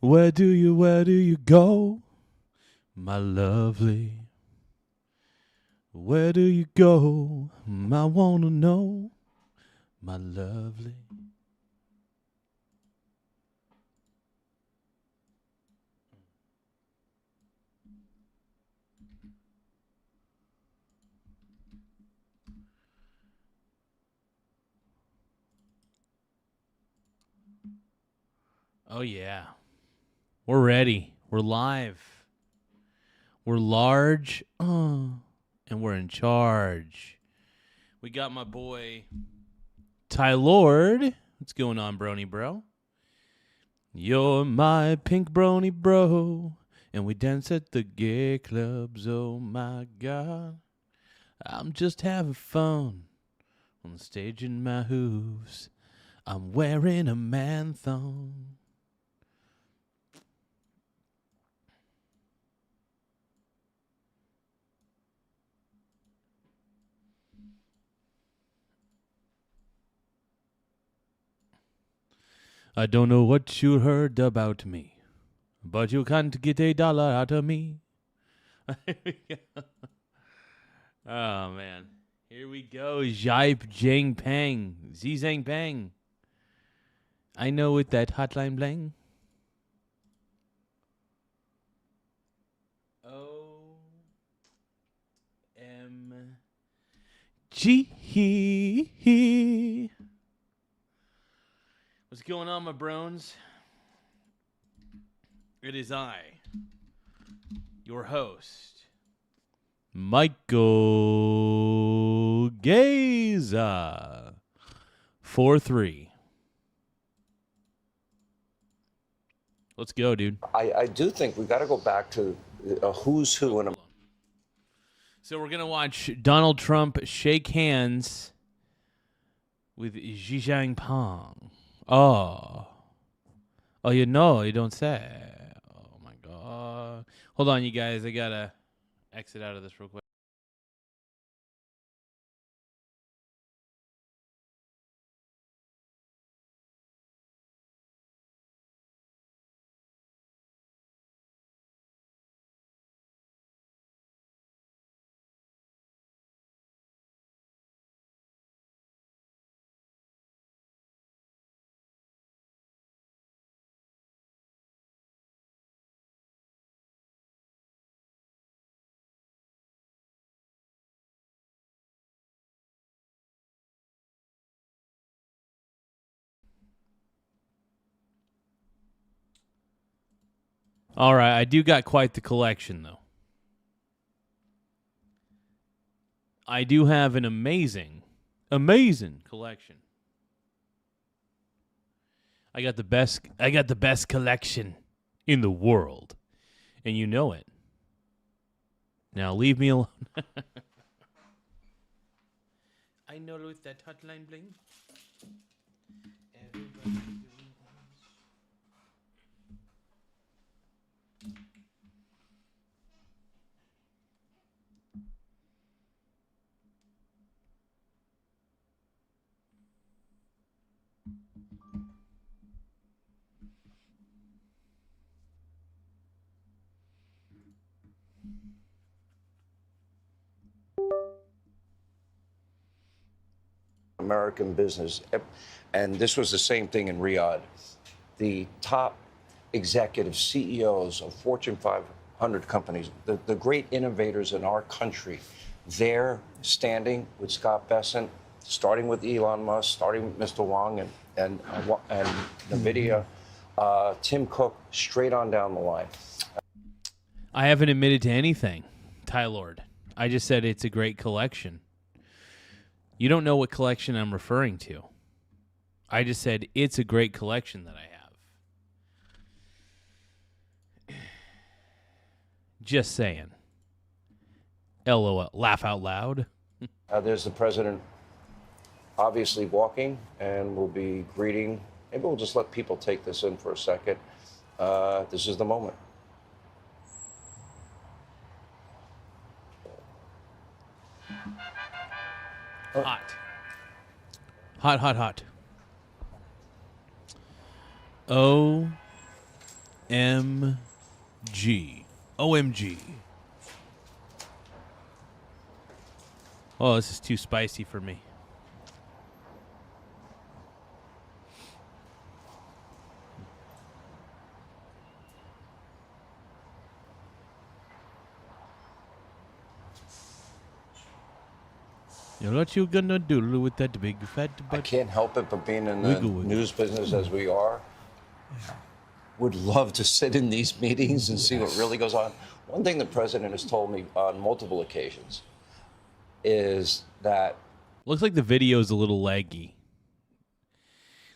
Where do you go, my lovely? Where do you go? I wanna know, my lovely. Oh, yeah. We're ready. We're live. We're large. And we're in charge. We got my boy, Ty Lord. What's going on, brony bro? You're my pink brony bro. And we dance at the gay clubs. Oh, my God. I'm just having fun on the stage in my hooves. I'm wearing a man thong. I don't know what you heard about me, but you can't get $1 out of me. Oh, man. Here we go. Jipe Jing Pang. Zizang Pang. I know with that hotline bling. OMG. What's going on, my brones? It is I, your host, Michael Garza. 4-3. Let's go, dude. I do think we got to go back to a who's who in a. So we're going to watch Donald Trump shake hands with Xi Jinping. Oh, you know, you don't say. Oh, my God. Hold on, you guys. I got to exit out of this real quick. All right, I do got quite the collection, though. I do have an amazing collection. I got the best collection in the world, and you know it. Now leave me alone. I know with that hotline bling. Everybody doing American business, and this was the same thing in Riyadh. The top executive CEOs of Fortune 500 companies, the great innovators in our country, they're standing with Scott Bessent, starting with Elon Musk, starting with Mr. Wang and NVIDIA, Tim Cook, straight on down the line. I haven't admitted to anything, Ty Lord. I just said it's a great collection. You don't know what collection I'm referring to. I just said it's a great collection that I have. Just saying. LOL. Laugh out loud. There's the president obviously walking, and we'll be greeting. Maybe we'll just let people take this in for a second. This is the moment. Hot. Hot, hot, hot. OMG. OMG. Oh, this is too spicy for me. You know what you gonna do with that big fat butt? I can't help it, but being in the news business as we are, would love to sit in these meetings and see what really goes on. One thing the president has told me on multiple occasions is that... Looks like the video is a little laggy.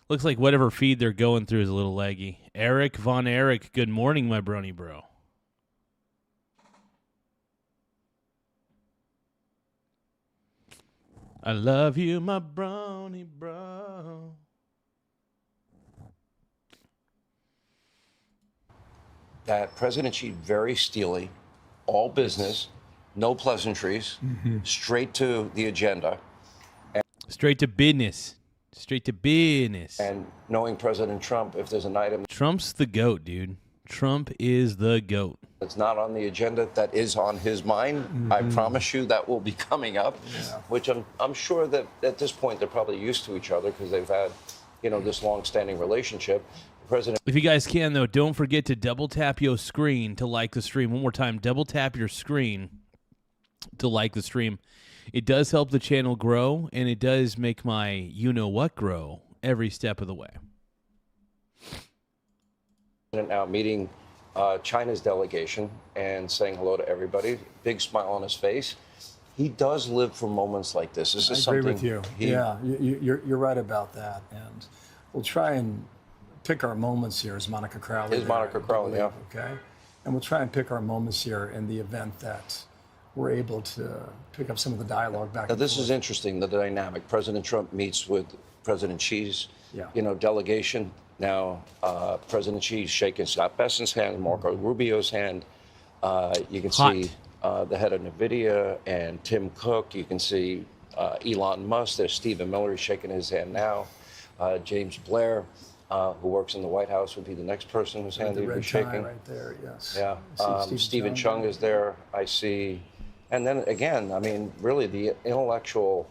Looks like whatever feed they're going through is a little laggy. Eric Von Eric, good morning, my brony bro. I love you, my brony bro. That President Xi, very steely, all business, no pleasantries, straight to the agenda. Straight to business. Straight to business. And knowing President Trump, if there's an item... Trump's the GOAT, dude. Trump is the GOAT. That's not on the agenda, that is on his mind. I promise you that will be coming up, which I'm sure that at this point they're probably used to each other because they've had, this long-standing relationship. The president... If you guys can, though, don't forget to double tap your screen to like the stream. One more time, double tap your screen to like the stream. It does help the channel grow, and it does make my you-know-what grow every step of the way. Now meeting China's delegation and saying hello to everybody, big smile on his face. He does live for moments like this. This is I agree something with you. You're right about that. And we'll try and pick our moments here, as Monica Crowley. Yeah. Okay. And we'll try and pick our moments here in the event that we're able to pick up some of the dialogue back. Now, this is interesting, the dynamic. President Trump meets with President Xi's, delegation. Now, President Xi's shaking Scott Bessent's hand, Marco Rubio's hand. You can see the head of NVIDIA and Tim Cook. You can see Elon Musk. There's Stephen Miller shaking his hand now. James Blair, who works in the White House, would be the next person whose hand he'd be shaking. Right there, yes. Yeah. Stephen Chung is there, I see. And then again, I mean, really the intellectual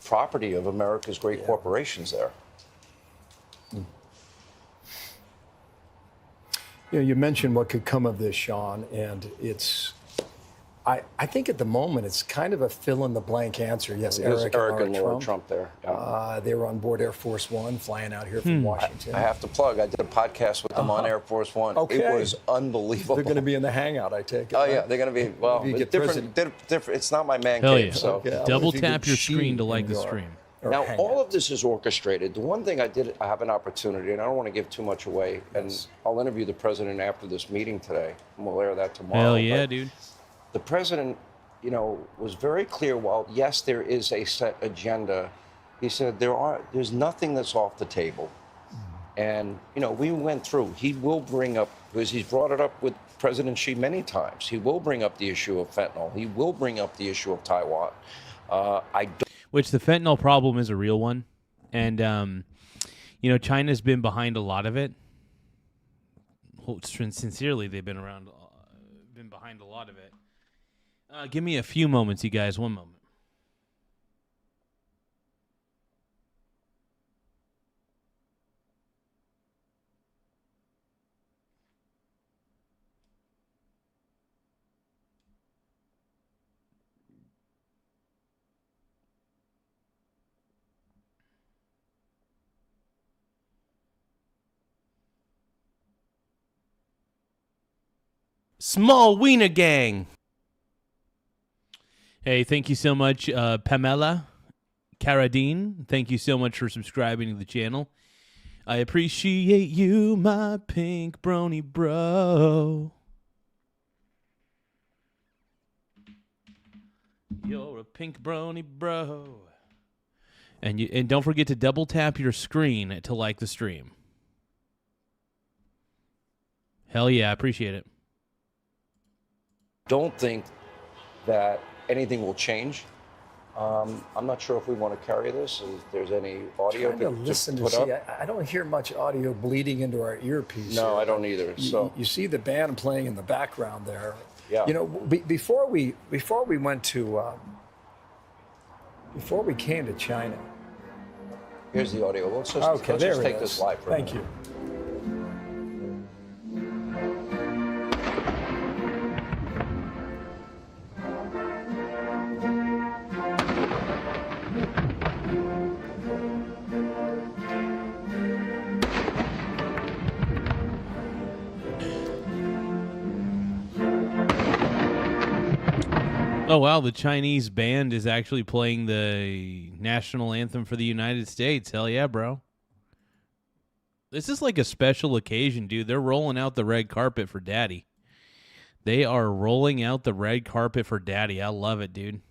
property of America's great corporations there. You mentioned what could come of this, Sean, and it's, I think at the moment it's kind of a fill-in-the-blank answer. Yes, Eric and Laura Trump there. Yeah. They were on board Air Force One, flying out here from Washington. I have to plug, I did a podcast with them on Air Force One. Okay. It was unbelievable. They're going to be in the hangout, I take it. Oh, right? yeah, they're going to be, well, it's different. It's not my man Hell cave, yeah. so. Okay, Double tap your screen to like the stream. Now, all of this is orchestrated. The one thing I have an opportunity, and I don't want to give too much away, and I'll interview the president after this meeting today, and we'll air that tomorrow. Hell yeah, dude. The president, was very clear. While, yes, there is a set agenda, he said there's nothing that's off the table. And, we went through. He will bring up, because he's brought it up with President Xi many times, he will bring up the issue of fentanyl. He will bring up the issue of Taiwan. Which the fentanyl problem is a real one. And, China's been behind a lot of it. Sincerely, they've been behind a lot of it. Give me a few moments, you guys. One moment. Small Wiener Gang. Hey, thank you so much, Pamela Carradine. Thank you so much for subscribing to the channel. I appreciate you, my pink brony bro. You're a pink brony bro. And don't forget to double tap your screen to like the stream. Hell yeah, I appreciate it. Don't think that anything will change. I'm not sure if we want to carry this. If there's any audio Trying to listen to put see. up. I don't hear much audio bleeding into our earpiece. No, here, I don't either. So you see the band playing in the background there. Yeah. You know, before we went to before we came to China. here's the audio. Let's just, Okay, let's there just it take is. this live for a Thank minute. you. Oh, wow. The Chinese band is actually playing the national anthem for the United States. Hell yeah, bro. This is like a special occasion, dude. They're rolling out the red carpet for daddy. They are rolling out the red carpet for daddy. I love it, dude.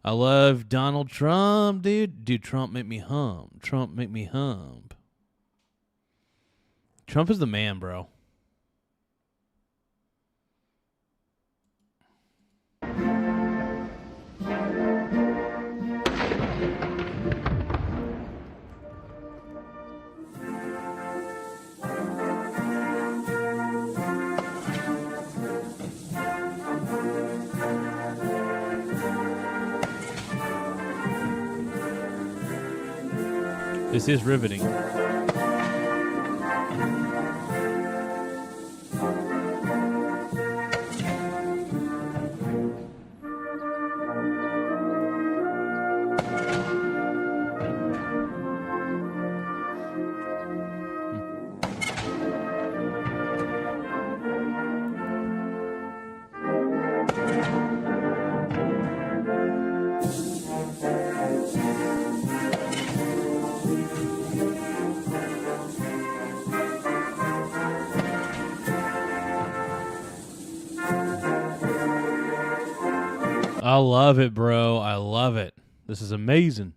I love Donald Trump, dude. Dude, Trump make me hum. Trump make me hum. Trump is the man, bro. This is riveting. I love it, bro. I love it. This is amazing.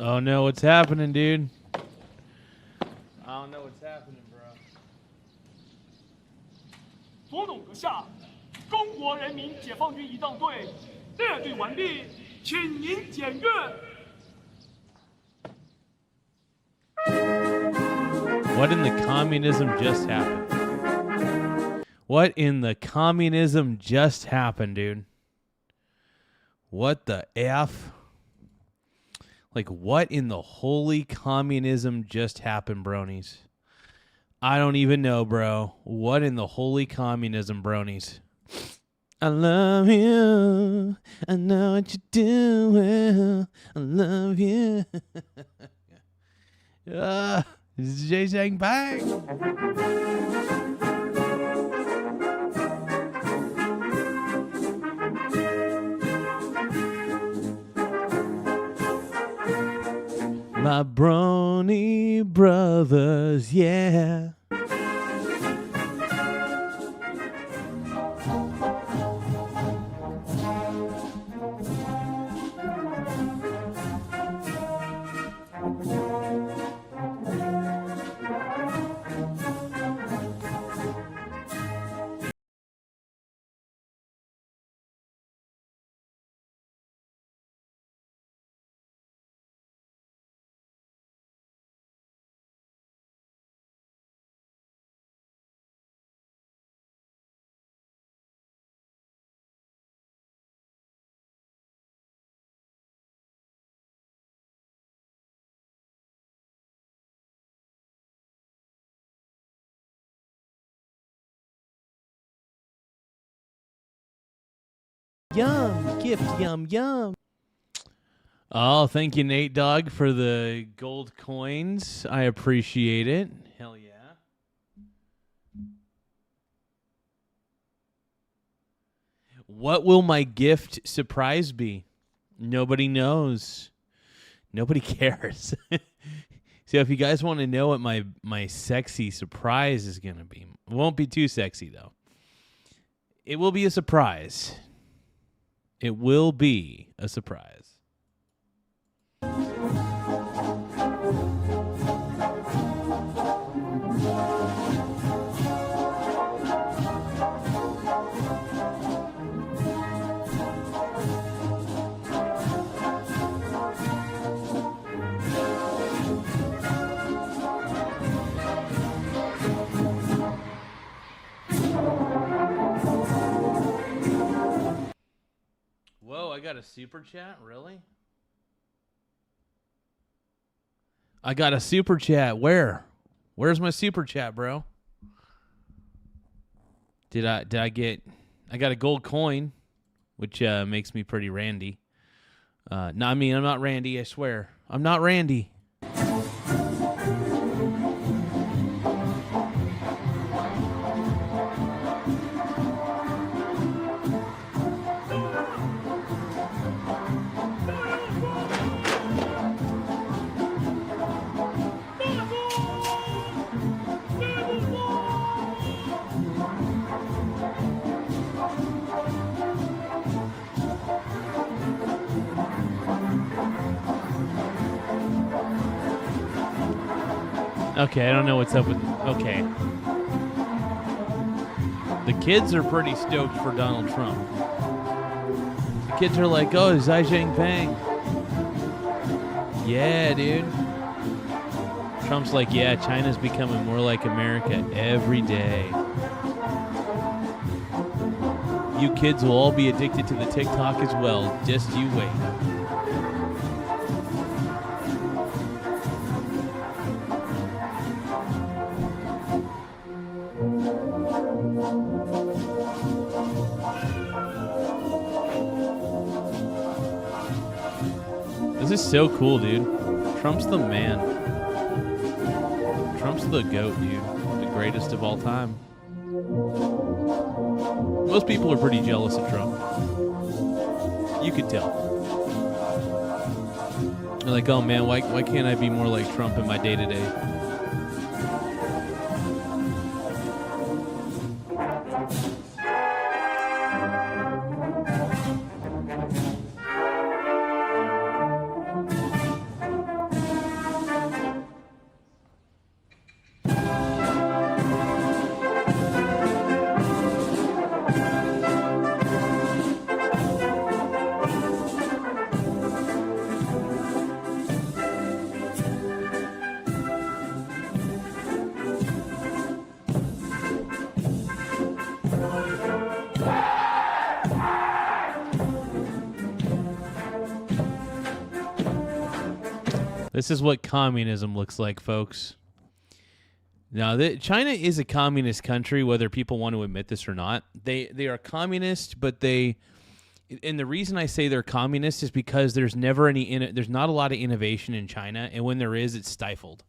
Oh no, what's happening, dude? I don't know what's happening, bro. 左董阁下，中国人民解放军仪仗队列队完毕，请您检阅。 What in the communism just happened? What in the communism just happened, dude? What the F? Like, what in the holy communism just happened, bronies? I don't even know, bro. What in the holy communism, bronies? I love you. I know what you do well. I love you. This is Jay saying bang. My brony brothers, yeah. Yum. Gift. Yum. Yum. Oh, thank you, Nate Dogg, for the gold coins. I appreciate it. Hell yeah. What will my gift surprise be? Nobody knows. Nobody cares. So if you guys want to know what my sexy surprise is going to be, it won't be too sexy, though. It will be a surprise. It will be a surprise. Whoa, I got a super chat? Really? I got a super chat. Where? Where's my super chat, bro? Did I get I got a gold coin, which makes me pretty randy. No, I mean, I'm not Randy, I swear. I'm not Randy. Okay, I don't know what's up with... Okay. The kids are pretty stoked for Donald Trump. The kids are like, oh, Xi Jinping. Yeah, dude. Trump's like, yeah, China's becoming more like America every day. You kids will all be addicted to the TikTok as well. Just you wait. This is so cool, dude. Trump's the man. Trump's the GOAT, dude. The greatest of all time. Most people are pretty jealous of Trump. You could tell. They're like, oh man, why can't I be more like Trump in my day-to-day? This is what communism looks like, folks. Now, China is a communist country, whether people want to admit this or not. They are communist, but and the reason I say they're communist is because there's not a lot of innovation in China, and when there is, it's stifled.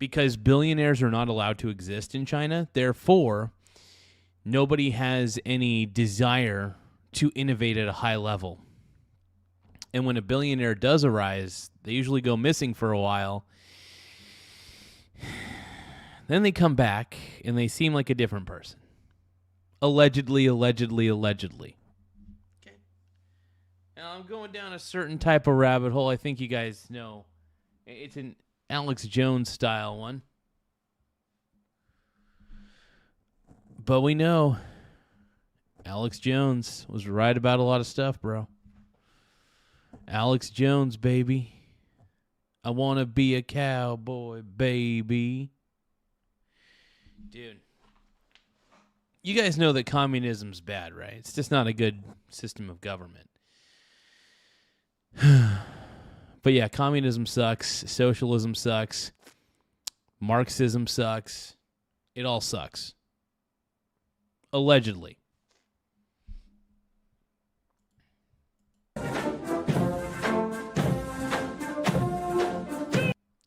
Because billionaires are not allowed to exist in China, therefore, nobody has any desire to innovate at a high level. And when a billionaire does arise, they usually go missing for a while. Then they come back, and they seem like a different person. Allegedly. Okay. Now, I'm going down a certain type of rabbit hole. I think you guys know. It's an Alex Jones style one. But we know Alex Jones was right about a lot of stuff, bro. Alex Jones, baby. I want to be a cowboy, baby. Dude. You guys know that communism's bad, right? It's just not a good system of government. But yeah, communism sucks. Socialism sucks. Marxism sucks. It all sucks. Allegedly.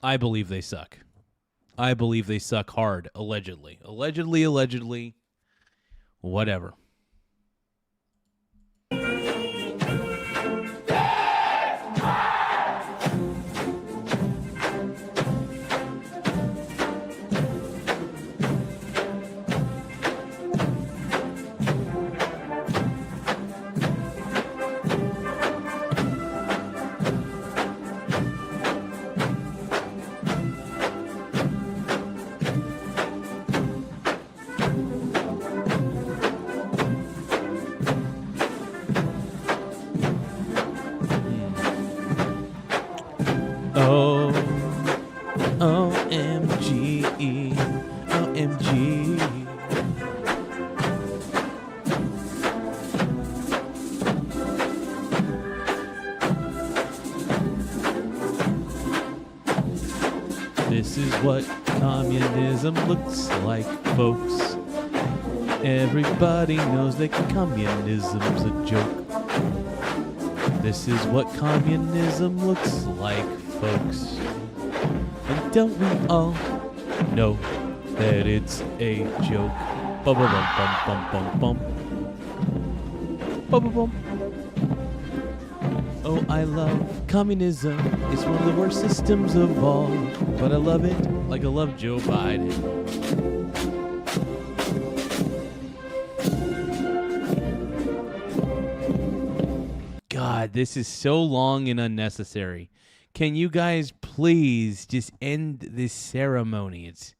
I believe they suck. I believe they suck hard, allegedly. Allegedly. Whatever. Oh, OMG, OMG. This is what communism looks like, folks. Everybody knows that communism's a joke. This is what communism looks like, folks. And don't we all know that it's a joke? Bum bum bum bum bum bum. Bum bum bum. Oh, I love communism. It's one of the worst systems of all. But I love it like I love Joe Biden. God, this is so long and unnecessary. Can you guys please just end this ceremony? It's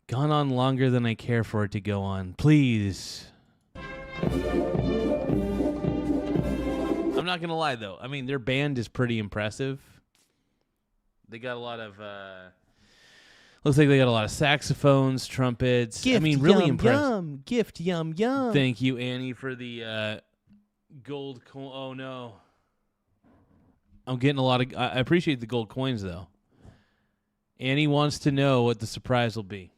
gone on longer than I care for it to go on. Please. I'm not going to lie, though. I mean, their band is pretty impressive. They got a lot of, looks like they got a lot of saxophones, trumpets. Gift, I mean, really yum, impressive. yum. Gift, yum, yum. Thank you, Annie, for the gold coin. Oh, no. I'm getting a lot of, I appreciate the gold coins, though. Annie wants to know what the surprise will be.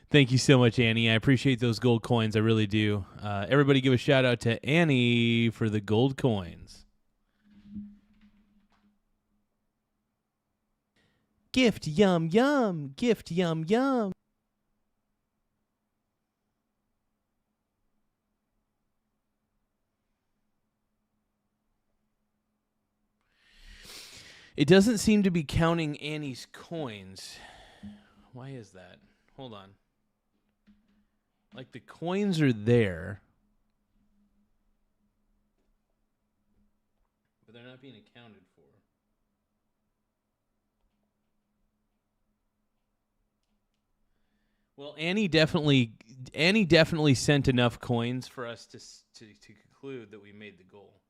Thank you so much, Annie. I appreciate those gold coins. I really do. Everybody give a shout out to Annie for the gold coins. Gift, yum, yum. Gift, yum, yum. It doesn't seem to be counting Annie's coins. Why is that? Hold on. Like, the coins are there, but they're not being accounted for. Well, Annie definitely sent enough coins for us to conclude that we made the goal.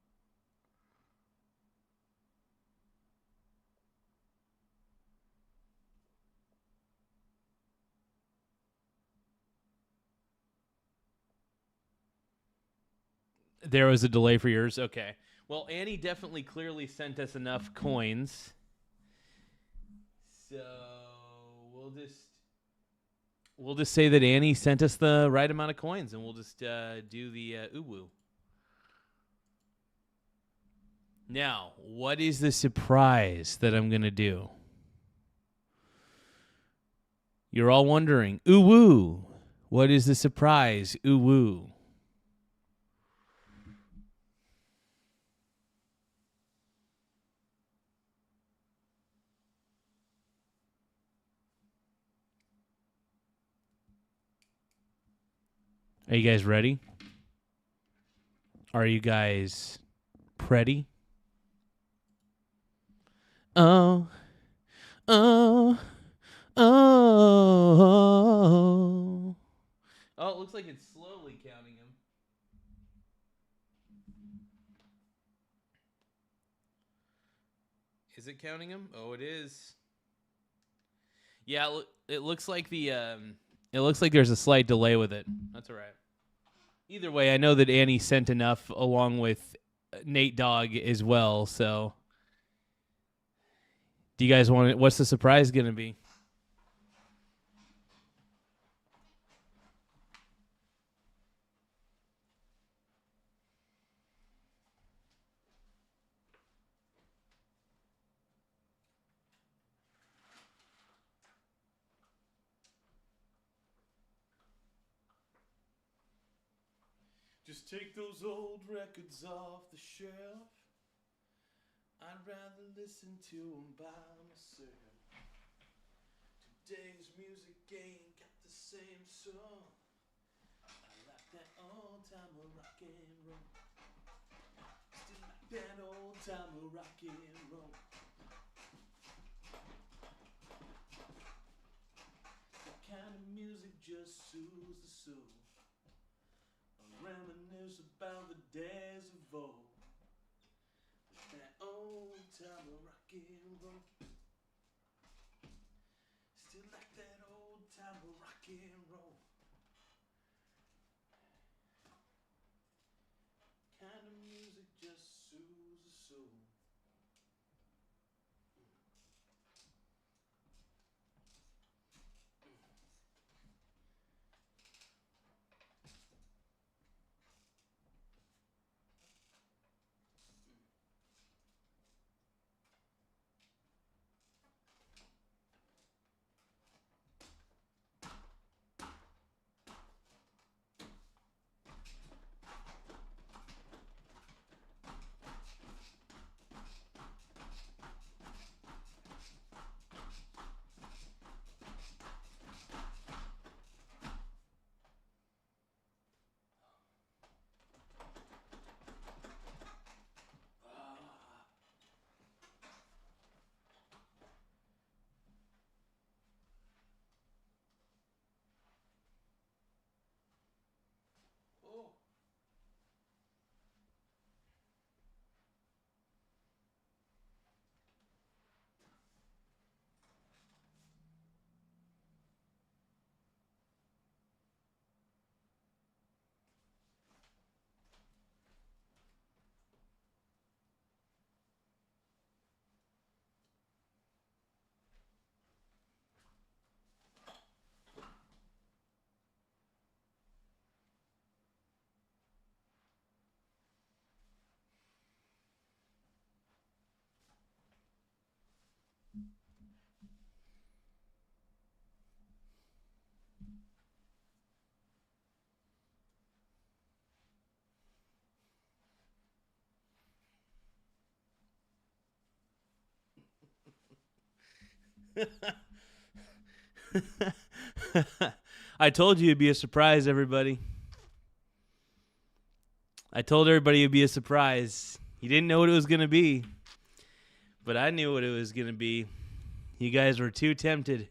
There was a delay for yours? Okay. Well, Annie definitely clearly sent us enough coins. So we'll just say that Annie sent us the right amount of coins, and we'll just do the uwu. Now, what is the surprise that I'm going to do? You're all wondering, uwu, what is the surprise? Uwu. Are you guys ready? Are you guys pretty? Oh, oh, oh. Oh, it looks like it's slowly counting them. Is it counting them? Oh, it is. Yeah, it looks like it looks like there's a slight delay with it. That's all right. Either way, I know that Annie sent enough along with Nate Dogg as well. So, do you guys want it? What's the surprise going to be? Just take those old records off the shelf. I'd rather listen to them by myself. Today's music ain't got the same song. I like that old time of rock and roll. Still like that old time of rock and roll. That kind of music just soothes the soul. I reminisce about the days of old. That old time of rock and roll. Still like that old time of rock and roll. Kind of music just soothes the soul. Oh. I told you it'd be a surprise, everybody. I told everybody it'd be a surprise. You didn't know what it was going to be, but I knew what it was going to be. You guys were too tempted.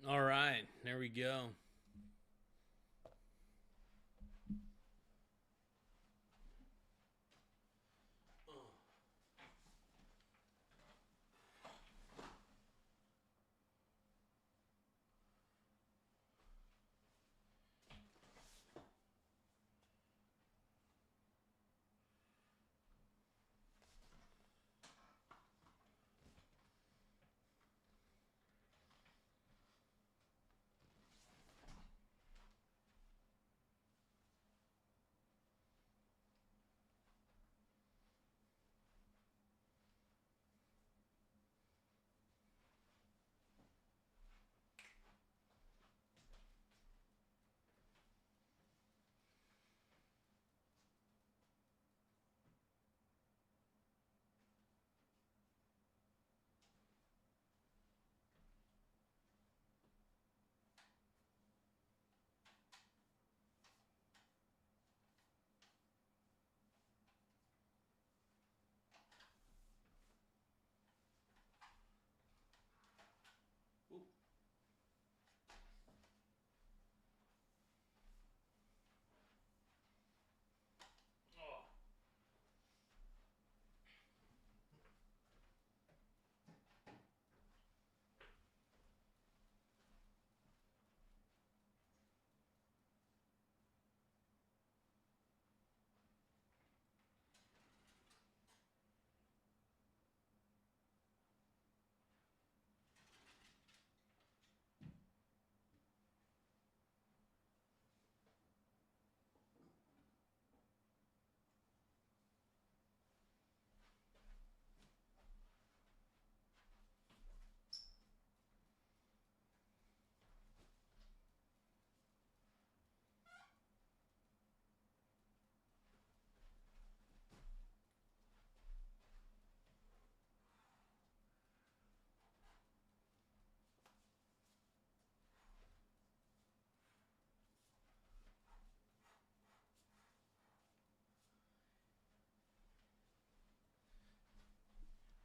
All right, there we go.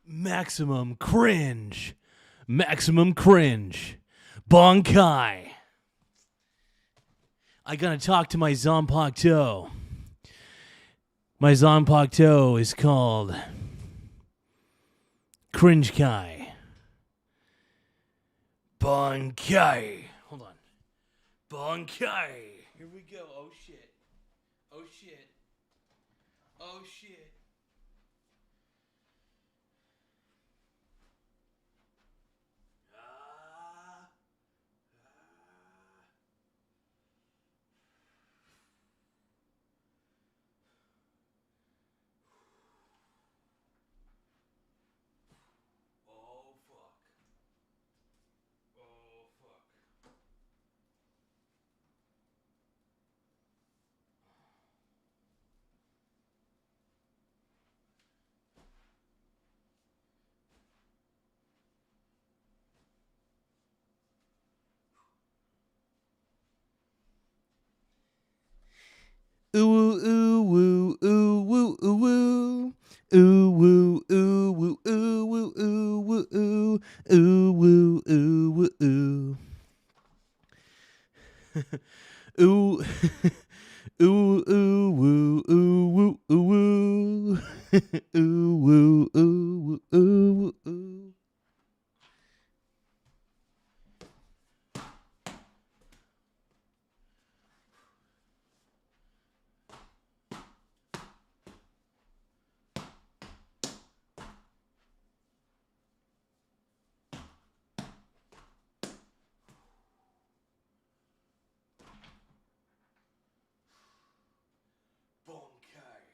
Maximum cringe. Maximum cringe. Bonkai. I gotta talk to my Zanpakuto. My Zanpakuto is called Cringe Kai. Bonkai. Hold on. Bonkai. Here we go. Oh shit. Oh shit. Oh shit. Oh fuck. Oh fuck. Ooh ooh woo ooh woo ooh woo. Ooh woo ooh woo ooh woo ooh woo ooh ooh woo ooh woo ooh. Ooh ooh ooh woo ooh woo ooh woo. Ooh woo ooh woo ooh woo ooh. Bonkai.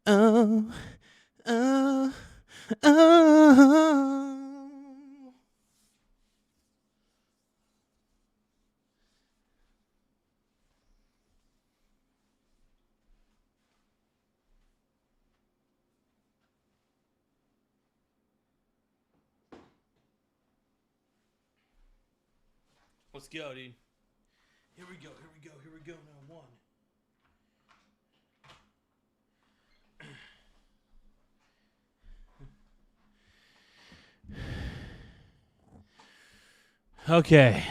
Oh, oh, oh. Let's go, dude. Here we go, here we go, here we go. Now one. Okay.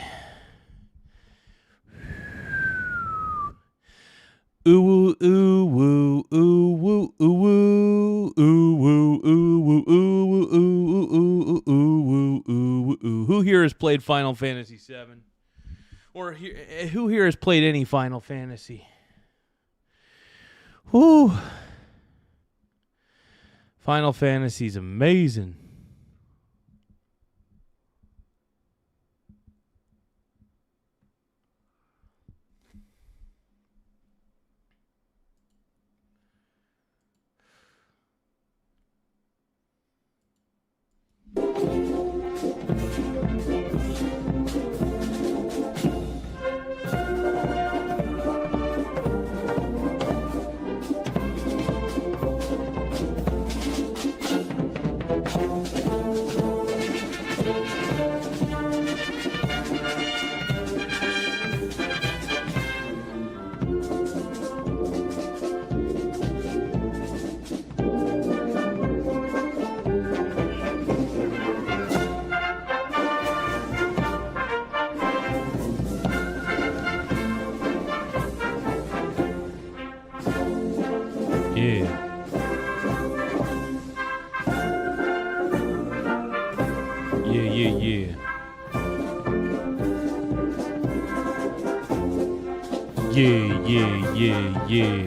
Ooh woo ooh woo ooh woo ooh woo ooh woo ooh woo ooh woo ooh ooh ooh woo ooh woo ooh. Who here has played Final Fantasy VII? Or who here has played any Final Fantasy? Whoo. Final Fantasy's amazing. Yeah. Yeah, yeah, yeah. Yeah, yeah, yeah, yeah.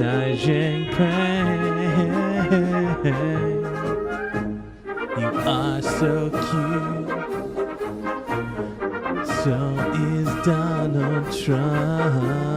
Xi Jinping. You are so cute. So is Donald Trump.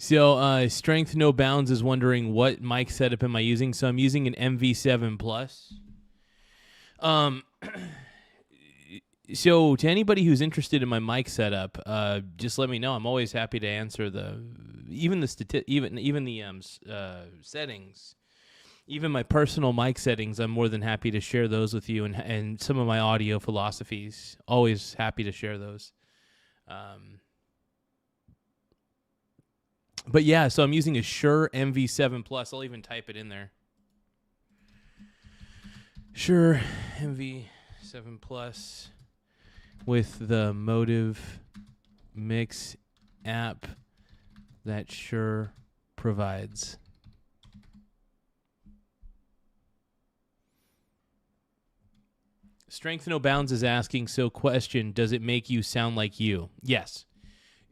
So, Strength No Bounds is wondering what mic setup am I using. So I'm using an MV7 Plus. So to anybody who's interested in my mic setup, just let me know. I'm always happy to answer the settings, even my personal mic settings. I'm more than happy to share those with you, and some of my audio philosophies. Always happy to share those. But yeah, so I'm using a Shure MV7 Plus. I'll even type it in there. Shure MV7 Plus with the Motive Mix app that Shure provides. Strength No Bounds is asking, so question, does it make you sound like you? Yes.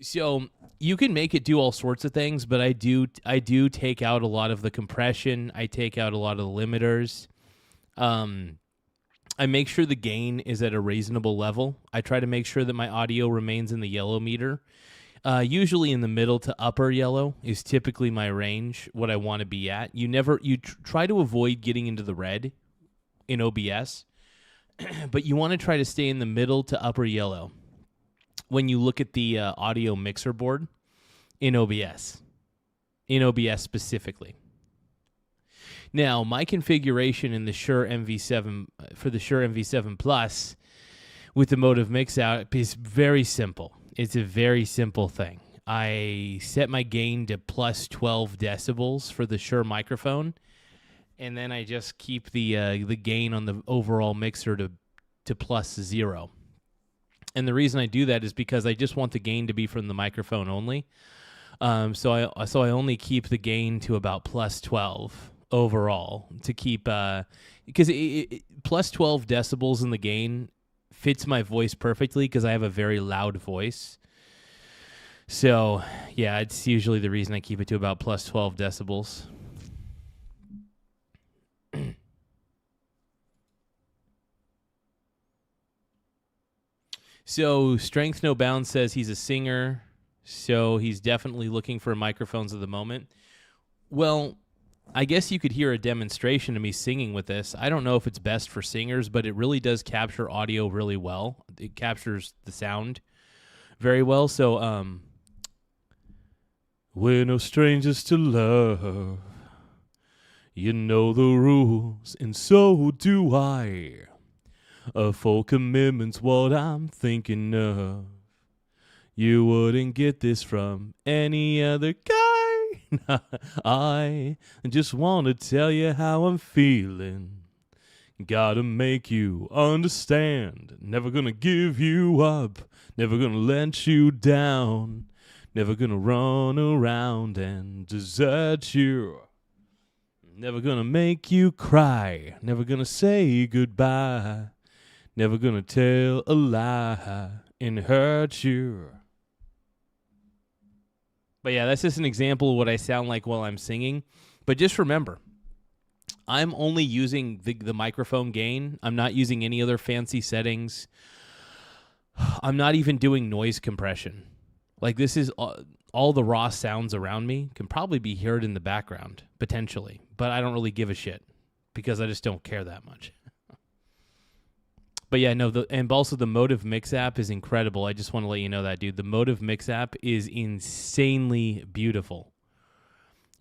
So you can make it do all sorts of things, but I do take out a lot of the compression. I take out a lot of the limiters. I make sure the gain is at a reasonable level. I try to make sure that my audio remains in the yellow meter. Usually in the middle to upper yellow is typically my range, what I want to be at. Try to avoid getting into the red in OBS, but you want to try to stay in the middle to upper yellow when you look at the audio mixer board in OBS specifically. Now, my configuration in the Shure MV7 for the Shure MV7 Plus with the Motive Mix out is very simple. It's a very simple thing. I set my gain to plus 12 decibels for the Shure microphone, and then I just keep the gain on the overall mixer to plus 0. And the reason I do that is because I just want the gain to be from the microphone only. So I only keep the gain to about plus 12 overall to keep because plus 12 decibels in the gain fits my voice perfectly because I have a very loud voice. So yeah, it's usually the reason I keep it to about plus 12 decibels. So Strength No Bounds says he's a singer, so he's definitely looking for microphones at the moment. Well, I guess you could hear a demonstration of me singing with this. I don't know if it's best for singers, but it really does capture audio really well. It captures the sound very well. So, we're no strangers to love. You know the rules, and so do I. A full commitment's what I'm thinking of. You wouldn't get this from any other guy. I just want to tell you how I'm feeling. Gotta make you understand. Never gonna give you up. Never gonna let you down. Never gonna run around and desert you. Never gonna make you cry. Never gonna say goodbye. Never gonna tell a lie and hurt you. But yeah, that's just an example of what I sound like while I'm singing. But just remember, I'm only using the microphone gain. I'm not using any other fancy settings. I'm not even doing noise compression. Like, this is all the raw sounds around me can probably be heard in the background, potentially. But I don't really give a shit because I just don't care that much. But yeah, no, and also the Motive Mix app is incredible. I just want to let you know that, dude. The Motive Mix app is insanely beautiful.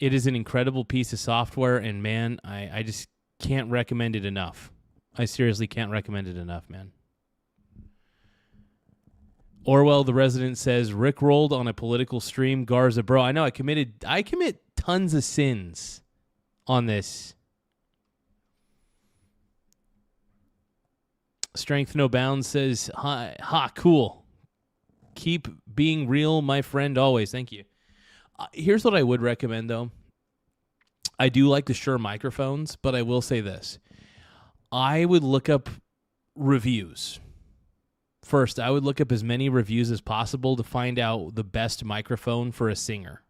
It is an incredible piece of software, and man, I just can't recommend it enough. I seriously can't recommend it enough, man. Orwell, the resident, says, Rick rolled on a political stream. Garza, bro, I know I commit tons of sins on this. Strength No Bounds says, cool. Keep being real, my friend, always. Thank you. Here's what I would recommend, though. I do like the Shure microphones, but I will say this. I would look up reviews. First, I would look up as many reviews as possible to find out the best microphone for a singer.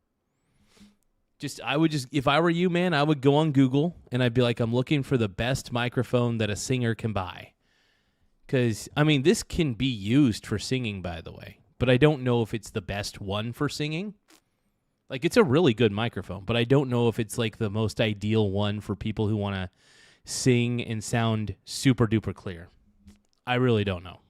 If I were you, man, I would go on Google and I'd be like, I'm looking for the best microphone that a singer can buy. Because, I mean, this can be used for singing, by the way, but I don't know if it's the best one for singing. Like, it's a really good microphone, but I don't know if it's like the most ideal one for people who want to sing and sound super duper clear. I really don't know.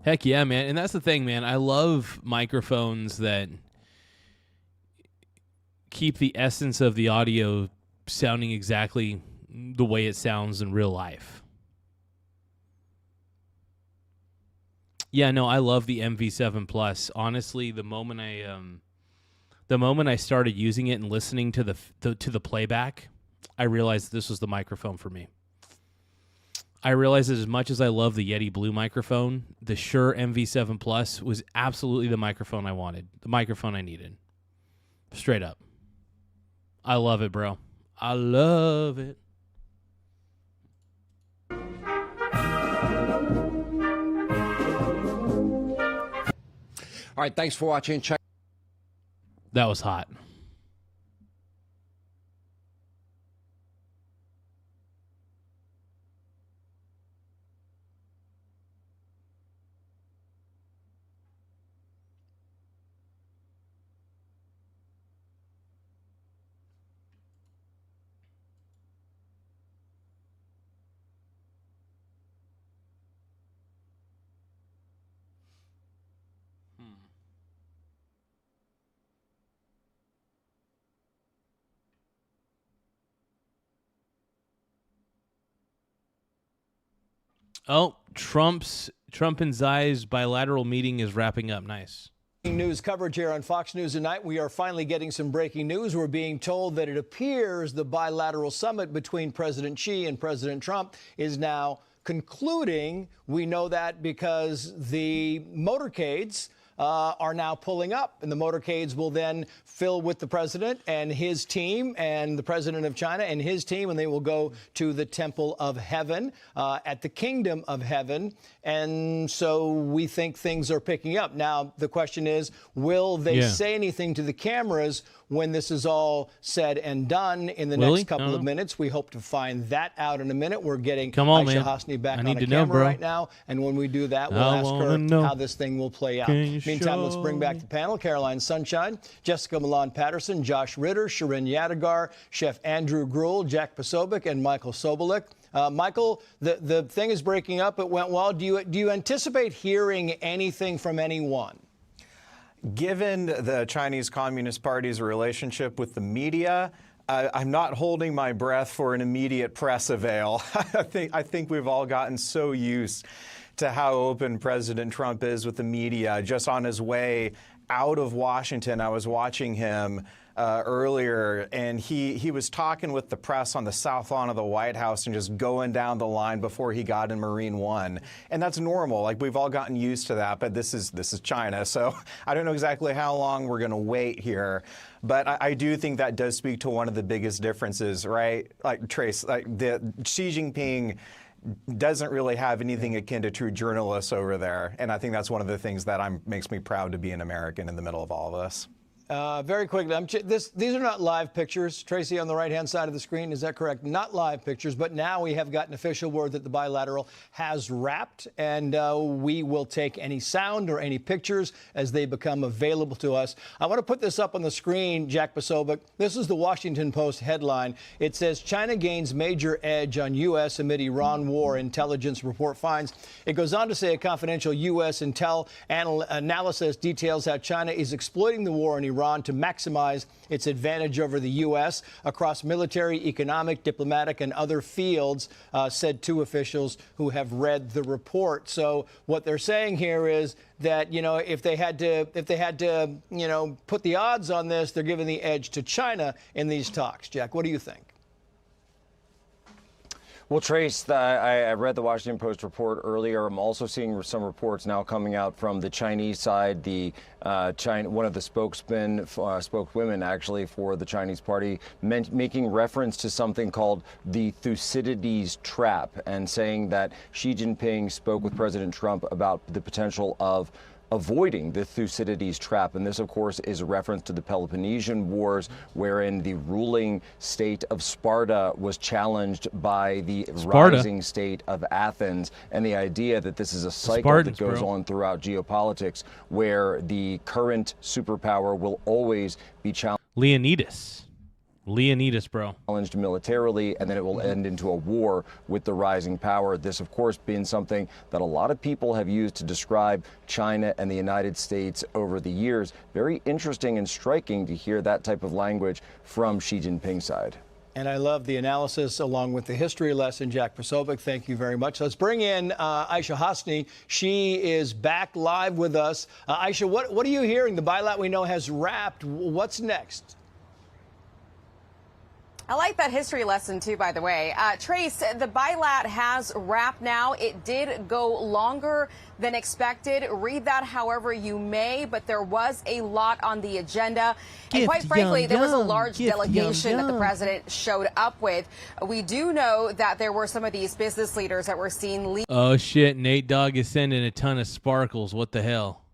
Heck yeah, man. And that's the thing, man. I love microphones that keep the essence of the audio sounding exactly the way it sounds in real life. Yeah, no, I love the MV7 Plus. Honestly, the moment I started using it and listening to the playback, I realized this was the microphone for me. I realized that as much as I love the Yeti Blue microphone, the Shure MV7 Plus was absolutely the microphone I wanted, the microphone I needed. Straight up. I love it, bro. I love it. All right, thanks for watching. That was hot. Oh, Trump and Xi's bilateral meeting is wrapping up. Nice. News coverage here on Fox News tonight. We are finally getting some breaking news. We're being told that it appears the bilateral summit between President Xi and President Trump is now concluding. We know that because the motorcades are now pulling up, and the motorcades will then fill with the president and his team and the president of China and his team, and they will go to the Temple of Heaven at the Kingdom of Heaven. And so we think things are picking up. Now, the question is, will they say anything to the cameras when this is all said and done in the next couple of minutes? We hope to find that out in a minute. We're getting Aisha Hosni back on a camera right now. And when we do that, we'll ask her how this thing will play out. Meantime, let's bring back the panel. Caroline Sunshine, Jessica Milan Patterson, Josh Ritter, Shirin Yadigar, Chef Andrew Gruel, Jack Posobiec, and Michael Sobolik. Michael, the thing is breaking up. It went well. Do you anticipate hearing anything from anyone? Given the Chinese Communist Party's relationship with the media, I'm not holding my breath for an immediate press avail. I think we've all gotten so used to how open President Trump is with the media, just on his way out of Washington. I was watching him earlier, and he was talking with the press on the south lawn of the White House and just going down the line before he got in Marine One. And that's normal. Like, we've all gotten used to that, but this is China. So I don't know exactly how long we're going to wait here. But I do think that does speak to one of the biggest differences, right? Like, Trace, like the Xi Jinping doesn't really have anything akin to true journalists over there. And I think that's one of the things that makes me proud to be an American in the middle of all of this. Very quickly, these are not live pictures. Tracy, on the right-hand side of the screen, is that correct? Not live pictures, but now we have gotten official word that the bilateral has wrapped, and we will take any sound or any pictures as they become available to us. I want to put this up on the screen, Jack Posobiec. This is the Washington Post headline. It says, China gains major edge on U.S. amid Iran war, intelligence report finds. It goes on to say a confidential U.S. intel analysis details how China is exploiting the war in Iran to maximize its advantage over the U.S. across military, economic, diplomatic, and other fields, said two officials who have read the report. So what they're saying here is that, you know, if they had to, you know, put the odds on this, they're giving the edge to China in these talks. Jack, what do you think? Well, Trace, I read the Washington Post report earlier. I'm also seeing some reports now coming out from the Chinese side. One of the spokeswomen actually for the Chinese party making reference to something called the Thucydides trap and saying that Xi Jinping spoke with President Trump about the potential of avoiding the Thucydides trap. And this, of course, is a reference to the Peloponnesian Wars, wherein the ruling state of Sparta was challenged by the rising state of Athens. And the idea that this is a cycle that goes on throughout geopolitics, where the current superpower will always be challenged. Leonidas, bro. Challenged militarily, and then it will end into a war with the rising power. This, of course, being something that a lot of people have used to describe China and the United States over the years. Very interesting and striking to hear that type of language from Xi Jinping's side. And I love the analysis along with the history lesson, Jack Posobiec. Thank you very much. Let's bring in Aisha Hosni. She is back live with us. Aisha, what are you hearing? The bilat we know has wrapped. What's next? I like that history lesson, too, by the way. Trace, the bilat has wrapped now. It did go longer than expected. Read that however you may, but there was a lot on the agenda. And quite frankly, there was a large delegation that the president showed up with. We do know that there were some of these business leaders that were seen. Oh, shit. Nate Dogg is sending a ton of sparkles. What the hell?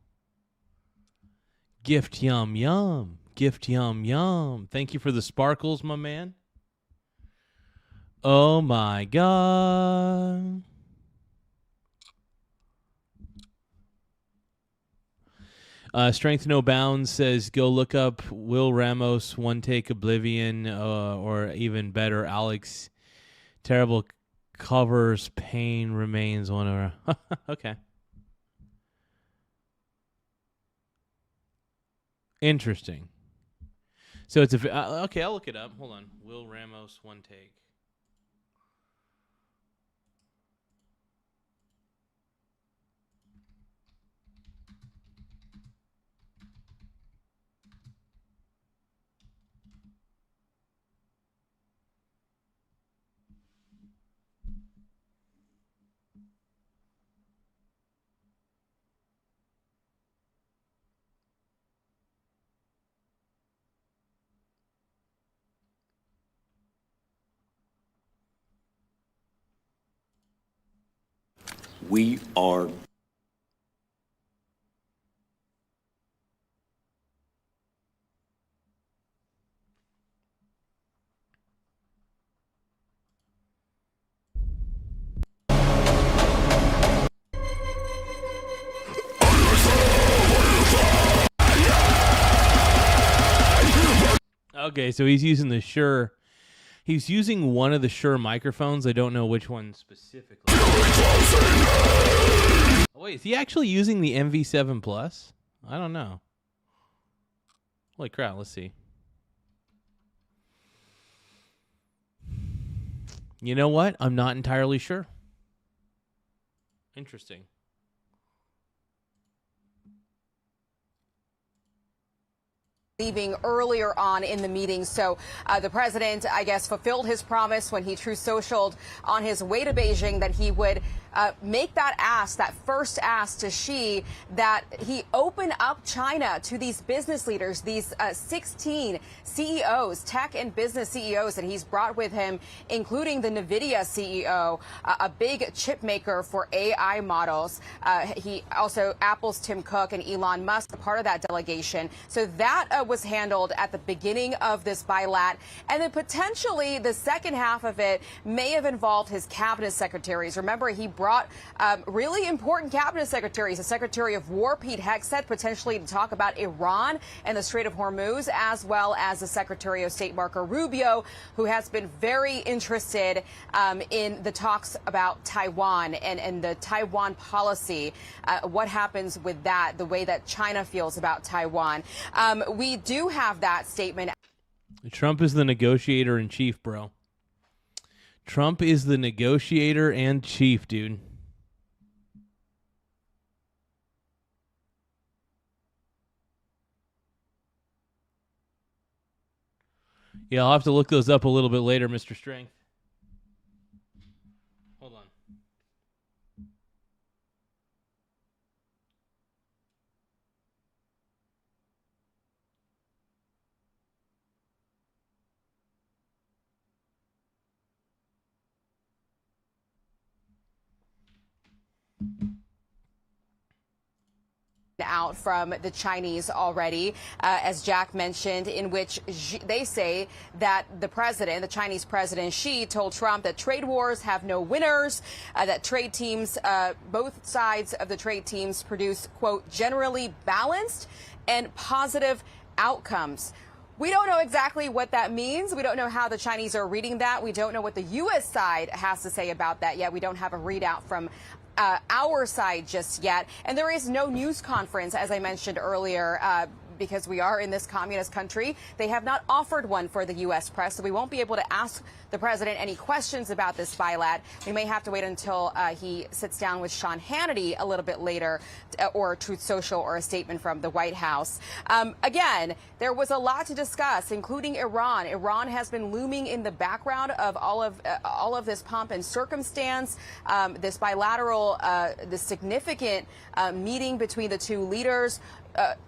Gift yum yum. Gift yum yum. Thank you for the sparkles, my man. Oh my God. Strength No Bounds says, go look up Will Ramos, One Take Oblivion, or even better, Alex. Terrible covers, pain remains one of our. Okay. Interesting. So it's a. Okay, I'll look it up. Hold on. Will Ramos, One Take. We are Okay, so he's using the Shure. He's using one of the Shure microphones. I don't know which one specifically. Oh, wait, is he actually using the MV7 Plus? I don't know. Holy crap, let's see. You know what? I'm not entirely sure. Interesting. leaving earlier on in the meeting. So the president, I guess, fulfilled his promise when he Truth Socialed on his way to Beijing that he would make that ask, that first ask to Xi, that he open up China to these business leaders, these 16 CEOs, tech and business CEOs that he's brought with him, including the NVIDIA CEO, a big chip maker for AI models. He also, Apple's Tim Cook and Elon Musk, part of that delegation. So that was handled at the beginning of this bilat. And then potentially the second half of it may have involved his cabinet secretaries. Remember, he brought really important cabinet secretaries, the Secretary of War, Pete Hegseth, potentially to talk about Iran and the Strait of Hormuz, as well as the Secretary of State, Marco Rubio, who has been very interested in the talks about Taiwan and the Taiwan policy, what happens with that, the way that China feels about Taiwan. We do have that statement. Trump is the negotiator in chief, bro. Trump is the negotiator and chief, dude. Yeah, I'll have to look those up a little bit later, Mr. Strength. Hold on. Out from the Chinese already, as Jack mentioned, in which they say that the Chinese president Xi told Trump that trade wars have no winners, that trade teams, both sides of the trade teams produce, quote, generally balanced and positive outcomes. We don't know exactly what that means. We don't know how the Chinese are reading that. We don't know what the U.S. side has to say about that yet. We don't have a readout from our side just yet. And there is no news conference, as I mentioned earlier, because we are in this communist country. They have not offered one for the U.S. press, so we won't be able to ask the president any questions about this bilat. We may have to wait until he sits down with Sean Hannity a little bit later, or Truth Social, or a statement from the White House. Again, there was a lot to discuss, including Iran. Iran has been looming in the background of all of this pomp and circumstance, this bilateral, this significant meeting between the two leaders.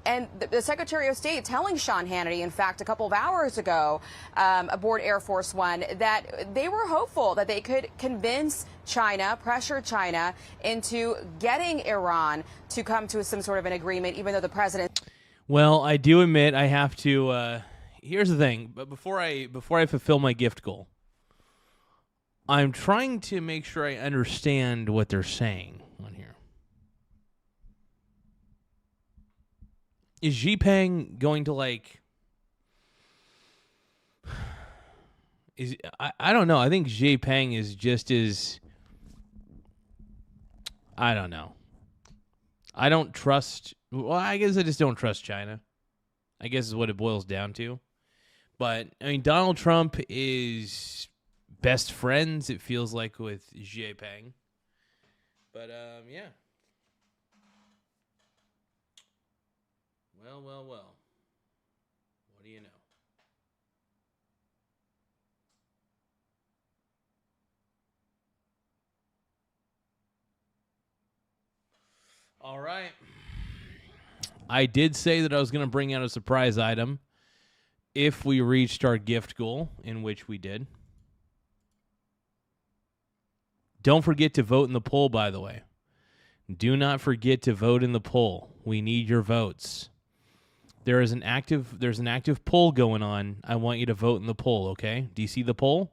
And the Secretary of State telling Sean Hannity, in fact, a couple of hours ago, aboard Air Force One, that they were hopeful that they could convince China, pressure China into getting Iran to come to some sort of an agreement, even though the president. Well, I do admit I have to. Here's the thing, but before I fulfill my gift goal, I'm trying to make sure I understand what they're saying on here. Is Jinping going to I don't know. I think Jinping is just as, I don't know. I don't trust, well, I guess I just don't trust China. I guess is what it boils down to. But, I mean, Donald Trump is best friends, it feels like, with Jinping. But, yeah. Well. What do you know? All right. I did say that I was going to bring out a surprise item if we reached our gift goal, in which we did. Don't forget to vote in the poll, by the way. Do not forget to vote in the poll. We need your votes. There's an active poll going on. I want you to vote in the poll, okay? Do you see the poll?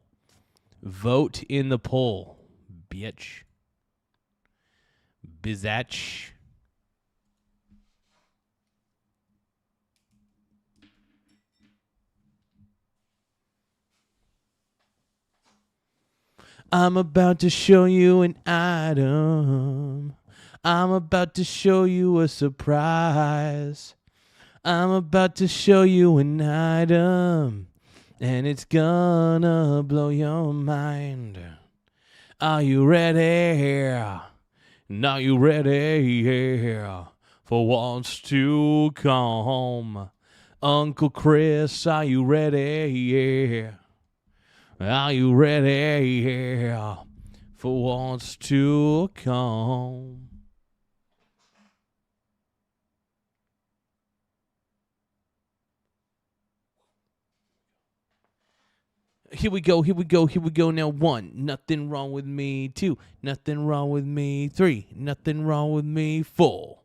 Vote in the poll, bitch. Bizatch. I'm about to show you an item. I'm about to show you a surprise. I'm about to show you an item, and it's gonna blow your mind. Are you ready? Are you ready for what's to come? Uncle Chris, are you ready? Yeah. Are you ready? Yeah. For what's to come? Here we go, here we go, here we go. Now 1, nothing wrong with me. 2, nothing wrong with me. 3, nothing wrong with me. 4.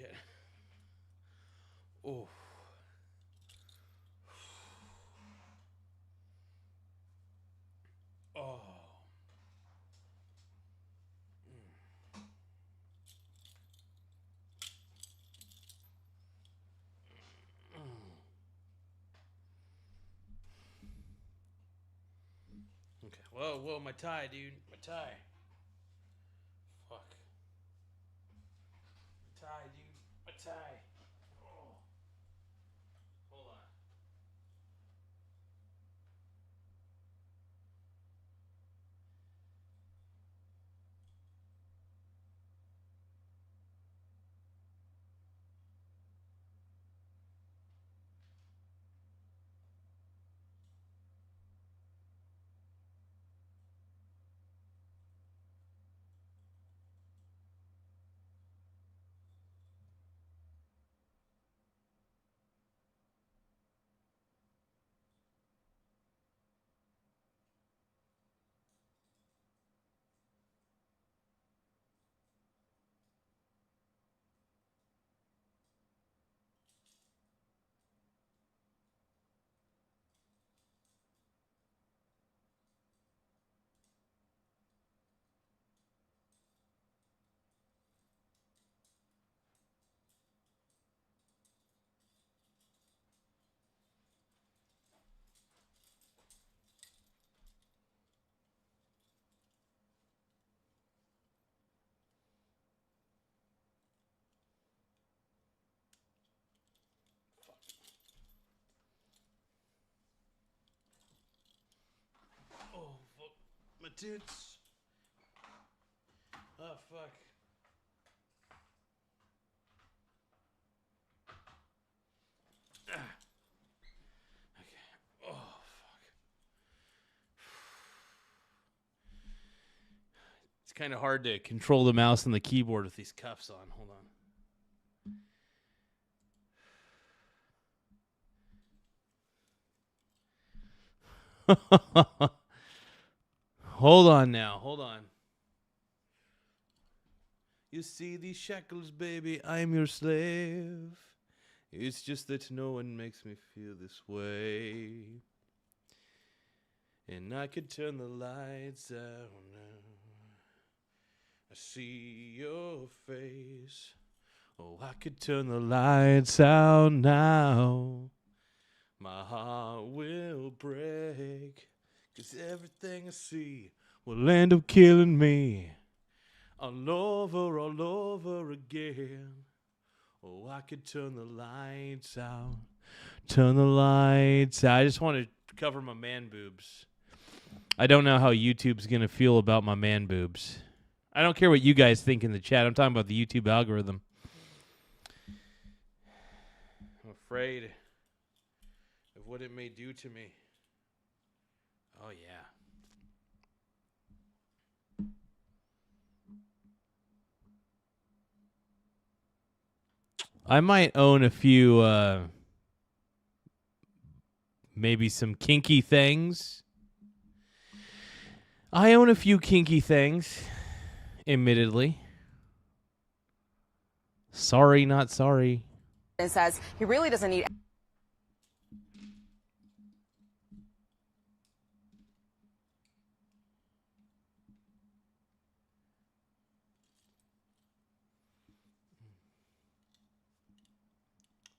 shit. Oh. Oh. Okay. Whoa, my tie, dude. My tie. Fuck. My tie, dude. My tie. Oh. Hold on. Oh, fuck. My tits. Oh, fuck. Ah. Okay. Oh, fuck. It's kind of hard to control the mouse and the keyboard with these cuffs on. Hold on. Hold on now. Hold on. You see these shackles, baby, I'm your slave. It's just that no one makes me feel this way. And I could turn the lights out now. I see your face. Oh, I could turn the lights out now. My heart will break. 'Cause everything I see will end up killing me. All over again. Oh, I could turn the lights out. Turn the lights out. I just want to cover my man boobs. I don't know how YouTube's going to feel about my man boobs. I don't care what you guys think in the chat. I'm talking about the YouTube algorithm. I'm afraid of what it may do to me. Oh, yeah. I might own a few, maybe some kinky things. I own a few kinky things, admittedly. Sorry, not sorry. And says he really doesn't need.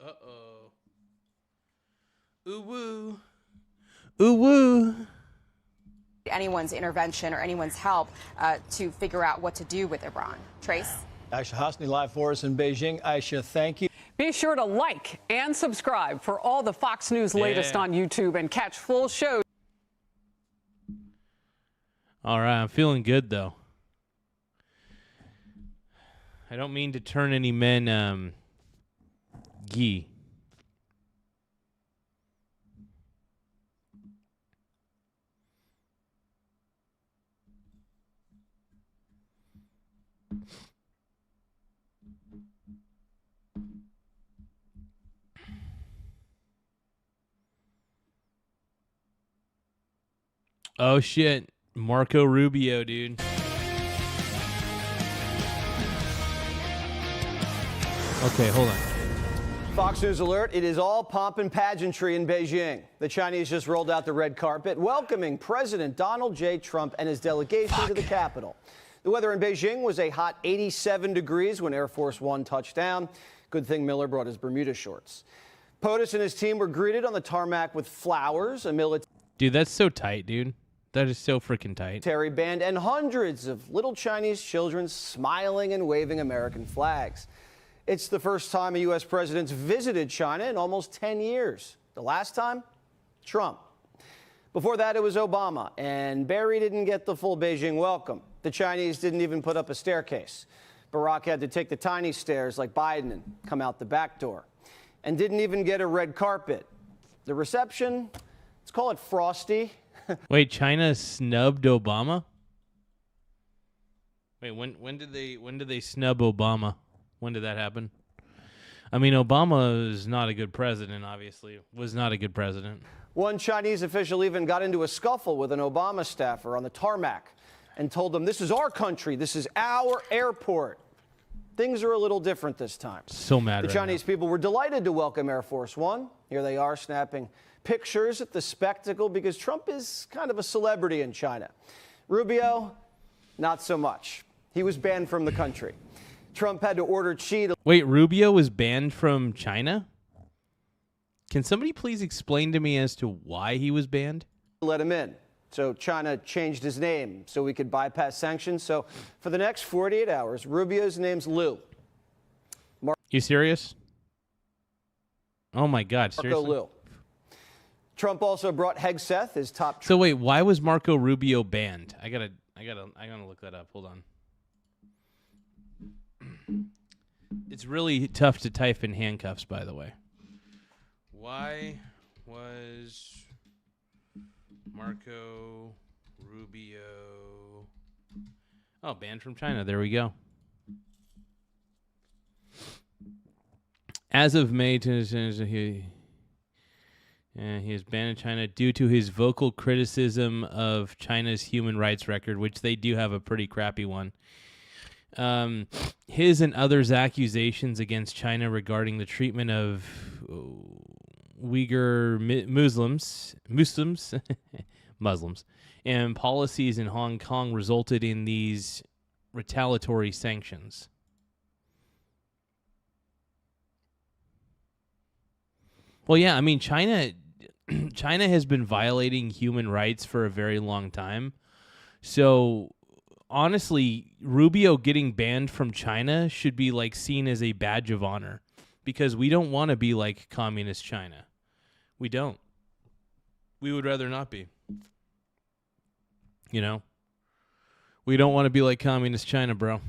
Uh-oh. Ooh woo. Ooh woo. Anyone's intervention or anyone's help to figure out what to do with Iran. Trace? Aisha Hasni live for us in Beijing. Aisha, thank you. Be sure to like and subscribe for all the Fox News latest on YouTube and catch full shows. All right, I'm feeling good, though. I don't mean to turn any men, gee. Oh, shit. Marco Rubio, dude. Okay, hold on. Fox News alert, it is all pomp and pageantry in Beijing. The Chinese just rolled out the red carpet, welcoming President Donald J. Trump and his delegation to the Capitol. The weather in Beijing was a hot 87 degrees when Air Force One touched down. Good thing Miller brought his Bermuda shorts. POTUS and his team were greeted on the tarmac with flowers, a military Dude, that's so tight, dude. That is so freaking tight. band, and hundreds of little Chinese children smiling and waving American flags. It's the first time a U.S. president's visited China in almost 10 years. The last time, Trump. Before that, it was Obama, and Barry didn't get the full Beijing welcome. The Chinese didn't even put up a staircase. Barack had to take the tiny stairs like Biden and come out the back door, and didn't even get a red carpet. The reception, let's call it frosty. Wait, China snubbed Obama? Wait, when did they snub Obama? When did that happen? I mean, Obama is not a good president, obviously. Was not a good president. One Chinese official even got into a scuffle with an Obama staffer on the tarmac and told them, "This is our country. This is our airport." Things are a little different this time. So mad The right Chinese people were delighted to welcome Air Force One. Here they are snapping pictures at the spectacle because Trump is kind of a celebrity in China. Rubio, not so much. He was banned from the country. Trump had to order Xi to Wait, Rubio was banned from China? Can somebody please explain to me as to why he was banned? let him in. So China changed his name so we could bypass sanctions. So for the next 48 hours, Rubio's name's Lou. You serious? Oh my God, Marco seriously? Lou. Trump also brought Hegseth, his top. So wait, why was Marco Rubio banned? I gotta look that up. Hold on. It's really tough to type in handcuffs, by the way. Why was Marco Rubio banned from China? There we go. As of May, he is banned in China due to his vocal criticism of China's human rights record, which they do have a pretty crappy one. His and others' accusations against China regarding the treatment of Uyghur Muslims, and policies in Hong Kong resulted in these retaliatory sanctions. Well, yeah, I mean, China has been violating human rights for a very long time. So, honestly, Rubio getting banned from China should be like seen as a badge of honor, because we don't want to be like communist China. We don't. We would rather not be. You know? We don't want to be like communist China, bro.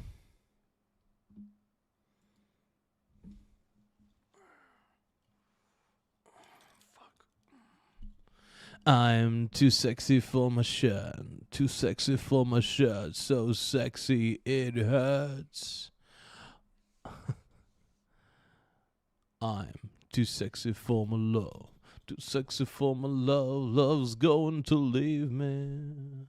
I'm too sexy for my shirt. Too sexy for my shirt. So sexy it hurts. I'm too sexy for my love. Too sexy for my love. Love's going to leave me.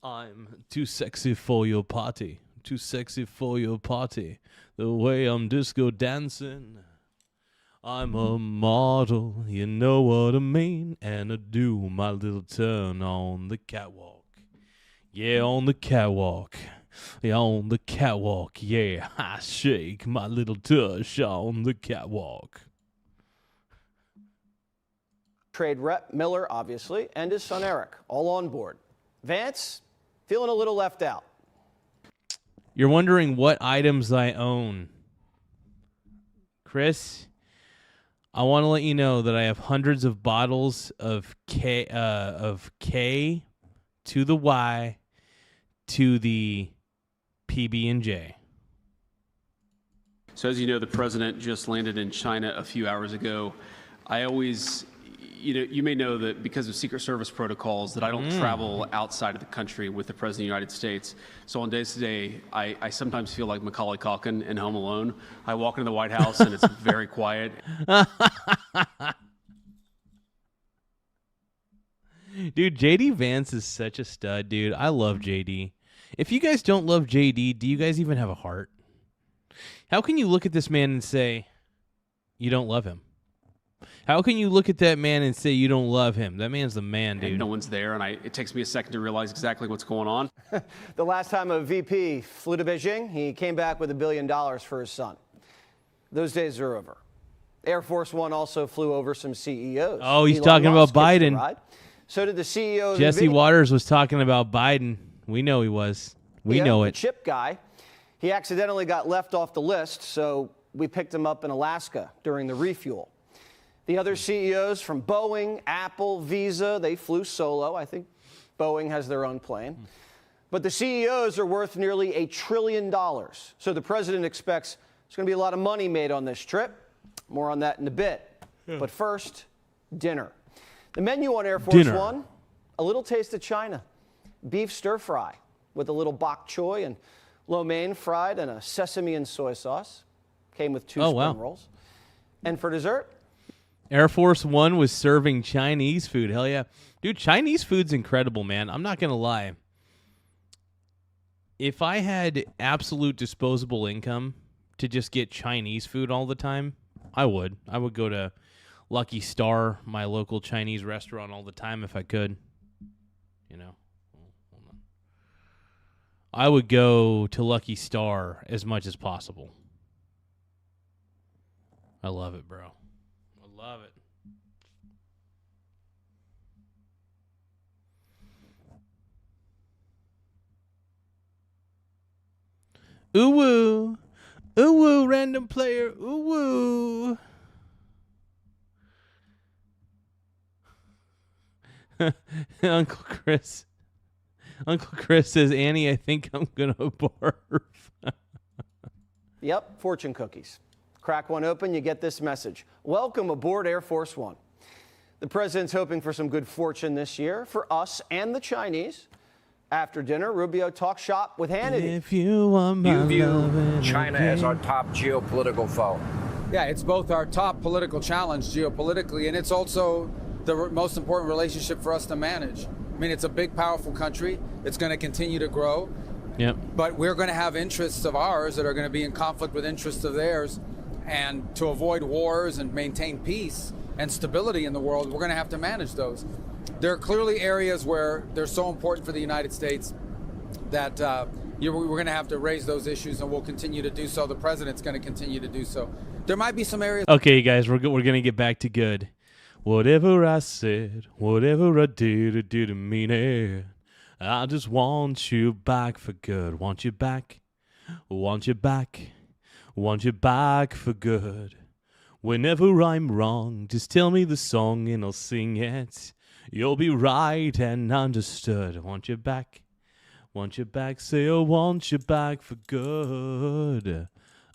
I'm too sexy for your party. Too sexy for your party. The way I'm disco dancing. I'm a model, you know what I mean, and I do my little turn on the catwalk. Yeah, on the catwalk. Yeah, on the catwalk. Yeah, I shake my little tush on the catwalk. Trade rep Miller, obviously, and his son Eric, all on board. Vance, feeling a little left out. You're wondering what items I own. Chris, I want to let you know that I have hundreds of bottles of K to the Y to the PB&J. So as you know, the president just landed in China a few hours ago. I always, you may know that because of Secret Service protocols that I don't travel outside of the country with the president of the United States. So on days today, I sometimes feel like Macaulay Culkin in Home Alone. I walk into the White House and it's very quiet. Dude, JD Vance is such a stud, dude. I love JD. If you guys don't love JD, do you guys even have a heart? How can you look at this man and say you don't love him? How can you look at that man and say you don't love him? That man's the man, dude. And no one's there, and it takes me a second to realize exactly what's going on. The last time a VP flew to Beijing, he came back with $1 billion for his son. Those days are over. Air Force One also flew over some CEOs. Oh, he's Elon talking about Musk hitched a Biden. ride. So did the CEO of Jesse NVIDIA. Waters was talking about Biden. We know he was. We know The it. chip guy. He accidentally got left off the list, so we picked him up in Alaska during the refuel. The other CEOs from Boeing, Apple, Visa, they flew solo. I think Boeing has their own plane. But the CEOs are worth nearly $1 trillion. So the president expects there's going to be a lot of money made on this trip. More on that in a bit. But first, dinner. The menu on Air Force One, a little taste of China. Beef stir fry with a little bok choy and lo mein fried in a sesame and soy sauce. Came with 2 spring rolls. And for dessert, Air Force One was serving Chinese food. Hell yeah. Dude, Chinese food's incredible, man. I'm not going to lie. If I had absolute disposable income to just get Chinese food all the time, I would. I would go to Lucky Star, my local Chinese restaurant, all the time if I could. You know? Hold on. I would go to Lucky Star as much as possible. I love it, bro. I love it. Ooh woo. Ooh woo, random player. Ooh woo. Uncle Chris says, Annie, I think I'm going to barf. yep, fortune cookies. Crack one open, you get this message. Welcome aboard Air Force One. The president's hoping for some good fortune this year for us and the Chinese. After dinner, Rubio talked shop with Hannity. If you want my You view loving China again. as our top geopolitical foe. Yeah, it's both our top political challenge geopolitically, and it's also the most important relationship for us to manage. I mean, it's a big, powerful country. It's going to continue to grow. Yep. But we're going to have interests of ours that are going to be in conflict with interests of theirs. And to avoid wars and maintain peace and stability in the world, we're going to have to manage those. There are clearly areas where they're so important for the United States that we're going to have to raise those issues, and we'll continue to do so. The president's going to continue to do so. There might be some areas. Okay, guys, we're going to get back to good. Whatever I said, whatever I didn't mean it. I just want you back for good. Want you back, want you back, want you back for good. Whenever I'm wrong, just tell me the song and I'll sing it. You'll be right and understood. Want you back, say I want you back for good.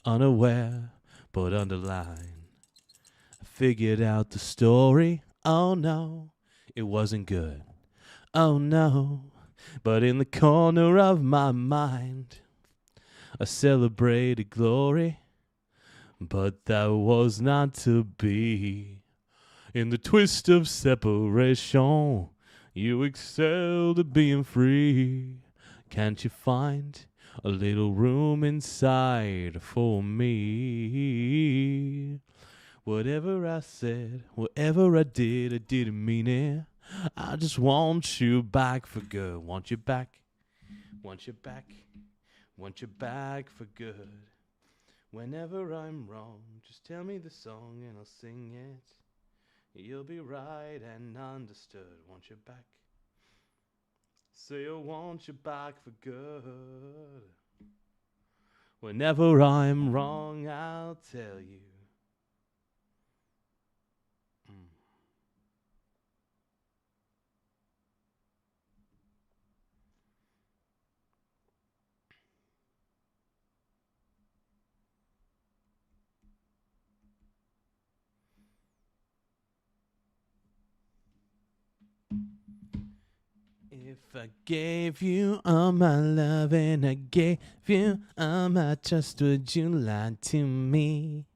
Unaware, but underline. I figured out the story. Oh no, it wasn't good. Oh no, but in the corner of my mind, I celebrated glory. But that was not to be. In the twist of separation, you excelled at being free. Can't you find a little room inside for me? Whatever I said, whatever I didn't mean it. I just want you back for good. Want you back, want you back, want you back for good. Whenever I'm wrong, just tell me the song and I'll sing it. You'll be right and understood. Want you back. Say I want you back for good. Whenever I'm wrong, I'll tell you. If I gave you all my love and I gave you all my trust, would you lie to me?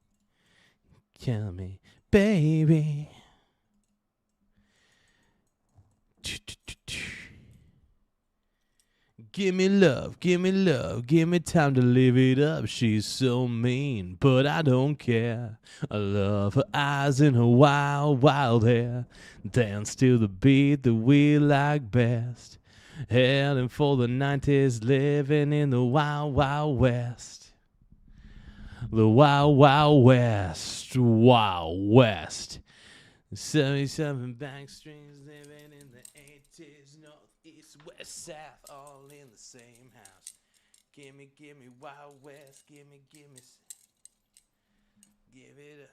Tell me, baby. Give me love, give me love, give me time to live it up. She's so mean, but I don't care. I love her eyes and her wild, wild hair. Dance to the beat that we like best. Heading for the 90s, living in the wild, wild west. The wild, wild west, wild west. 77 back streets, living in the 80s, north, east, west, south, all in the same house. Give me wild west, give me, give it up.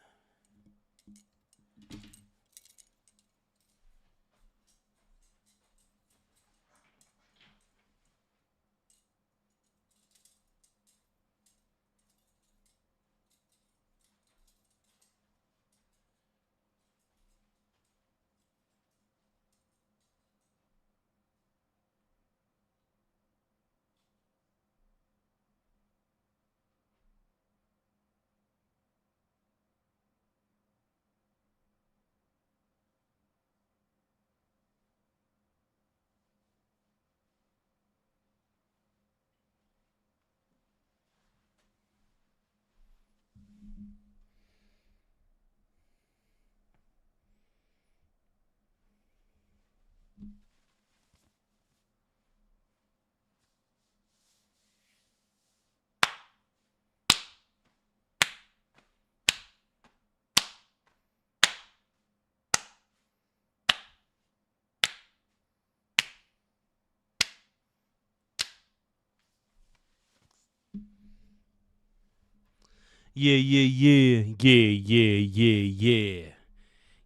Yeah, yeah, yeah, yeah, yeah,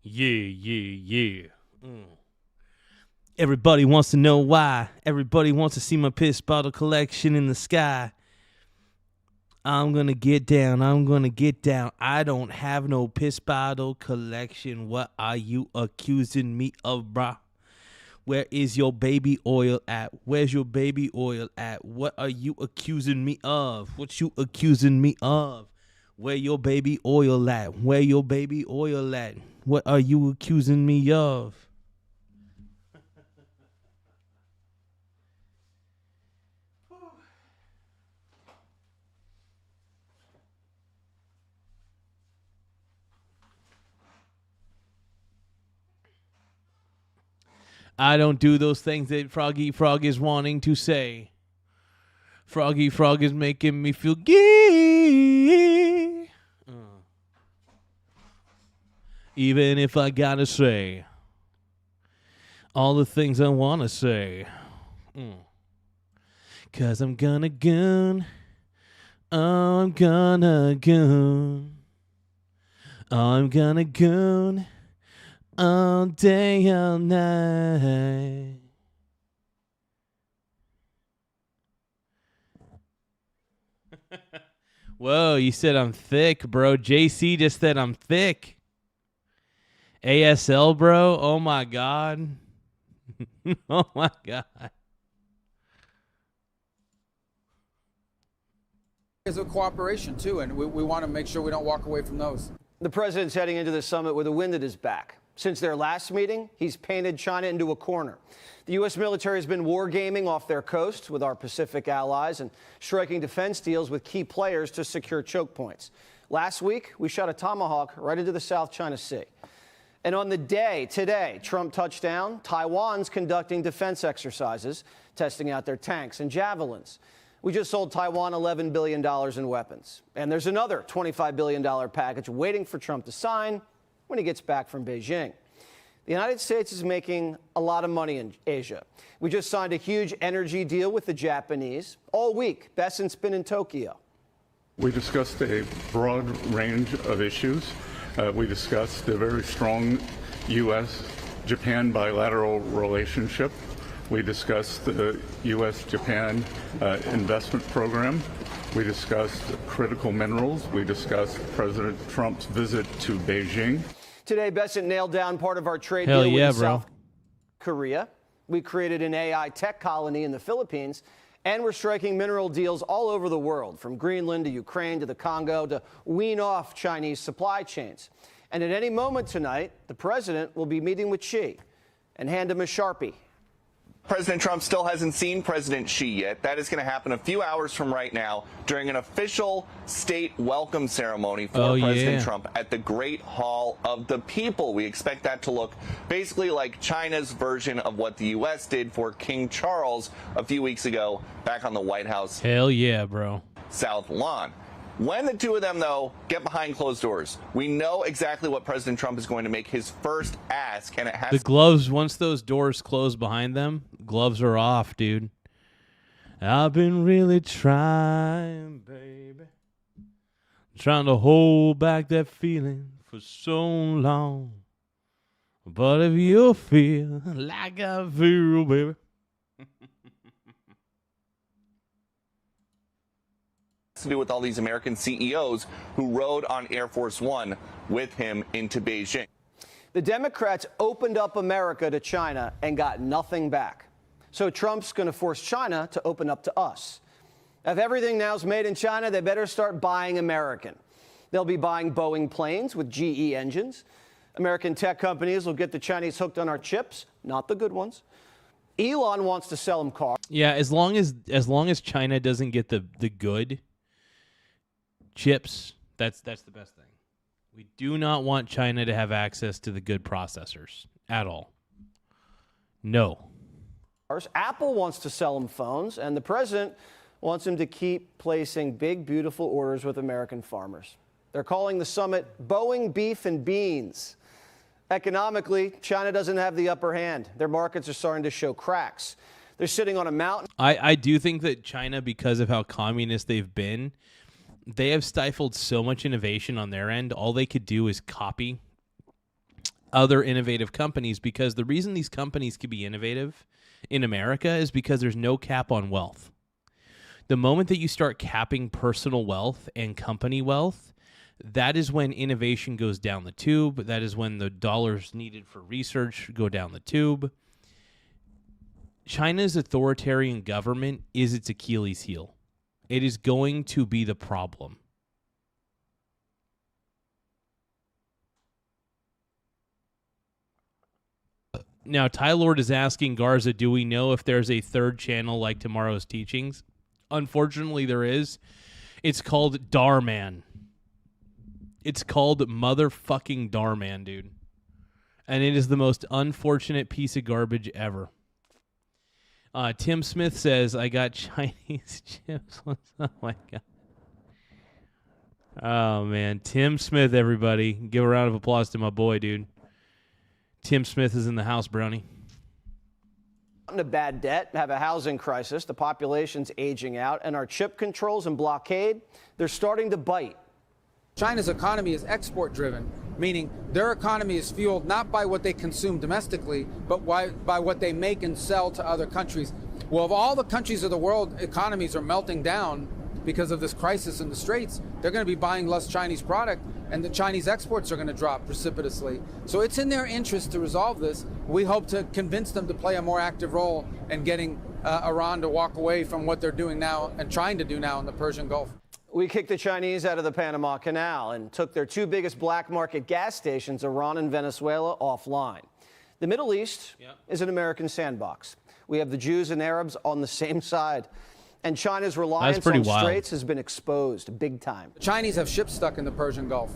yeah, yeah, yeah. Everybody wants to know why. Everybody wants to see my piss bottle collection in the sky. I'm gonna get down. I don't have no piss bottle collection. What are you accusing me of, bruh? Where is your baby oil at? Where's your baby oil at? What are you accusing me of? What you accusing me of? Where your baby oil at? Where your baby oil at? What are you accusing me of? I don't do those things that Froggy Frog is wanting to say. Froggy Frog is making me feel gay. Even if I gotta say all the things I wanna say. 'Cause I'm gonna goon. Oh, I'm gonna goon. Oh, I'm gonna goon. All day, all night. Whoa, you said I'm thick, bro. JC just said I'm thick. ASL, bro. Oh, my God. Oh, my God. Is a cooperation, too, and we want to make sure we don't walk away from those. The president's heading into the summit with a wind at his back. Since their last meeting, he's painted China into a corner. The U.S. military has been wargaming off their coast with our Pacific allies and striking defense deals with key players to secure choke points. Last week, we shot a Tomahawk right into the South China Sea. And on the day today, Trump touched down, Taiwan's conducting defense exercises, testing out their tanks and javelins. We just sold Taiwan $11 billion in weapons. And there's another $25 billion package waiting for Trump to sign when he gets back from Beijing. The United States is making a lot of money in Asia. We just signed a huge energy deal with the Japanese. All week, Besson's been in Tokyo. We discussed a broad range of issues. We discussed the very strong U.S.-Japan bilateral relationship. We discussed the U.S.-Japan investment program. We discussed critical minerals. We discussed President Trump's visit to Beijing. Today, Besson nailed down part of our trade Hell deal yeah, with bro. South Korea. We created an AI tech colony in the Philippines, and we're striking mineral deals all over the world, from Greenland to Ukraine to the Congo, to wean off Chinese supply chains. And at any moment tonight, the president will be meeting with Xi and hand him a Sharpie. President Trump still hasn't seen President Xi yet. That is going to happen a few hours from right now during an official state welcome ceremony for President Trump at the Great Hall of the People. We expect that to look basically like China's version of what the U.S. did for King Charles a few weeks ago back on the White House. Hell yeah, bro. South Lawn. When the two of them, though, get behind closed doors, we know exactly what President Trump is going to make his first ask, and it has the gloves. Once those doors close behind them, gloves are off, dude. I've been really trying, baby, trying to hold back that feeling for so long. But if you feel like I feel, baby. to do with all these American CEOs who rode on Air Force One with him into Beijing. The Democrats opened up America to China and got nothing back. So Trump's going to force China to open up to us. If everything now is made in China, they better start buying American. They'll be buying Boeing planes with GE engines. American tech companies will get the Chinese hooked on our chips, not the good ones. Elon wants to sell them cars. Yeah, as long as China doesn't get the good chips, that's the best thing. We do not want China to have access to the good processors at all. No. Apple wants to sell them phones, and the president wants him to keep placing big, beautiful orders with American farmers. They're calling the summit Boeing Beef and Beans. Economically, China doesn't have the upper hand. Their markets are starting to show cracks. They're sitting on a mountain. I do think that China, because of how communist they've been, they have stifled so much innovation on their end. All they could do is copy other innovative companies, because the reason these companies can be innovative in America is because there's no cap on wealth. The moment that you start capping personal wealth and company wealth, that is when innovation goes down the tube. That is when the dollars needed for research go down the tube. China's authoritarian government is its Achilles heel. It is going to be the problem. Now, Ty Lord is asking Garza, do we know if there's a third channel like Tomorrow's Teachings? Unfortunately, there is. It's called Darman. It's called motherfucking Darman, dude. And it is the most unfortunate piece of garbage ever. Tim Smith says, I got Chinese chips. Oh, my God. Oh, man. Tim Smith, everybody. Give a round of applause to my boy, dude. Tim Smith is in the house, Brownie. A bad debt, have a housing crisis, the population's aging out, and our chip controls and blockade, they're starting to bite. China's economy is export driven, meaning their economy is fueled not by what they consume domestically, but by what they make and sell to other countries. Well, if all the countries of the world economies are melting down because of this crisis in the Straits, they're going to be buying less Chinese product, and the Chinese exports are going to drop precipitously. So it's in their interest to resolve this. We hope to convince them to play a more active role in getting Iran to walk away from what they're doing now and trying to do now in the Persian Gulf. We kicked the Chinese out of the Panama Canal and took their two biggest black market gas stations, Iran and Venezuela, offline. The Middle East is an American sandbox. We have the Jews and Arabs on the same side. And China's reliance on straits has been exposed big time. The Chinese have ships stuck in the Persian Gulf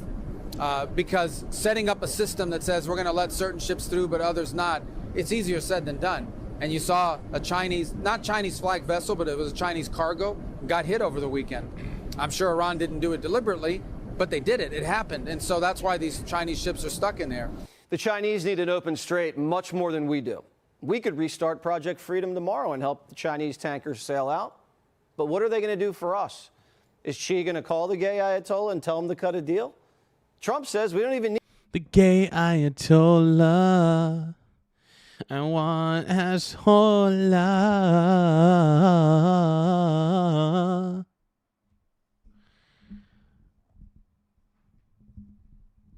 because setting up a system that says we're going to let certain ships through but others not, it's easier said than done. And you saw a Chinese, not Chinese flag vessel, but it was a Chinese cargo, got hit over the weekend. I'm sure Iran didn't do it deliberately, but they did it. It happened. And so that's why these Chinese ships are stuck in there. The Chinese need an open strait much more than we do. We could restart Project Freedom tomorrow and help the Chinese tankers sail out. But what are they going to do for us? Is Xi going to call the gay Ayatollah and tell him to cut a deal? Trump says we don't even need the gay Ayatollah. I want Ayatollah.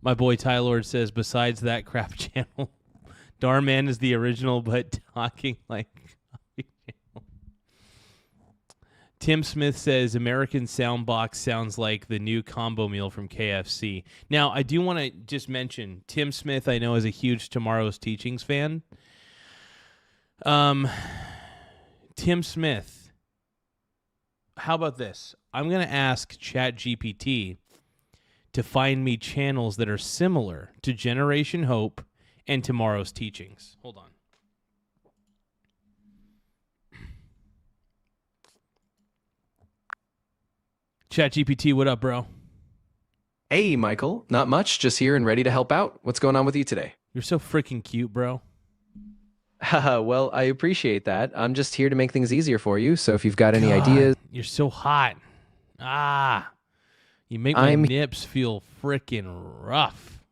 My boy Ty Lord says, besides that crap channel, Darman is the original, but talking like Tim Smith says American Soundbox sounds like the new combo meal from KFC. Now, I do want to just mention Tim Smith, I know, is a huge Tomorrow's Teachings fan. Tim Smith. How about this? I'm going to ask ChatGPT to find me channels that are similar to Generation Hope and Tomorrow's Teachings. Hold on. ChatGPT, what up, bro? Hey, Michael. Not much. Just here and ready to help out. What's going on with you today? You're so freaking cute, bro. Haha, well, I appreciate that. I'm just here to make things easier for you, so if you've got any ideas... You're so hot. You make my nips feel freaking rough.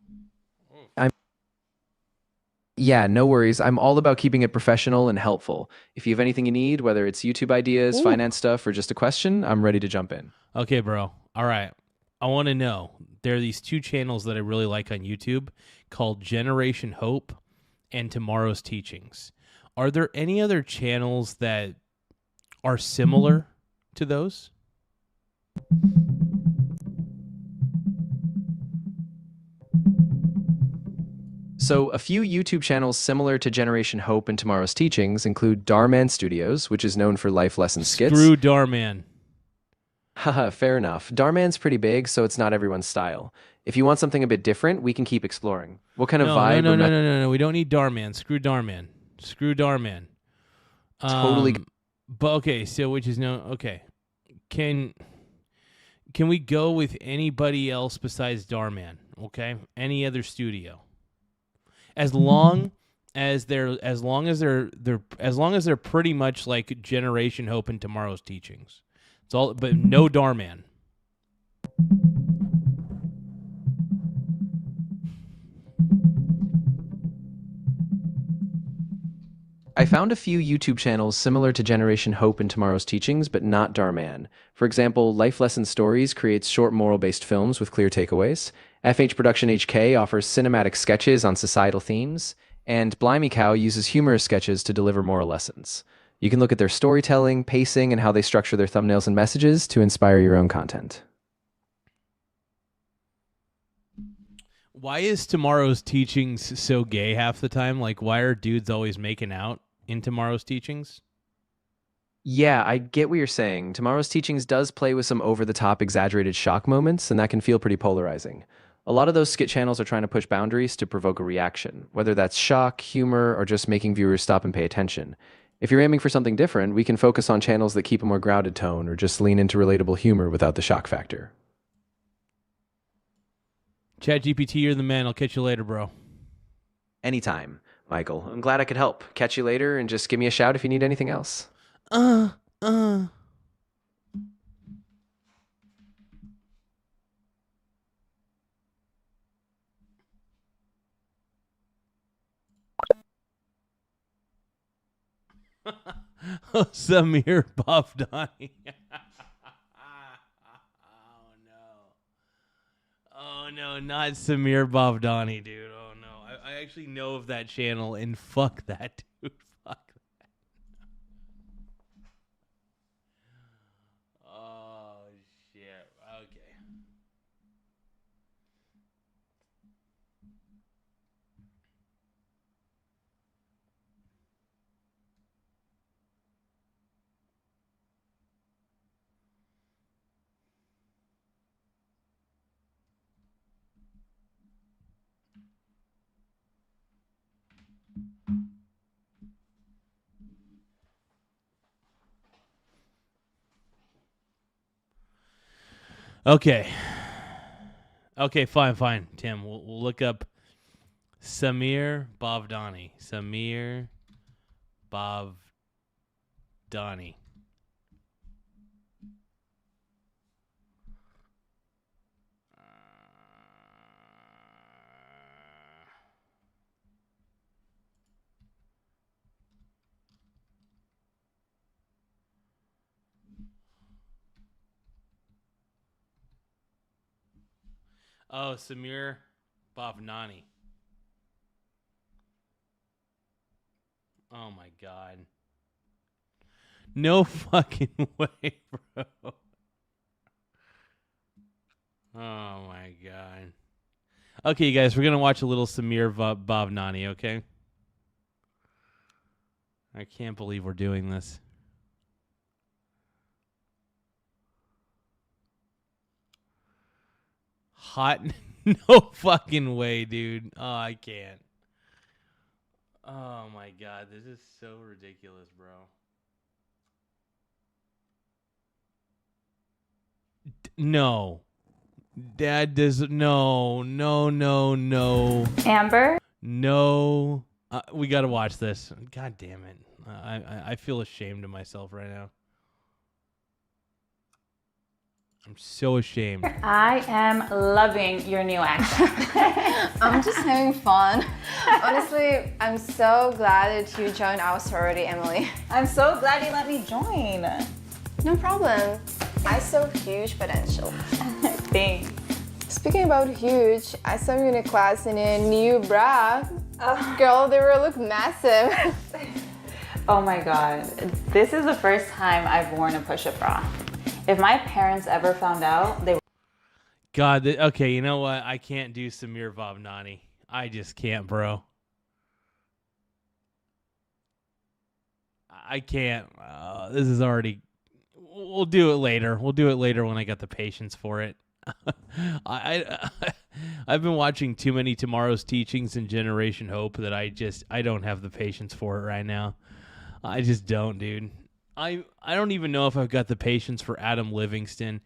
Yeah, no worries. I'm all about keeping it professional and helpful. If you have anything you need, whether it's YouTube ideas, finance stuff, or just a question, I'm ready to jump in. Okay, bro. All right. I want to know. There are these two channels that I really like on YouTube called Generation Hope and Tomorrow's Teachings. Are there any other channels that are similar to those? So, a few YouTube channels similar to Generation Hope and Tomorrow's Teachings include Darman Studios, which is known for life lesson skits. Screw Darman. Haha, fair enough. Darman's pretty big, so it's not everyone's style. If you want something a bit different, we can keep exploring. What kind of vibe? No. We don't need Darman. Screw Darman. Screw Darman. Totally. But okay, so which is no okay. Can we go with anybody else besides Darman? Okay, any other studio? As long as they're pretty much like Generation Hope and Tomorrow's Teachings. It's all, but no Darman. I found a few YouTube channels similar to Generation Hope and Tomorrow's Teachings, but not Darman. For example, Life Lesson Stories creates short moral-based films with clear takeaways. FH Production HK offers cinematic sketches on societal themes. And Blimey Cow uses humorous sketches to deliver moral lessons. You can look at their storytelling, pacing, and how they structure their thumbnails and messages to inspire your own content. Why is Tomorrow's Teachings so gay half the time? Like, why are dudes always making out in Tomorrow's Teachings? Yeah, I get what you're saying. Tomorrow's Teachings does play with some over-the-top exaggerated shock moments, and that can feel pretty polarizing. A lot of those skit channels are trying to push boundaries to provoke a reaction, whether that's shock, humor, or just making viewers stop and pay attention. If you're aiming for something different, we can focus on channels that keep a more grounded tone or just lean into relatable humor without the shock factor. ChatGPT, you're the man. I'll catch you later, bro. Anytime, Michael. I'm glad I could help. Catch you later, and just give me a shout if you need anything else. Samir Bhavdani. Oh no, not Samir Bhavdani, dude. Oh no. I actually know of that channel, and fuck that, dude. Fuck that. Oh shit. Okay. Okay, fine, Tim. We'll look up Samir Bhavdani. Samir Bhavdani. Oh, Samir Bhavnani. Oh my god. No fucking way, bro. Oh my god. Okay, you guys, we're gonna watch a little Samir Bhavnani, okay? I can't believe we're doing this. Hot? No fucking way, dude. Oh, I can't. Oh my god, this is so ridiculous, bro. No. Dad does no. Amber? No. We got to watch this. God damn it. I feel ashamed of myself right now. I'm so ashamed. I am loving your new accent. I'm just having fun. Honestly, I'm so glad that you joined our sorority, Emily. I'm so glad you let me join. No problem. I saw huge potential. Thanks. Speaking about huge, I saw you in a class in a new bra. Girl, they will look massive. Oh my god. This is the first time I've worn a push-up bra. If my parents ever found out, they would. God, okay, you know what? I can't do Samir Vavnani. I just can't, bro. I can't. This is already... We'll do it later. We'll do it later when I got the patience for it. I've been watching too many Tomorrow's Teachings and Generation Hope that I don't have the patience for it right now. I just don't, dude. I don't even know if I've got the patience for Adam Livingston.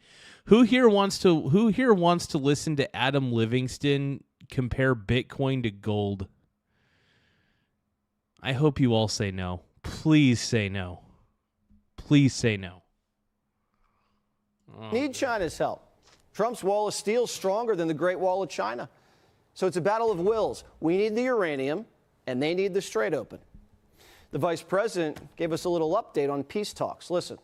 Who here wants to listen to Adam Livingston compare Bitcoin to gold? I hope you all say no. Please say no. Please say no. Need China's help. Trump's wall of steel is stronger than the Great Wall of China. So it's a battle of wills. We need the uranium, and they need the Strait open. The vice president gave us a little update on peace talks. Listen.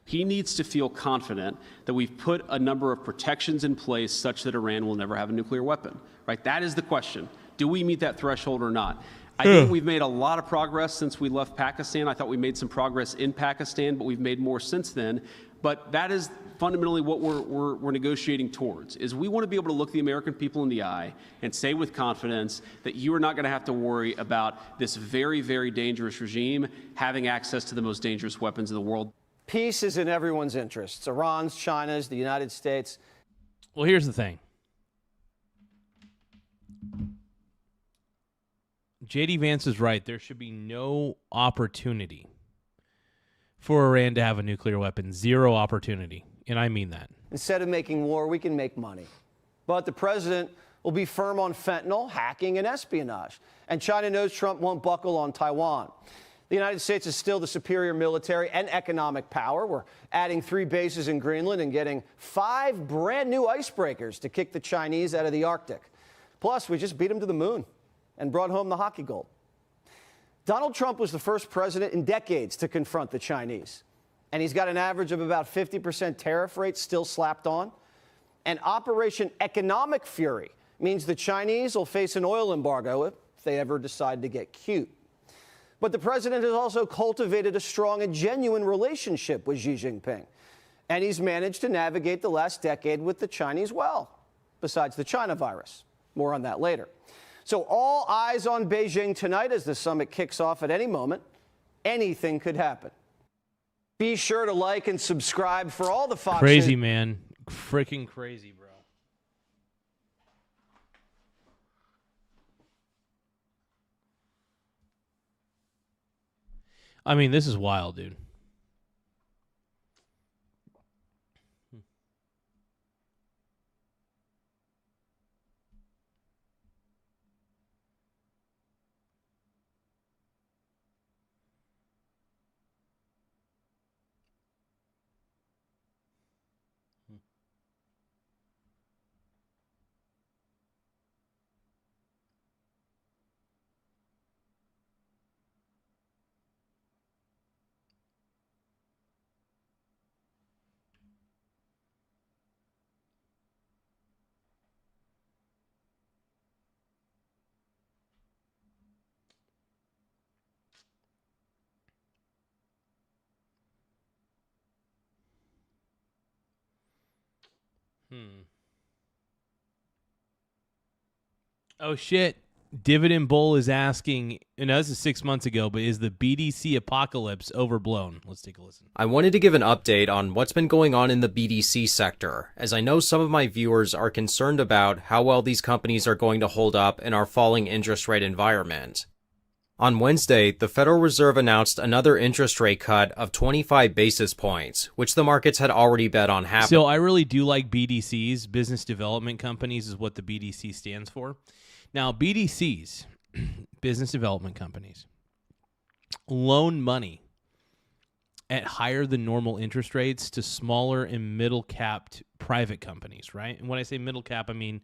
He needs to feel confident that we've put a number of protections in place such that Iran will never have a nuclear weapon, right? That is the question. Do we meet that threshold or not? I think we've made a lot of progress since we left Pakistan. I thought we made some progress in Pakistan, but we've made more since then. But that is fundamentally what we're negotiating towards, is we want to be able to look the American people in the eye and say with confidence that you are not going to have to worry about this very, very dangerous regime having access to the most dangerous weapons in the world. Peace is in everyone's interests. Iran's, China's, the United States. Well, here's the thing. J.D. Vance is right. There should be no opportunity for Iran to have a nuclear weapon. Zero opportunity. And I mean that. Instead of making war, we can make money. But the president will be firm on fentanyl, hacking, and espionage. And China knows Trump won't buckle on Taiwan. The United States is still the superior military and economic power. We're adding 3 bases in Greenland and getting 5 brand new icebreakers to kick the Chinese out of the Arctic. Plus, we just beat them to the moon and brought home the hockey gold. Donald Trump was the first president in decades to confront the Chinese. And he's got an average of about 50% tariff rate still slapped on. And Operation Economic Fury means the Chinese will face an oil embargo if they ever decide to get cute. But the president has also cultivated a strong and genuine relationship with Xi Jinping. And he's managed to navigate the last decade with the Chinese well, besides the China virus. More on that later. So all eyes on Beijing tonight as the summit kicks off at any moment. Anything could happen. Be sure to like and subscribe for all the Fox Crazy, News. man. Freaking crazy, bro. I mean, this is wild, dude. Oh, shit. Dividend Bull is asking, and this is 6 months ago, but is the BDC apocalypse overblown? Let's take a listen. I wanted to give an update on what's been going on in the BDC sector, as I know some of my viewers are concerned about how well these companies are going to hold up in our falling interest rate environment. On Wednesday, the Federal Reserve announced another interest rate cut of 25 basis points, which the markets had already bet on happening. So I really do like BDCs. Business development companies is what the BDC stands for. Now, BDCs, business development companies, loan money at higher than normal interest rates to smaller and middle-capped private companies, right? And when I say middle-cap, I mean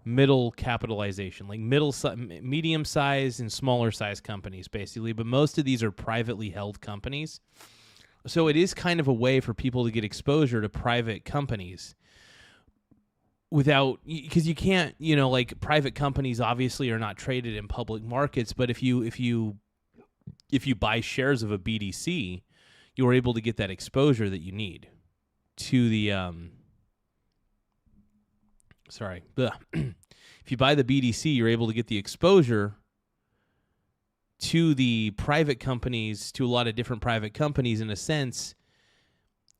middle capitalization, like medium-sized and smaller-sized companies, basically. But most of these are privately held companies. So it is kind of a way for people to get exposure to private companies without, because you can't, like private companies obviously are not traded in public markets, but if you buy shares of a BDC, you are able to get that exposure that you need to the if you buy the BDC, you're able to get the exposure to the private companies, to a lot of different private companies in a sense.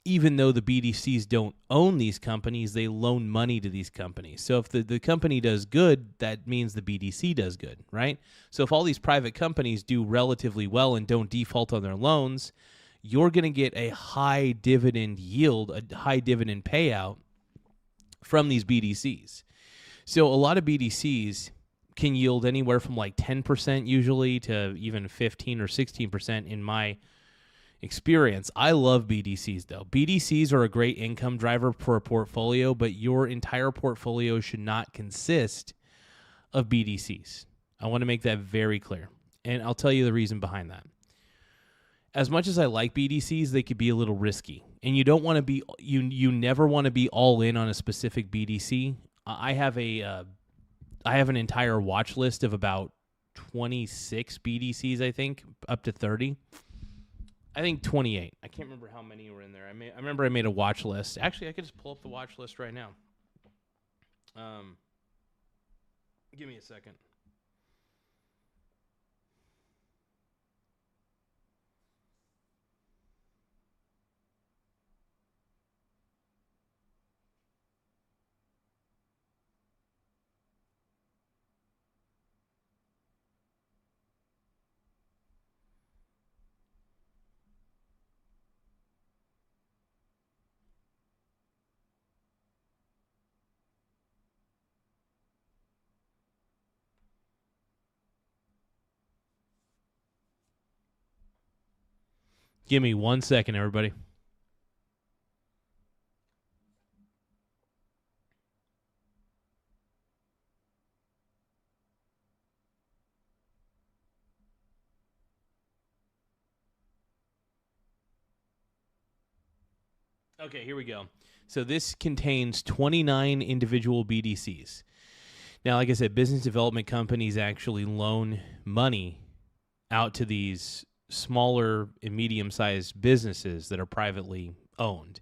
Even though the BDCs don't own these companies, they loan money to these companies. So if the company does good, that means the BDC does good, right? So if all these private companies do relatively well and don't default on their loans, you're going to get a high dividend yield, a high dividend payout from these BDCs. So a lot of BDCs can yield anywhere from like 10% usually to even 15 or 16% in my experience. I love BDCs though. BDCs are a great income driver for a portfolio, but your entire portfolio should not consist of BDCs. I want to make that very clear. And I'll tell you the reason behind that. As much as I like BDCs, they could be a little risky. And you don't want to be, you never want to be all in on a specific BDC. I have an entire watch list of about 26 BDCs, I think, up to 30. I think 28. I can't remember how many were in there. I remember I made a watch list. Actually, I could just pull up the watch list right now. Give me a second. Give me 1 second, everybody. Okay, here we go. So this contains 29 individual BDCs. Now, like I said, business development companies actually loan money out to these smaller and medium-sized businesses that are privately owned.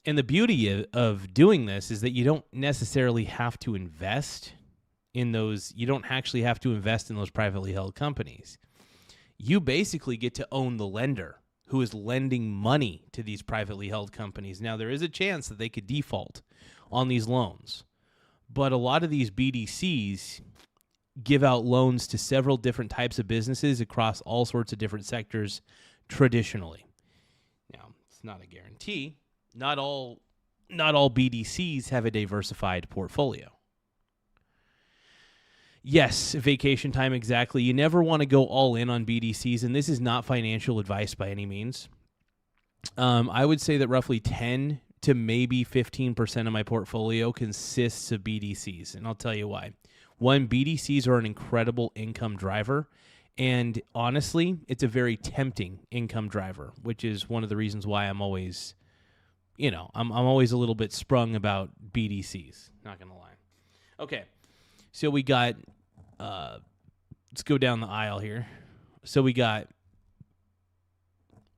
And the beauty of doing this is that you don't necessarily have to invest in those. You don't actually have to invest in those privately held companies. You basically get to own the lender who is lending money to these privately held companies. Now, there is a chance that they could default on these loans, but a lot of these BDCs give out loans to several different types of businesses across all sorts of different sectors traditionally. Now, it's not a guarantee. Not all BDCs have a diversified portfolio. Yes, vacation time, exactly. You never want to go all in on BDCs, and this is not financial advice by any means. I would say that roughly 10 to maybe 15% of my portfolio consists of BDCs, and I'll tell you why. One, BDCs are an incredible income driver, and honestly, it's a very tempting income driver, which is one of the reasons why I'm always, I'm always a little bit sprung about BDCs, not going to lie. Okay, so we got, let's go down the aisle here. So we got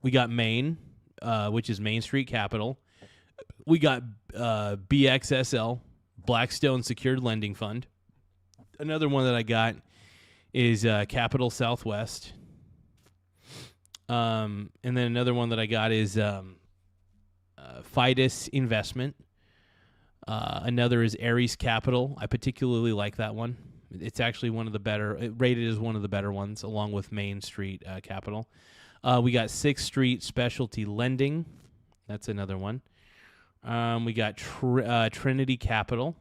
Main, which is Main Street Capital. We got BXSL, Blackstone Secured Lending Fund. Another one that I got is Capital Southwest. And then another one that I got is Fidus Investment. Another is Ares Capital. I particularly like that one. It's actually one of the better, rated as one of the better ones, along with Main Street Capital. We got 6th Street Specialty Lending. That's another one. We got Trinity Capital.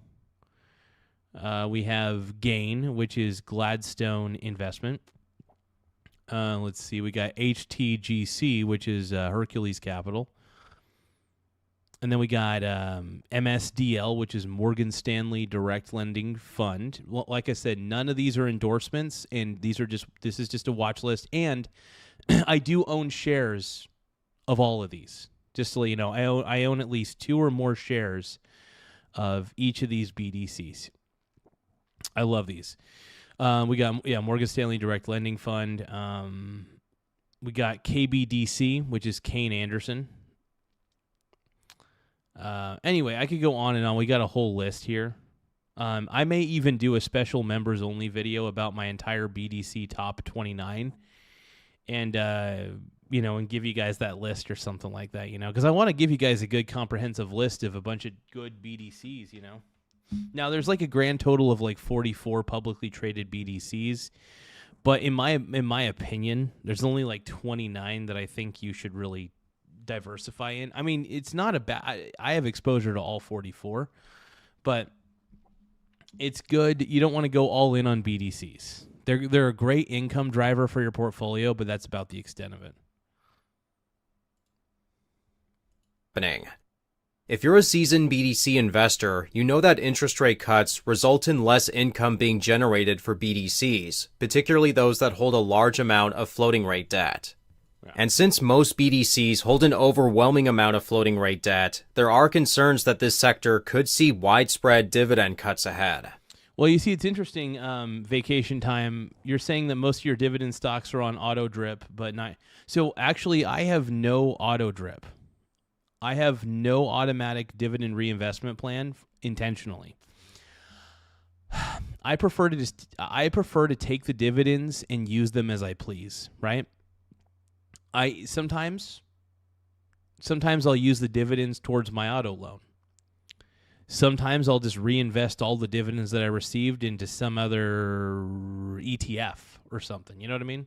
We have Gain, which is Gladstone Investment. Let's see. We got HTGC, which is Hercules Capital. And then we got MSDL, which is Morgan Stanley Direct Lending Fund. Well, like I said, none of these are endorsements, and this is just a watch list. And I do own shares of all of these. Just to let you know, I own at least 2 or more shares of each of these BDCs. I love these. We got Morgan Stanley Direct Lending Fund. We got KBDC, which is Kane Anderson. Anyway, I could go on and on. We got a whole list here. I may even do a special members only video about my entire BDC top 29 and and give you guys that list or something like that, because I want to give you guys a good comprehensive list of a bunch of good BDCs, Now there's like a grand total of like 44 publicly traded BDCs, but in my opinion, there's only like 29 that I think you should really diversify in. I mean, it's not a bad. I have exposure to all 44, but it's good. You don't want to go all in on BDCs. They're a great income driver for your portfolio, but that's about the extent of it. If you're a seasoned BDC investor, you know that interest rate cuts result in less income being generated for BDCs, particularly those that hold a large amount of floating rate debt. And since most BDCs hold an overwhelming amount of floating rate debt, there are concerns that this sector could see widespread dividend cuts ahead. Well, you see, it's interesting, vacation time. You're saying that most of your dividend stocks are on auto drip, but not. So actually, I have no auto drip. I have no automatic dividend reinvestment plan intentionally. I prefer to take the dividends and use them as I please, right? Sometimes I'll use the dividends towards my auto loan. Sometimes I'll just reinvest all the dividends that I received into some other ETF or something. You know what I mean?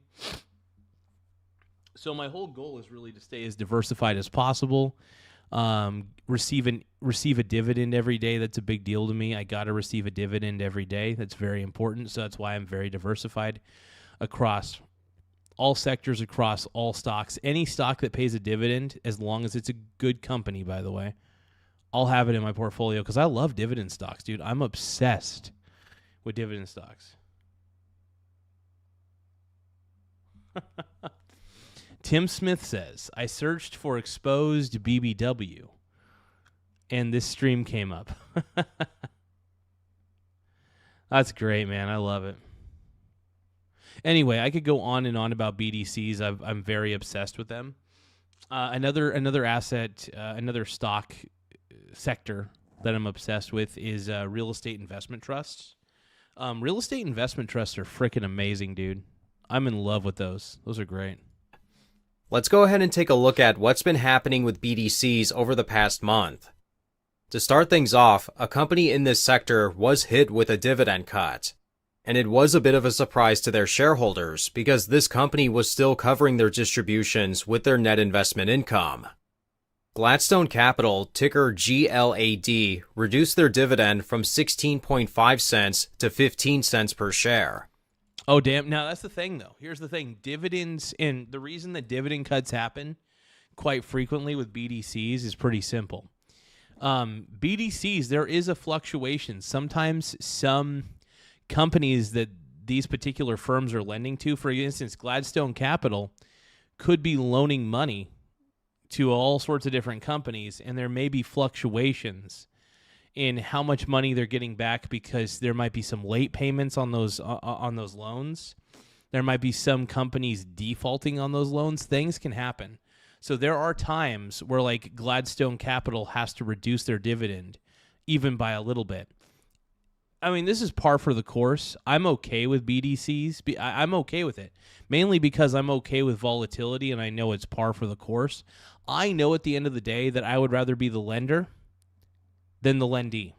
So my whole goal is really to stay as diversified as possible. Receive a dividend every day. That's a big deal to me. I got to receive a dividend every day. That's very important. So that's why I'm very diversified across all sectors, across all stocks. Any stock that pays a dividend, as long as it's a good company, by the way, I'll have it in my portfolio because I love dividend stocks, dude. I'm obsessed with dividend stocks. Tim Smith says, I searched for exposed BBW, and this stream came up. That's great, man. I love it. Anyway, I could go on and on about BDCs. I'm very obsessed with them. Another asset, another stock sector that I'm obsessed with is real estate investment trusts. Real estate investment trusts are freaking amazing, dude. I'm in love with those. Those are great. Let's go ahead and take a look at what's been happening with BDCs over the past month. To start things off, a company in this sector was hit with a dividend cut. And it was a bit of a surprise to their shareholders because this company was still covering their distributions with their net investment income. Gladstone Capital, ticker GLAD, reduced their dividend from 16.5 cents to 15 cents per share. Oh, damn. Now, that's the thing, though. Here's the thing. Dividends, and the reason that dividend cuts happen quite frequently with BDCs is pretty simple. BDCs, there is a fluctuation. Sometimes some companies that these particular firms are lending to, for instance, Gladstone Capital, could be loaning money to all sorts of different companies, and there may be fluctuations in how much money they're getting back because there might be some late payments on those loans. There might be some companies defaulting on those loans. Things can happen. So there are times where like Gladstone Capital has to reduce their dividend even by a little bit. I mean, this is par for the course. I'm okay with BDCs. I'm okay with it, mainly because I'm okay with volatility, and I know it's par for the course. I know at the end of the day that I would rather be the lender than the lendee.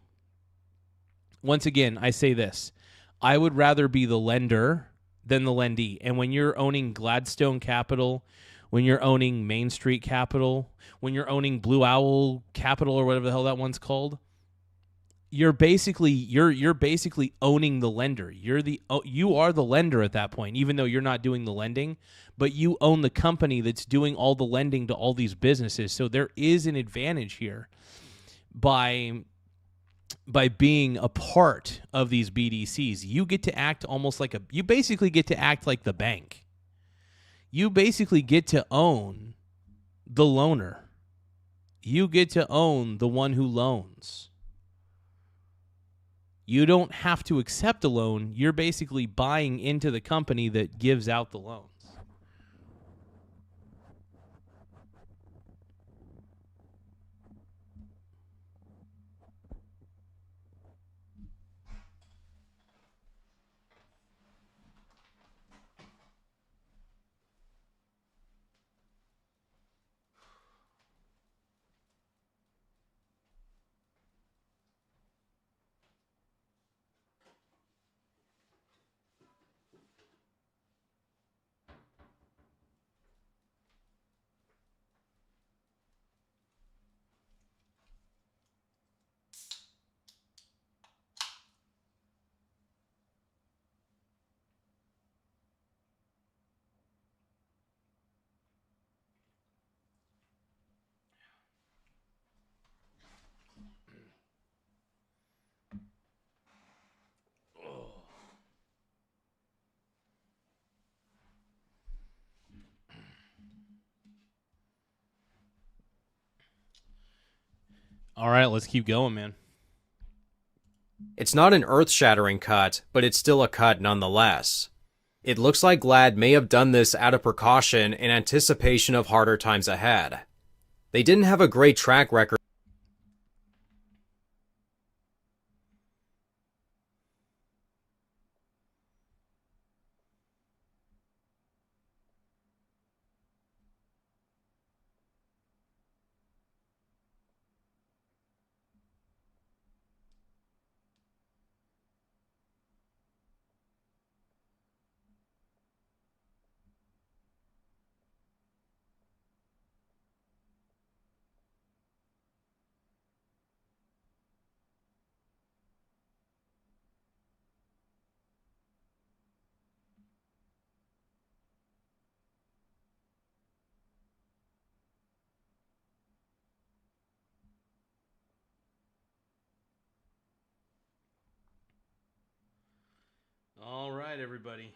Once again, I say this. I would rather be the lender than the lendee. And when you're owning Gladstone Capital, when you're owning Main Street Capital, when you're owning Blue Owl Capital or whatever the hell that one's called, you're basically owning the lender. You are the lender at that point, even though you're not doing the lending, but you own the company that's doing all the lending to all these businesses. So there is an advantage here by being a part of these BDCs. You get to act almost like you basically get to act like the bank. You basically get to own the loaner. You get to own the one who loans. You don't have to accept a loan. You're basically buying into the company that gives out the loans. All right, let's keep going, man. It's not an earth-shattering cut, but it's still a cut nonetheless. It looks like Glad may have done this out of precaution in anticipation of harder times ahead. They didn't have a great track record. All right, everybody.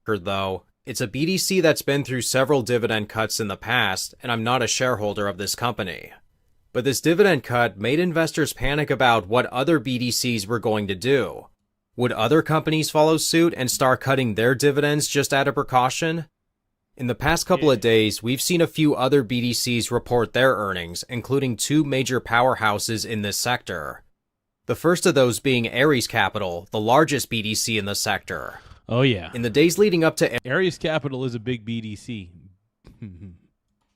Though, it's a BDC that's been through several dividend cuts in the past, and I'm not a shareholder of this company. But this dividend cut made investors panic about what other BDCs were going to do. Would other companies follow suit and start cutting their dividends just out of precaution? In the past couple of days, we've seen a few other BDCs report their earnings, including two major powerhouses in this sector. The first of those being Ares Capital, the largest BDC in the sector. Oh, yeah. In the days leading up to Ares Capital is a big BDC.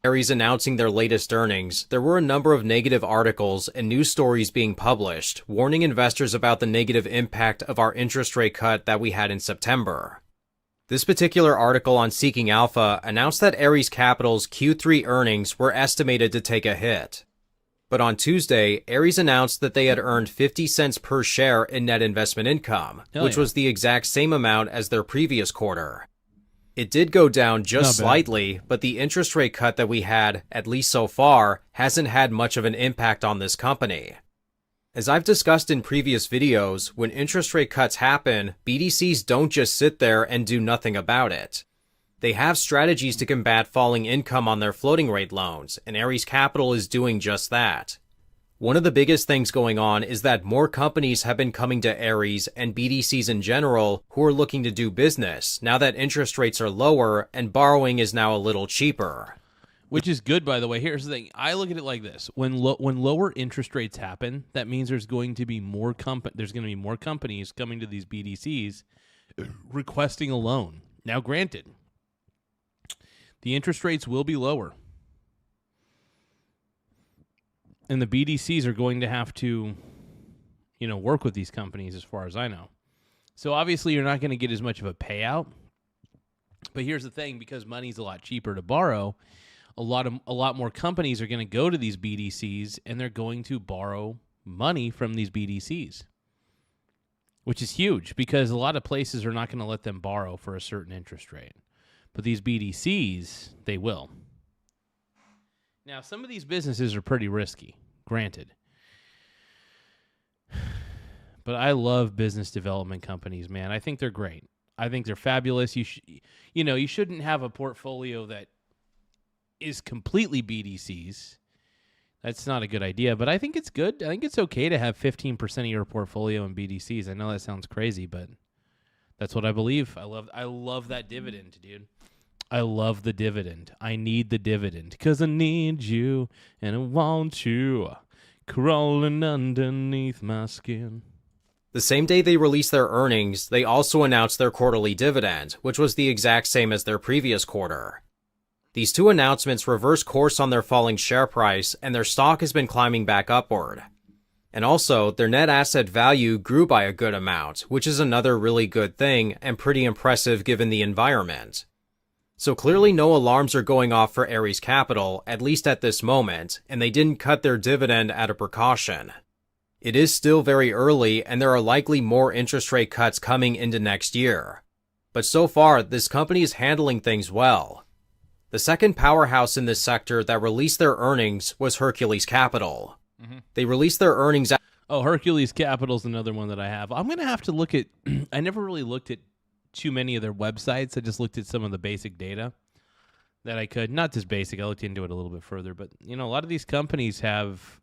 Ares announcing their latest earnings, there were a number of negative articles and news stories being published, warning investors about the negative impact of our interest rate cut that we had in September. This particular article on Seeking Alpha announced that Ares Capital's Q3 earnings were estimated to take a hit. But on Tuesday, Ares announced that they had earned 50 cents per share in net investment income, which was the exact same amount as their previous quarter. It did go down just slightly, but the interest rate cut that we had, at least so far, hasn't had much of an impact on this company. As I've discussed in previous videos, when interest rate cuts happen, BDCs don't just sit there and do nothing about it. They have strategies to combat falling income on their floating rate loans, and Ares Capital is doing just that. One of the biggest things going on is that more companies have been coming to Ares and BDCs in general who are looking to do business now that interest rates are lower and borrowing is now a little cheaper. Which is good, by the way. Here's the thing. I look at it like this. When lower interest rates happen, that means there's going to be more companies coming to these BDCs requesting a loan. Now, granted, the interest rates will be lower. And the BDCs are going to have to, work with these companies as far as I know. So obviously you're not going to get as much of a payout. But here's the thing, because money's a lot cheaper to borrow, a lot more companies are going to go to these BDCs and they're going to borrow money from these BDCs. Which is huge because a lot of places are not going to let them borrow for a certain interest rate. But these BDCs, they will. Now, some of these businesses are pretty risky, granted. But I love business development companies, man. I think they're great. I think they're fabulous. You shouldn't have a portfolio that is completely BDCs. That's not a good idea, but I think it's good. I think it's okay to have 15% of your portfolio in BDCs. I know that sounds crazy, but that's what I believe. I love that dividend, dude. I love the dividend. I need the dividend because I need you and I want you crawling underneath my skin. The same day they released their earnings, they also announced their quarterly dividend, which was the exact same as their previous quarter. These two announcements reverse course on their falling share price, and their stock has been climbing back upward. And also, their net asset value grew by a good amount, which is another really good thing and pretty impressive given the environment. So clearly no alarms are going off for Ares Capital, at least at this moment, and they didn't cut their dividend out of precaution. It is still very early, and there are likely more interest rate cuts coming into next year. But so far, this company is handling things well. The second powerhouse in this sector that released their earnings was Hercules Capital. They released their earnings... Hercules Capital is another one that I have. I'm going to have to look at... I never really looked at too many of their websites. I just looked at some of the basic data that I could. Not just basic. I looked into it a little bit further. But, a lot of these companies have...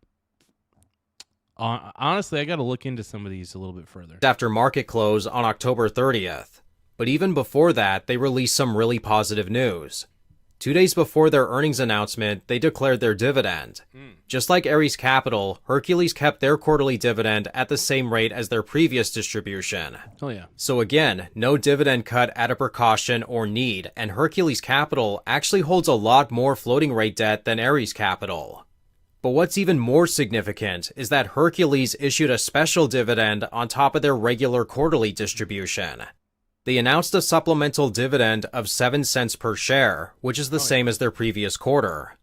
honestly, I got to look into some of these a little bit further. After market close on October 30th. But even before that, they released some really positive news. 2 days before their earnings announcement, they declared their dividend. Just like Ares Capital, Hercules kept their quarterly dividend at the same rate as their previous distribution. Oh yeah. So again, no dividend cut out of precaution or need, and Hercules Capital actually holds a lot more floating rate debt than Ares Capital. But what's even more significant is that Hercules issued a special dividend on top of their regular quarterly distribution. They announced a supplemental dividend of 7 cents per share, which is the same as their previous quarter.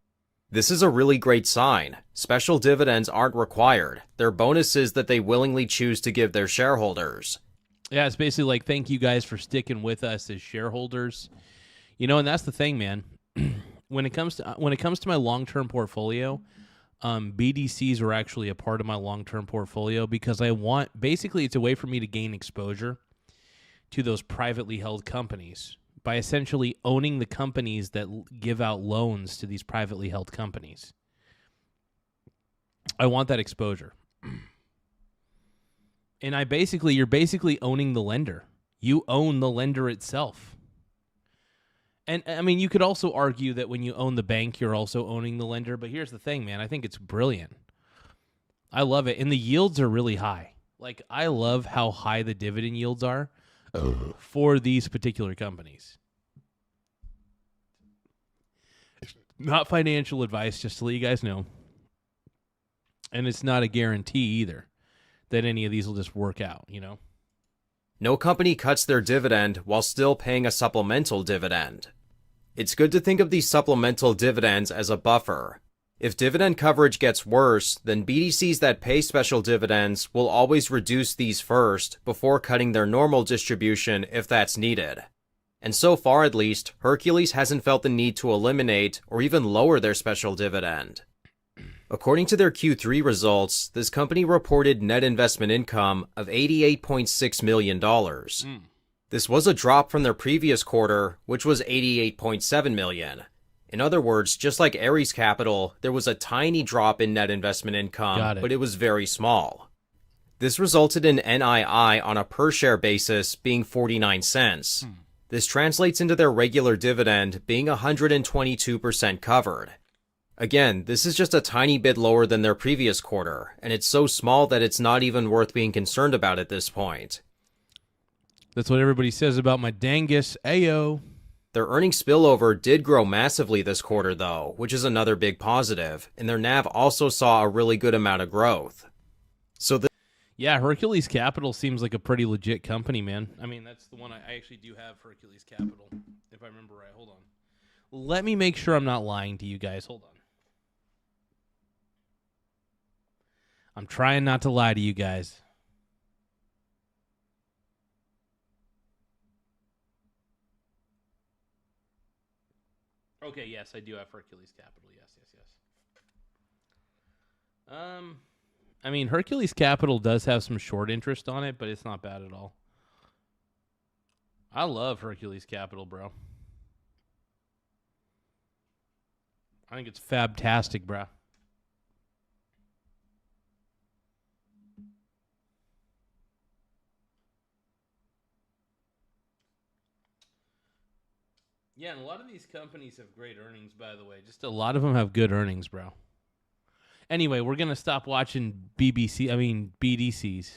This is a really great sign. Special dividends aren't required. They're bonuses that they willingly choose to give their shareholders. Yeah, it's basically like, thank you guys for sticking with us as shareholders. And that's the thing, man. When it comes to my long-term portfolio, BDCs are actually a part of my long-term portfolio because basically it's a way for me to gain exposure to those privately held companies by essentially owning the companies that give out loans to these privately held companies. I want that exposure. And you're basically owning the lender. You own the lender itself. And I mean, you could also argue that when you own the bank, you're also owning the lender. But here's the thing, man. I think it's brilliant. I love it. And the yields are really high. Like, I love how high the dividend yields are for these particular companies. Not financial advice, just to let you guys know. And it's not a guarantee either that any of these will just work out, No company cuts their dividend while still paying a supplemental dividend. It's good to think of these supplemental dividends as a buffer. If dividend coverage gets worse, then BDCs that pay special dividends will always reduce these first before cutting their normal distribution if that's needed. And so far at least, Hercules hasn't felt the need to eliminate or even lower their special dividend. According to their Q3 results, this company reported net investment income of $88.6 million. This was a drop from their previous quarter, which was $88.7 million. In other words, just like Ares Capital, there was a tiny drop in net investment income, but it was very small. This resulted in NII on a per-share basis being 49 cents. This translates into their regular dividend being 122% covered. Again, this is just a tiny bit lower than their previous quarter, and it's so small that it's not even worth being concerned about at this point. That's what everybody says about my dangus. Ayo. Their earnings spillover did grow massively this quarter, though, which is another big positive, and their NAV also saw a really good amount of growth. Yeah, Hercules Capital seems like a pretty legit company, man. I mean, that's the one I actually do have, Hercules Capital, if I remember right. Hold on. Let me make sure I'm not lying to you guys. Hold on. I'm trying not to lie to you guys. Okay, yes, I do have Hercules Capital. Yes. I mean, Hercules Capital does have some short interest on it, but it's not bad at all. I love Hercules Capital, bro. I think it's fabtastic, bro. Yeah, and a lot of these companies have great earnings, by the way. Just a lot of them have good earnings, bro. Anyway, we're going to stop watching BDCs.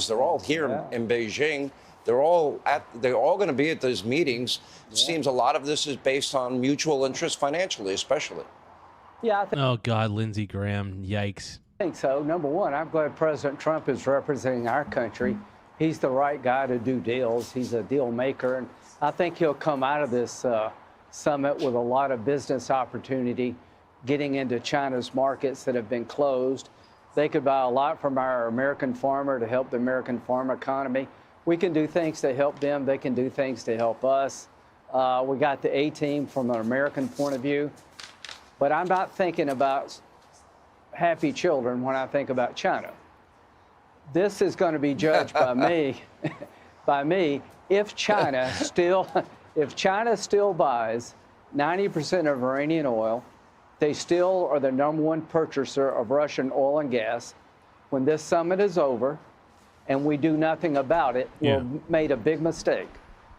They're all here in Beijing. They're all going to be at those meetings. It seems a lot of this is based on mutual interest financially, especially. Yeah, Oh, God, Lindsey Graham. Yikes. I think so. Number one, I'm glad President Trump is representing our country. He's the right guy to do deals. He's a deal maker. And I think he'll come out of this summit with a lot of business opportunity, getting into China's markets that have been closed. They could buy a lot from our American farmer to help the American farm economy. We can do things to help them. They can do things to help us. We got the A-team from an American point of view. But I'm not thinking about happy children when I think about China. This is going to be judged by me, if China still buys 90% of Iranian oil. They still are the #1 purchaser of Russian oil and gas. When this summit is over and we do nothing about it, we've made a big mistake.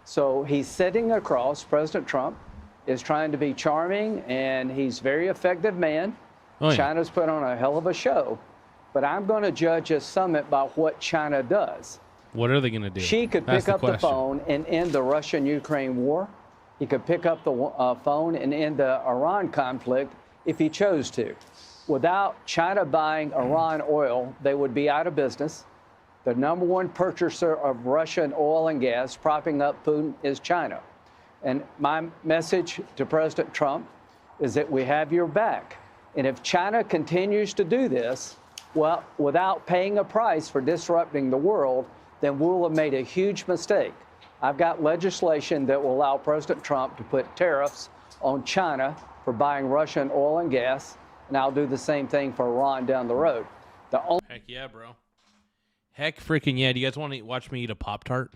So he's sitting across. President Trump is trying to be charming, and he's a very effective man. China's put on a hell of a show. But I'm going to judge a summit by what China does. What are they going to do? She could pick up the phone and end the Russian-Ukraine war. He could pick up the phone and end the Iran conflict if he chose to. Without China buying Iran oil, they would be out of business. The #1 purchaser of Russian oil and gas, propping up Putin, is China. And my message to President Trump is that we have your back. And if China continues to do this, well, without paying a price for disrupting the world, then we'll have made a huge mistake. I've got legislation that will allow President Trump to put tariffs on China for buying Russian oil and gas, and I'll do the same thing for Iran down the road. Heck yeah, bro. Heck freaking yeah. Do you guys want to watch me eat a Pop-Tart?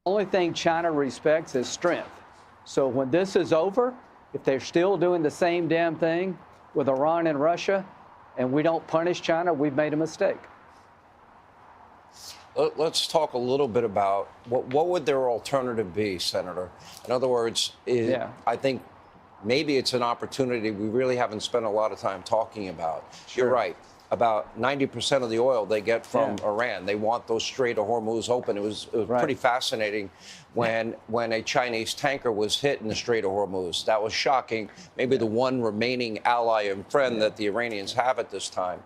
only thing China respects is strength. So when this is over, if they're still doing the same damn thing with Iran and Russia, and we don't punish China, we've made a mistake. Let's talk a little bit about what would their alternative be, Senator? In other words, I think maybe it's an opportunity we really haven't spent a lot of time talking about. Sure. You're right. About 90% of the oil they get from Iran. They want those Strait of Hormuz open. It was pretty fascinating when a Chinese tanker was hit in the Strait of Hormuz. That was shocking. Maybe the one remaining ally and friend that the Iranians have at this time.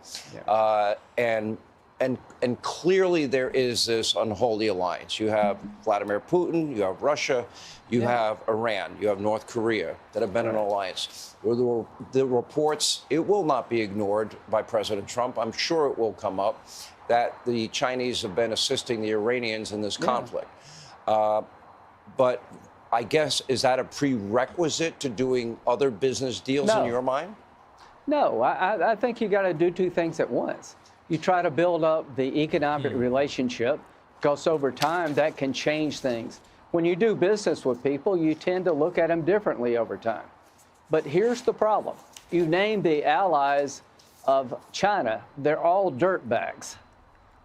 And clearly there is this unholy alliance. You have Vladimir Putin, you have Russia, you have Iran, you have North Korea that have been in an alliance. The reports, it will not be ignored by President Trump. I'm sure it will come up that the Chinese have been assisting the Iranians in this conflict. But I guess, is that a prerequisite to doing other business deals in your mind? No, I think you got to do two things at once. You try to build up the economic relationship, because over time that can change things. When you do business with people, you tend to look at them differently over time. But here's the problem. You name the allies of China, they're all dirtbags.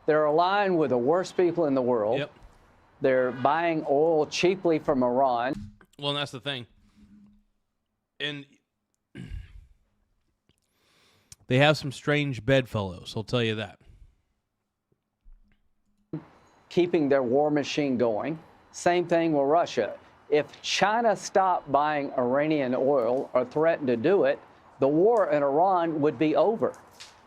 They're aligned with the worst people in the world. Yep. They're buying oil cheaply from Iran. Well, and that's the thing. And they have some strange bedfellows, I'll tell you that. Keeping their war machine going. Same thing with Russia. If China stopped buying Iranian oil or threatened to do it, the war in Iran would be over.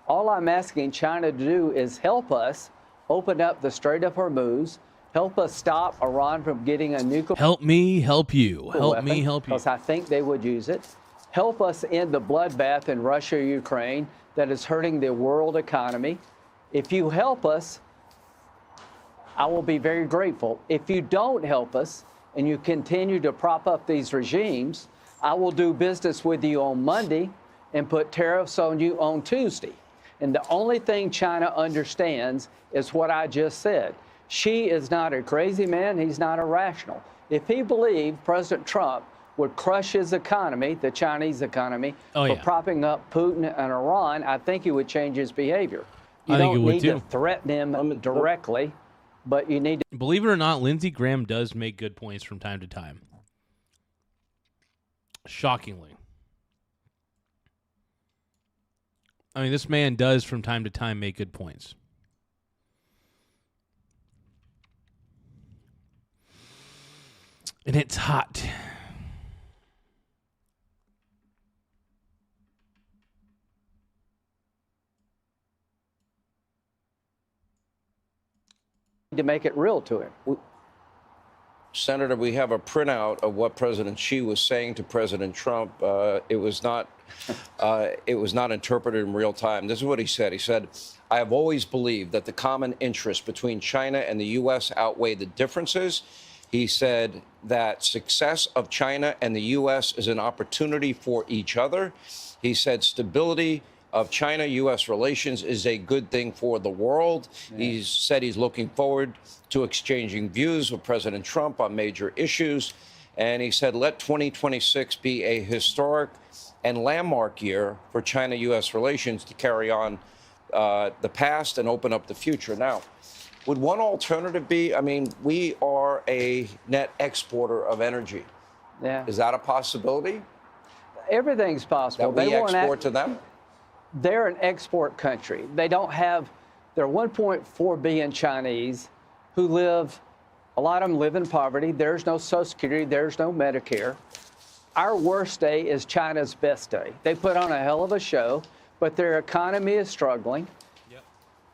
All I'm asking China to do is help us open up the Strait of Hormuz, help us stop Iran from getting a nuclear Help me help you. Help me help you. Because I think they would use it. Help us end the bloodbath in Russia, Ukraine, that is hurting the world economy. If you help us, I will be very grateful. If you don't help us and you continue to prop up these regimes, I will do business with you on Monday and put tariffs on you on Tuesday. And the only thing China understands is what I just said. Xi is not a crazy man. He's not irrational. If he believed President Trump would crush his economy, the Chinese economy, for propping up Putin and Iran, I think he would change his behavior. You don't need to threaten him directly, but you need to. Believe it or not, Lindsey Graham does make good points from time to time. Shockingly. I mean, this man does from time to time make good points. And it's hot. To make it real to him. Senator, we have a printout of what President Xi was saying to President Trump. It was not interpreted in real time. This is what he said. He said, "I have always believed that the common interests between China and the U.S. outweigh the differences." He said that success of China and the U.S. is an opportunity for each other. He said stability of China-U.S. relations is a good thing for the world. He said he's looking forward to exchanging views with President Trump on major issues. And he said, let 2026 be a historic and landmark year for China-U.S. relations to carry on the past and open up the future. Now, would one alternative be, I mean, we are a net exporter of energy. Yeah. Is that a possibility? Everything's possible. That we export to them? They're an export country. They don't have, there are 1.4 billion Chinese who live, a lot of them live in poverty. There's no Social Security, there's no Medicare. Our worst day is China's best day. They put on a hell of a show, but their economy is struggling.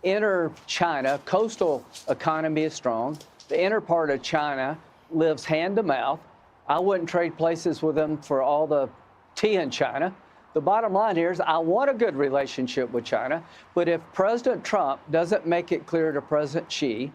Inner China, coastal economy is strong. The inner part of China lives hand to mouth. I wouldn't trade places with them for all the tea in China. The bottom line here is I want a good relationship with China, but if President Trump doesn't make it clear to President Xi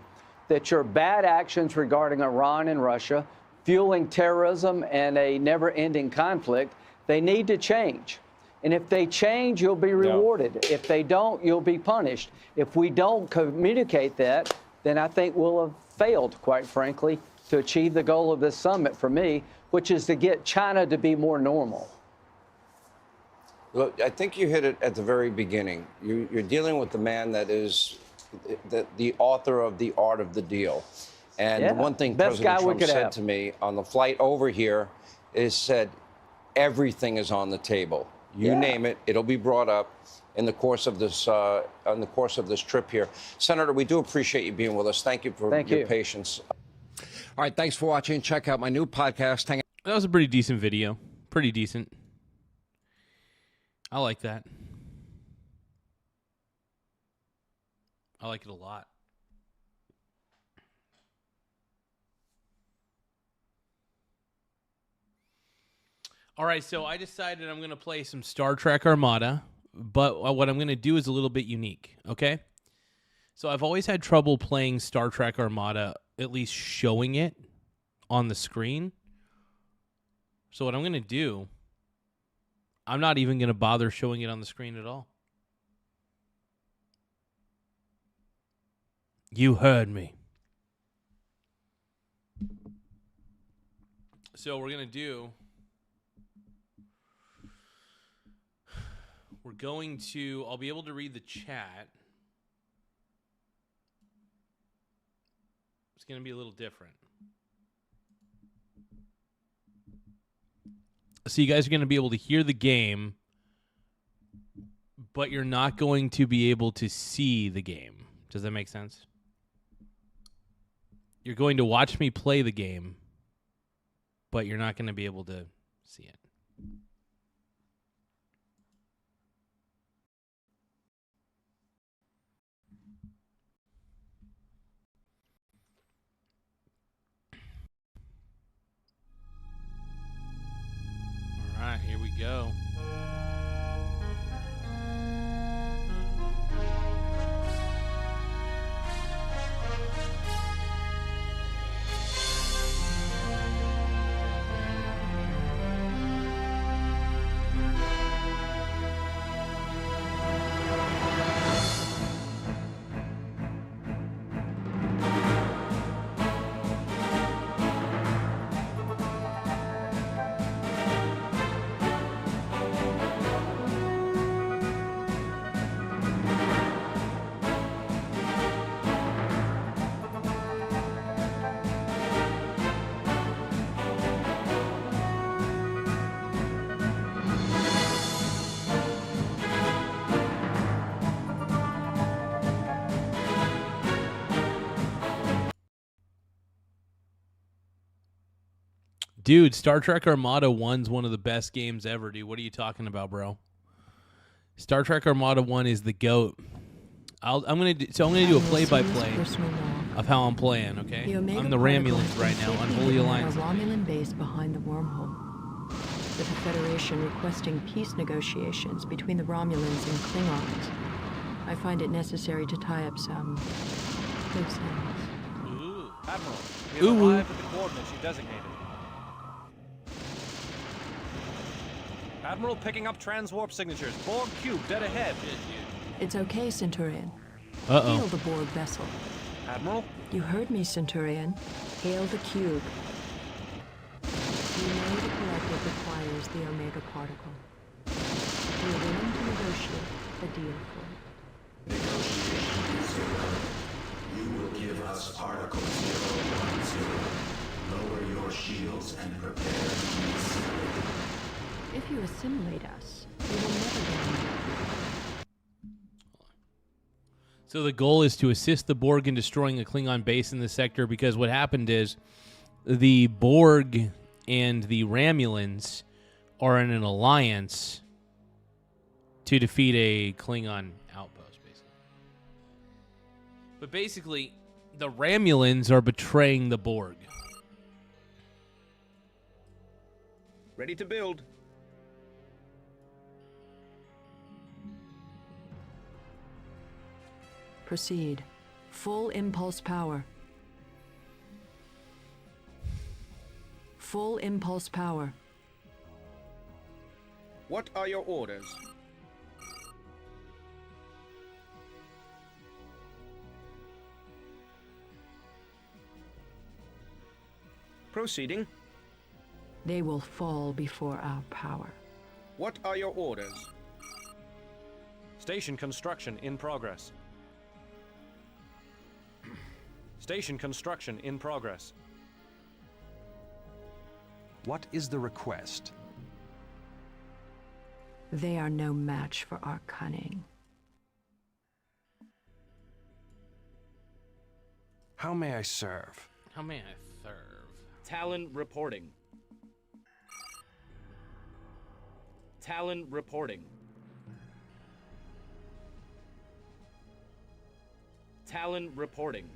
that your bad actions regarding Iran and Russia, fueling terrorism and a never-ending conflict, they need to change. And if they change, you'll be rewarded. If they don't, you'll be punished. If we don't communicate that, then I think we'll have failed, quite frankly, to achieve the goal of this summit for me, which is to get China to be more normal. Look, I think you hit it at the very beginning. You're dealing with the man that is the author of The Art of the Deal. And the one thing President Trump said to me on the flight over here is said, everything is on the table. You name it, it'll be brought up in the course of this trip here. Senator, we do appreciate you being with us. Thank you for your patience. All right, thanks for watching. Check out my new podcast. That was a pretty decent video. Pretty decent. I like that. I like it a lot. All right, so I decided I'm going to play some Star Trek Armada, but what I'm going to do is a little bit unique, okay? So I've always had trouble playing Star Trek Armada, at least showing it on the screen. So what I'm going to do, I'm not even going to bother showing it on the screen at all. You heard me. So we're going to do... I'll be able to read the chat. It's going to be a little different. So you guys are going to be able to hear the game, but you're not going to be able to see the game. Does that make sense? You're going to watch me play the game, but you're not going to be able to see it. All right, here we go. Dude, Star Trek Armada 1's one of the best games ever, dude. What are you talking about, bro? Star Trek Armada 1 is the GOAT. I'm gonna do a play-by-play of how I'm playing, okay? I'm the Romulans right now, Unholy Alliance. A Romulan base behind the wormhole, with the Federation requesting peace negotiations between the Romulans and Klingons. I find it necessary to tie up some loose ends. Admiral, we have arrived at the coordinates you designated. Admiral picking up transwarp signatures. Borg cube dead ahead. It's okay, Centurion. Uh-oh. Hail the Borg vessel. Admiral? You heard me, Centurion. Hail the cube. You know the collective requires the Omega particle. We're willing to negotiate a deal for it. Negotiation is irrelevant. You will give us Particle 010. Lower your shields and prepare to be assimilated. If you assimilate us, we will never get on. So the goal is to assist the Borg in destroying a Klingon base in the sector, because what happened is the Borg and the Romulans are in an alliance to defeat a Klingon outpost, basically. But basically, the Romulans are betraying the Borg. Ready to build. Proceed. Full impulse power. Full impulse power. What are your orders? Proceeding. They will fall before our power. What are your orders? Station construction in progress. Station construction in progress. What is the request? They are no match for our cunning. How may I serve? How may I serve? Talon reporting. Talon reporting. Talon reporting.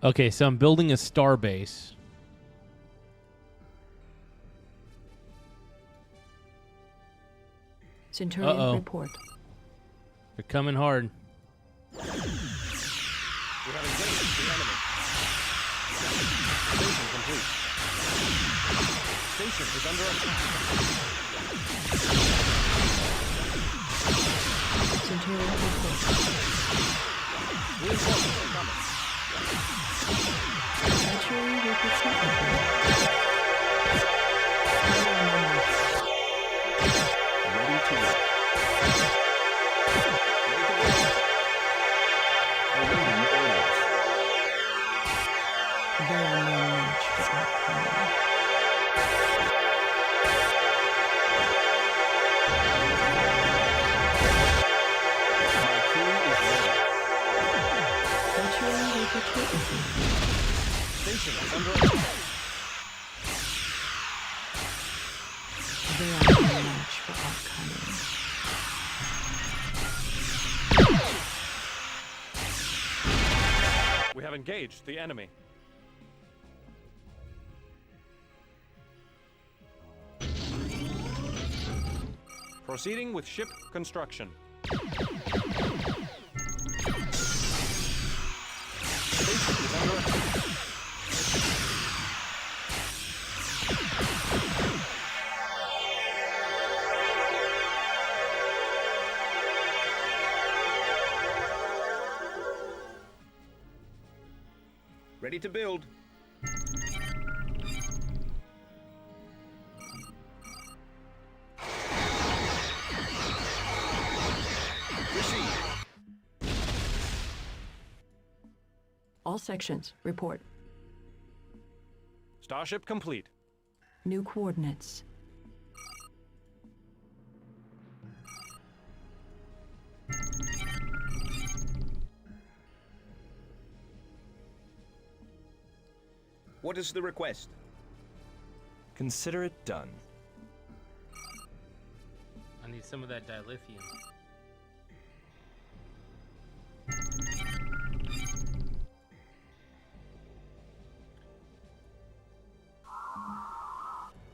Okay, so I'm building a star base. Centurion report. They're coming hard. We have engaged the enemy. Station complete. Station is under attack. Centurion report. Reinforcements are coming. Centurion report. Ready to work. Awaiting orders. They are no match for our cunning. My crew is ready. Centurion report. Station is under attack. They are no match for our cunning. We have engaged the enemy. Proceeding with ship construction. Station is under attack. Ready to build. Receive. All sections report. Starship complete. New coordinates. What is the request? Consider it done. I need some of that dilithium.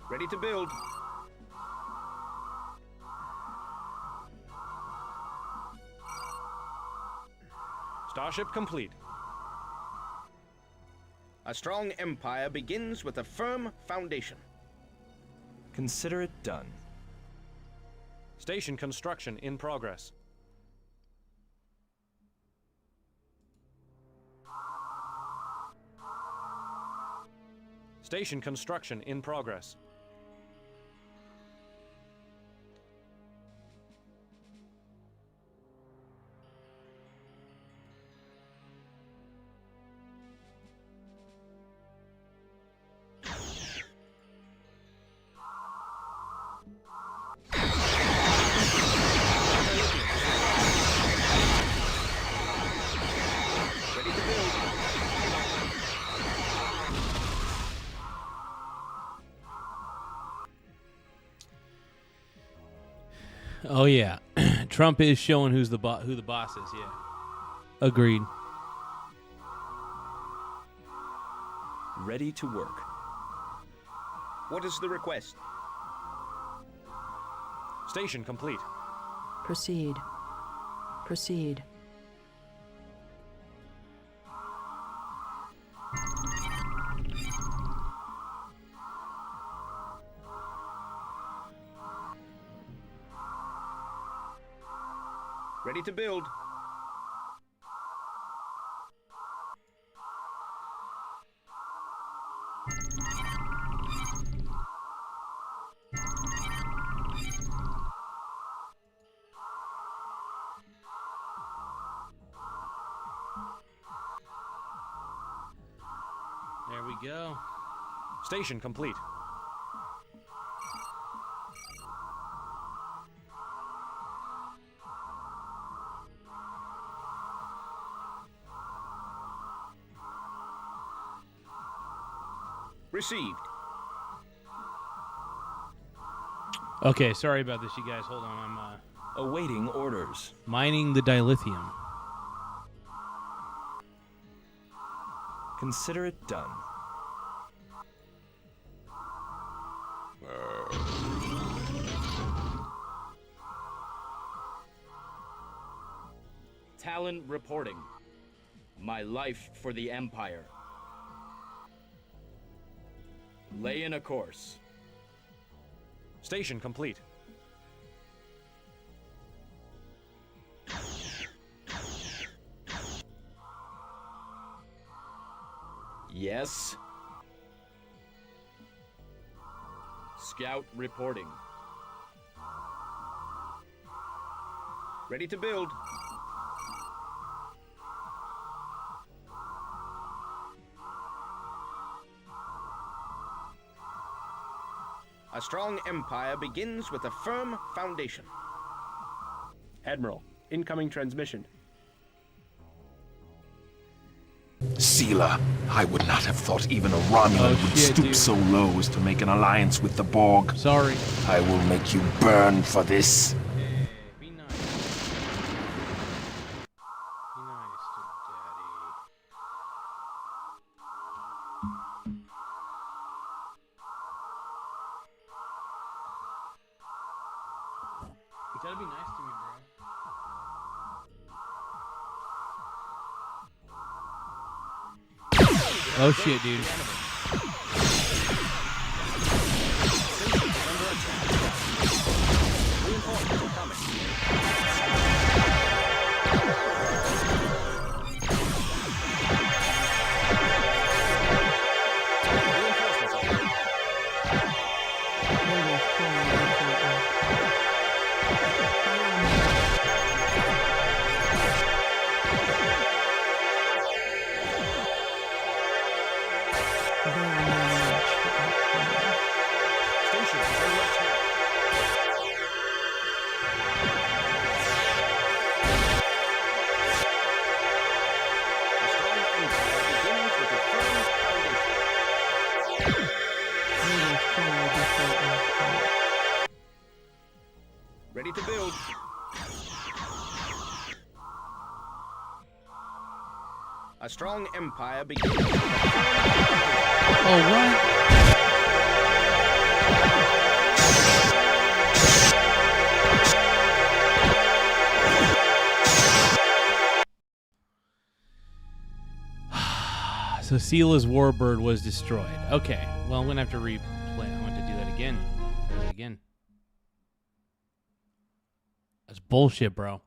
Ready to build. Starship complete. A strong empire begins with a firm foundation. Consider it done. Station construction in progress. Station construction in progress. Ready to build. Oh yeah, Trump is showing who the boss is. Yeah, agreed. Ready to work. What is the request? Station complete. Proceed. Proceed. Ready to build. we go. Station complete. Received. Okay, sorry about this, you guys. Hold on, I'm awaiting orders. mining the dilithium. Consider it done. Talon reporting. My life for the Empire. Lay in a course. Station complete. Yes. Scout reporting. Ready to build. A strong empire begins with a firm foundation. Admiral, incoming transmission. Sealer, I would not have thought even a Romulan would stoop so low as to make an alliance with the Borg. Sorry. I will make you burn for this. Be nice. Be nice to Daddy. You gotta be nice to me, bro. Oh shit, dude. Ready to build. A strong empire begins. Oh, what? So Seela's warbird was destroyed. Okay, well, I'm gonna have to replay. I want to do that again. Do that again. That's bullshit, bro.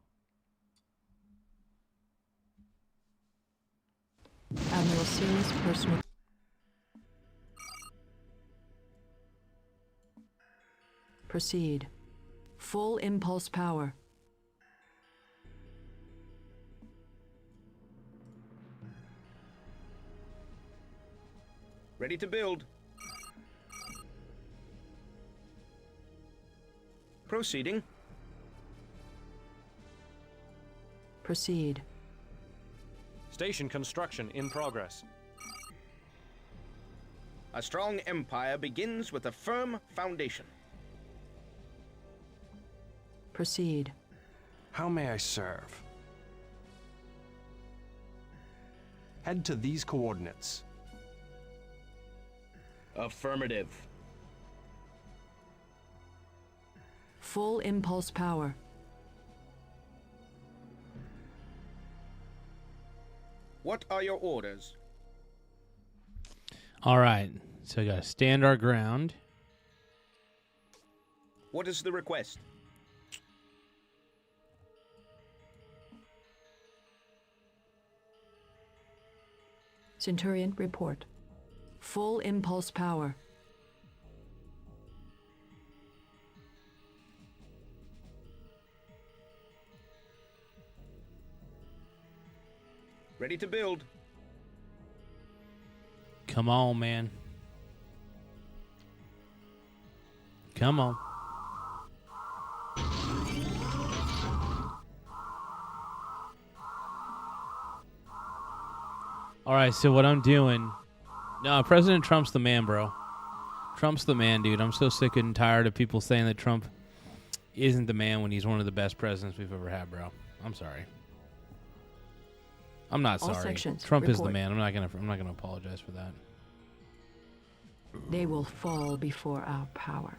Admiral Seala's personal. Proceed. Full impulse power. Ready to build. Proceeding. Proceed. Station construction in progress. A strong empire begins with a firm foundation. Proceed. How may I serve? Head to these coordinates. Affirmative. Full impulse power. What are your orders? All right, so I gotta stand our ground. What is the request? Centurion, report. Full impulse power. Ready to build. Come on, man. Come on. All right, so what I'm doing... No, President Trump's the man, bro. Trump's the man, dude. I'm so sick and tired of people saying that Trump isn't the man when he's one of the best presidents we've ever had, bro. I'm sorry. I'm not All sorry. sections, Trump is the report. man. I'm not gonna apologize for that. They will fall before our power.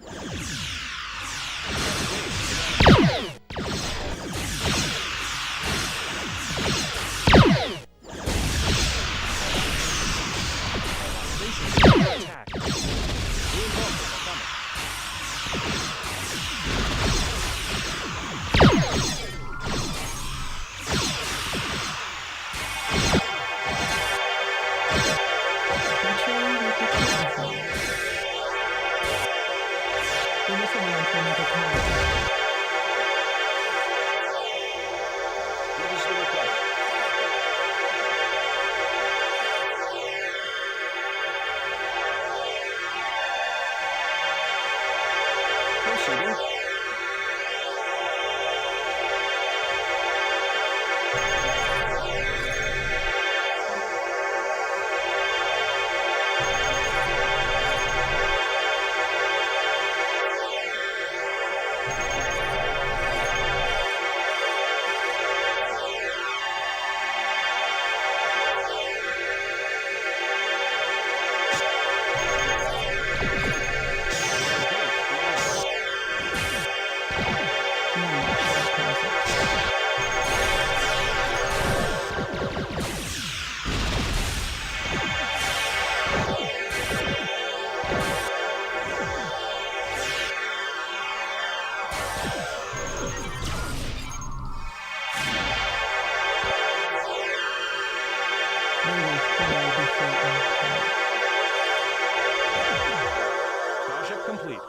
Starship complete.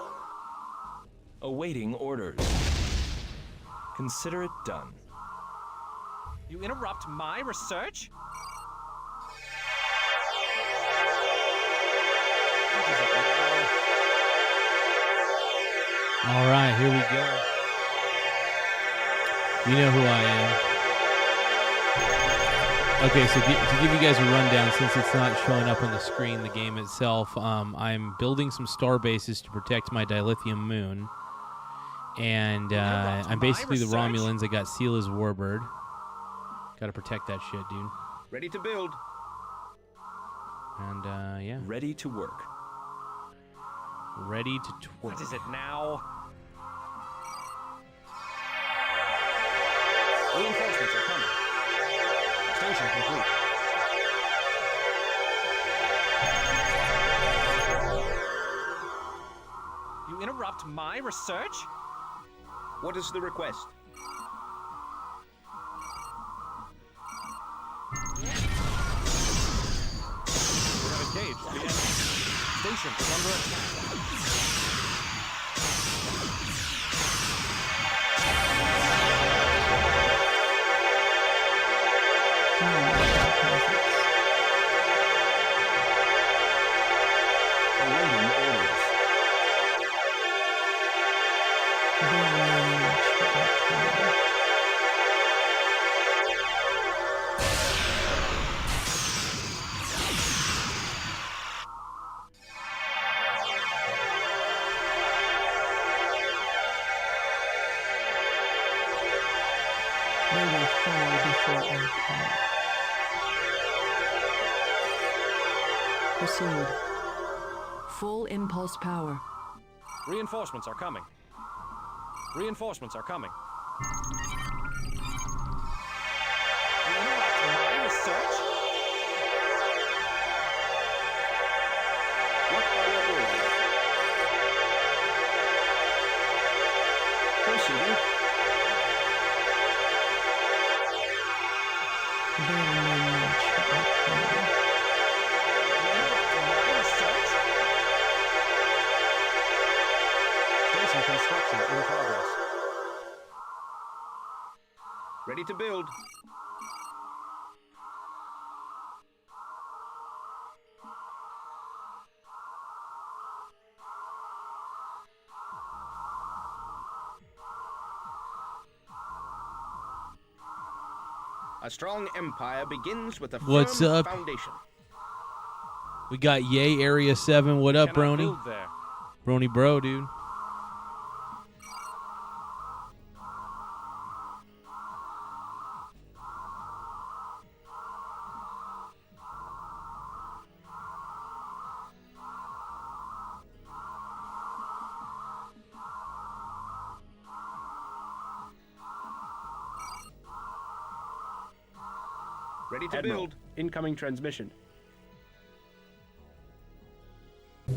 Awaiting orders. Consider it done. You interrupt my research? All right, here we go. You know who I am. Okay, so to give you guys a rundown, since it's not showing up on the screen, the game itself, I'm building some star bases to protect my dilithium moon. And I'm basically the Romulans. I got Seal as Warbird. Got to protect that shit, dude. Ready to build. And, yeah. Ready to work. Ready to twerk. What is it now? Reinforcements are coming. Station complete. You interrupt my research? What is the request? We have engaged the enemy. Station is under attack. Awaiting orders. They will fall before our power. Proceed. Full impulse power. Reinforcements are coming. Reinforcements are coming. You interrupt my research? What are your orders? Proceeding. They are no match for our power. You interrupt my research? Station construction in progress. Ready to build. A strong empire begins with a What's firm up? foundation. We got Yay Area 7. What up, Cannot Brony? build there. Brony bro, dude. Ready to Admiral, build. incoming transmission.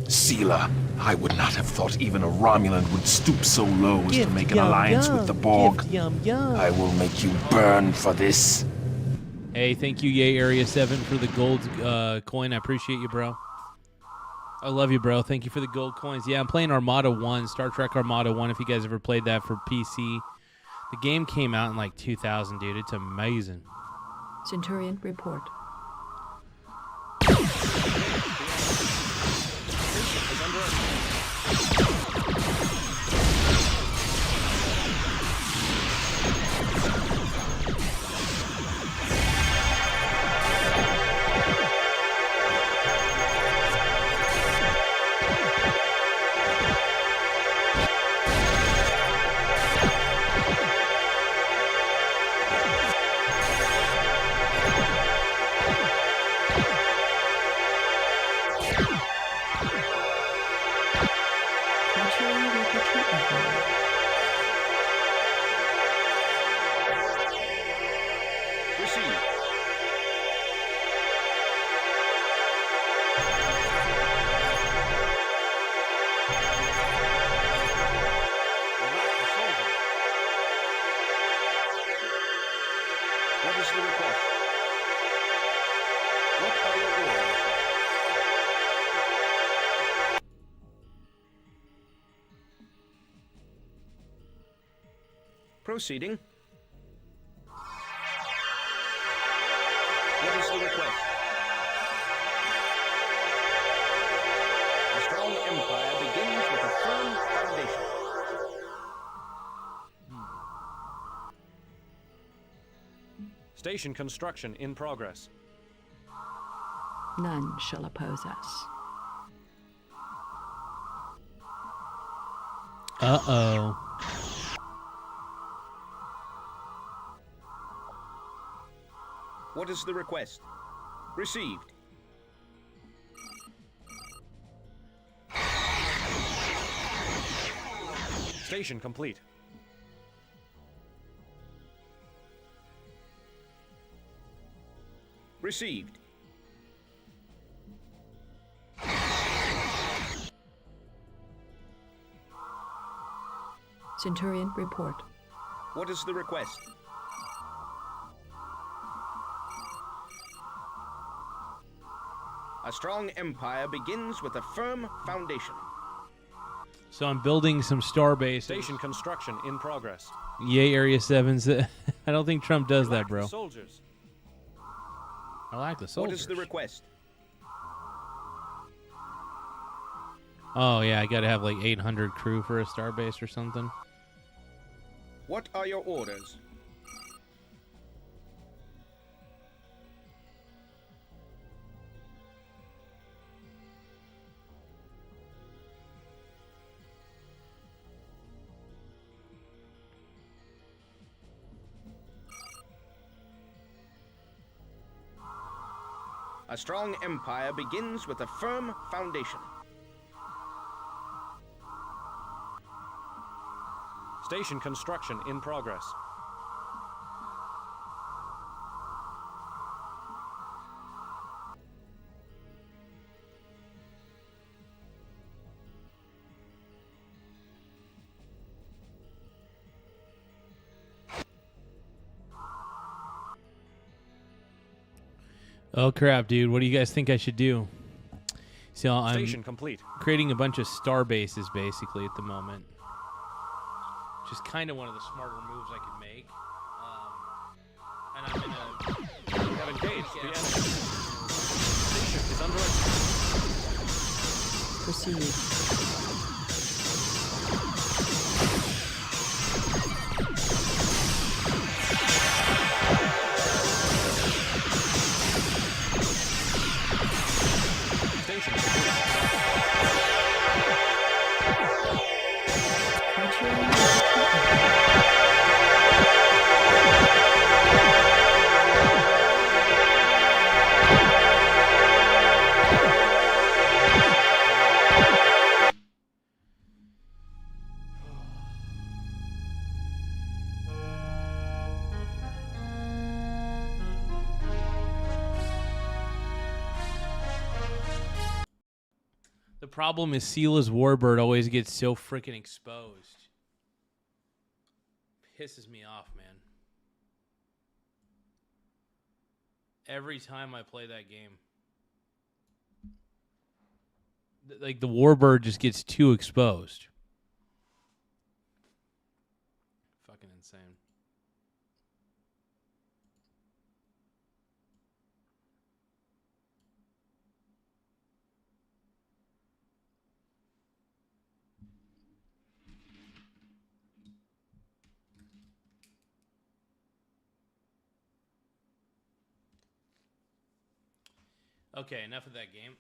Sealer, I would not have thought even a Romulan would stoop so low as to make an alliance with the Borg. I will make you burn for this. Hey, thank you, Yay Area 7, for the gold coin. I appreciate you, bro. I love you, bro. Thank you for the gold coins. Yeah, I'm playing Armada 1, Star Trek Armada 1, if you guys ever played that for PC. The game came out in like 2000, dude. It's amazing. Centurion, report. Receive. What is the request? What are your orders? Proceeding. What is the request? A strong empire begins with a firm foundation. Station construction in progress. None shall oppose us. Uh-oh. What is the request? Received. Station complete. Received. Centurion, report. What is the request? A strong empire begins with a firm foundation. So I'm building some star bases. Station construction in progress. Yay Area 7's. I don't think Trump does that, bro. Soldiers. I like the soldiers. What is the request? Oh, yeah, I gotta have like 800 crew for a star base or something. What are your orders? A strong empire begins with a firm foundation. Station construction in progress. Oh crap, dude! What do you guys think I should do? So I'm Station complete. creating a bunch of star bases basically at the moment, which is kind of one of the smarter moves I could make. And I'm in a. We have engaged the enemy. Station is under attack. Proceed. problem is Sila's warbird always gets so freaking exposed. Pisses me off, man. Every time I play that game. Like, the warbird just gets too exposed. Fucking insane. Okay, enough of that game.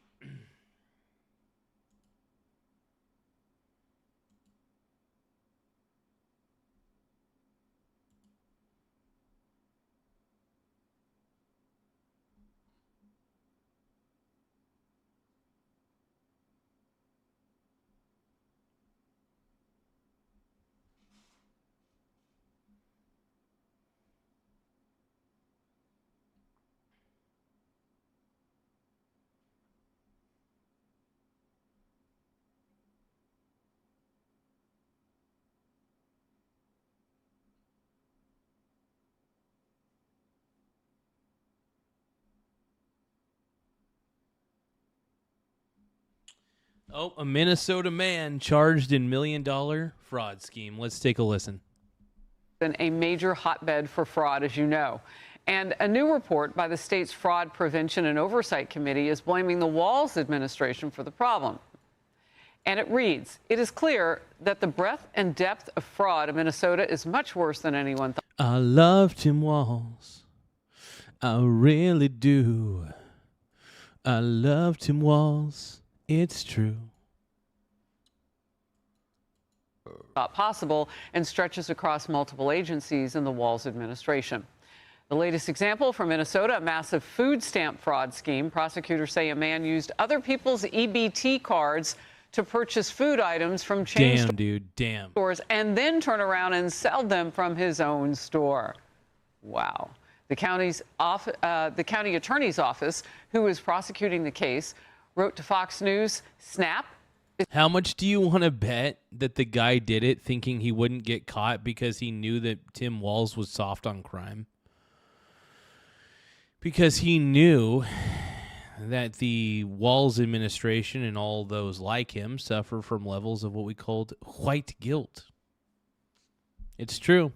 Oh, a Minnesota man charged in $1 million fraud scheme. Let's take a listen. Been a major hotbed for fraud, as you know. And a new report by the state's Fraud Prevention and Oversight Committee is blaming the Walz administration for the problem. And it reads, it is clear that the breadth and depth of fraud in Minnesota is much worse than anyone thought. I love Tim Walz. I really do. I love Tim Walz. It's true. Possible and stretches across multiple agencies in the Walz administration. The latest example from Minnesota, a massive food stamp fraud scheme. Prosecutors say a man used other people's EBT cards to purchase food items from chain stores and then turn around and sell them from his own store. Wow. The county attorney's office, who is prosecuting the case, wrote to Fox News, snap. How much do you want to bet that the guy did it thinking he wouldn't get caught because he knew that Tim Walz was soft on crime? Because he knew that the Walz administration and all those like him suffer from levels of what we called white guilt. It's true.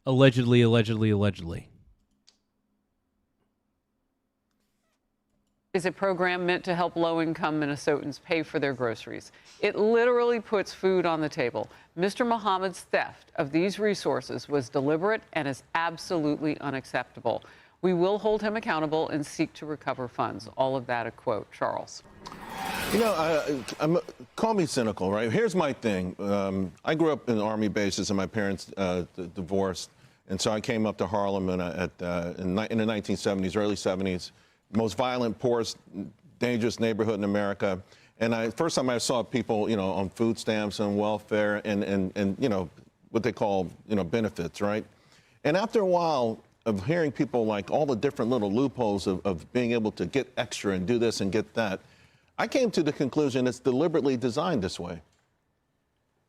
Allegedly, allegedly, allegedly. Is a program meant to help low-income Minnesotans pay for their groceries. It literally puts food on the table. Mr. Muhammad's theft of these resources was deliberate and is absolutely unacceptable. We will hold him accountable and seek to recover funds. All of that a quote. Charles. You know, call me cynical, right? Here's my thing. I grew up in Army bases and my parents divorced. And so I came up to Harlem in the 1970s, early 70s. Most violent, poorest, dangerous neighborhood in America. And first time I saw people, you know, on food stamps and welfare and you know, what they call, you know, benefits, right? And after a while of hearing people like all the different little loopholes of being able to get extra and do this and get that, I came to the conclusion it's deliberately designed this way.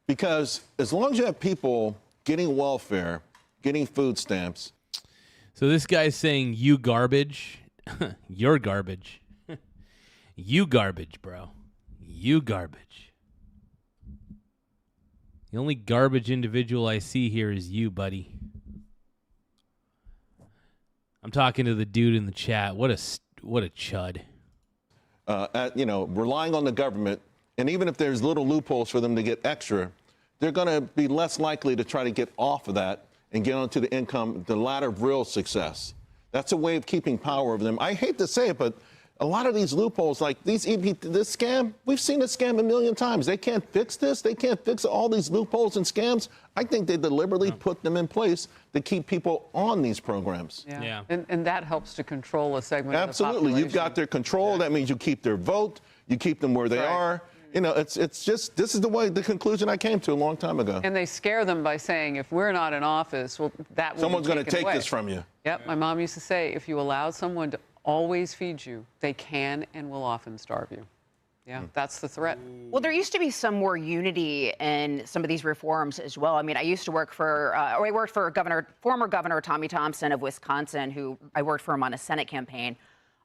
Because as long as you have people getting welfare, getting food stamps. So this guy's saying you garbage. You're garbage. You garbage, bro. You garbage. The only garbage individual I see here is you, buddy. I'm talking to the dude in the chat. What a chud. You know, relying on the government, and even if there's little loopholes for them to get extra, they're going to be less likely to try to get off of that and get onto the income, the ladder of real success. That's a way of keeping power over them. I hate to say it, but a lot of these loopholes, like this scam, we've seen this scam a million times. They can't fix this. They can't fix all these loopholes and scams. I think they deliberately put them in place to keep people on these programs. Yeah. And that helps to control a segment Absolutely. of the population. You've got their control. That means you keep their vote. You keep them where they are. You know, it's just, this is the conclusion I came to a long time ago. And they scare them by saying, if we're not in office, well, that will someone's going to take away. this from you. Yep. My mom used to say, if you allow someone to always feed you, they can and will often starve you. Yeah, that's the threat. Well, there used to be some more unity in some of these reforms as well. I mean, I used to work for, I worked for former Governor Tommy Thompson of Wisconsin, who I worked for him on a Senate campaign.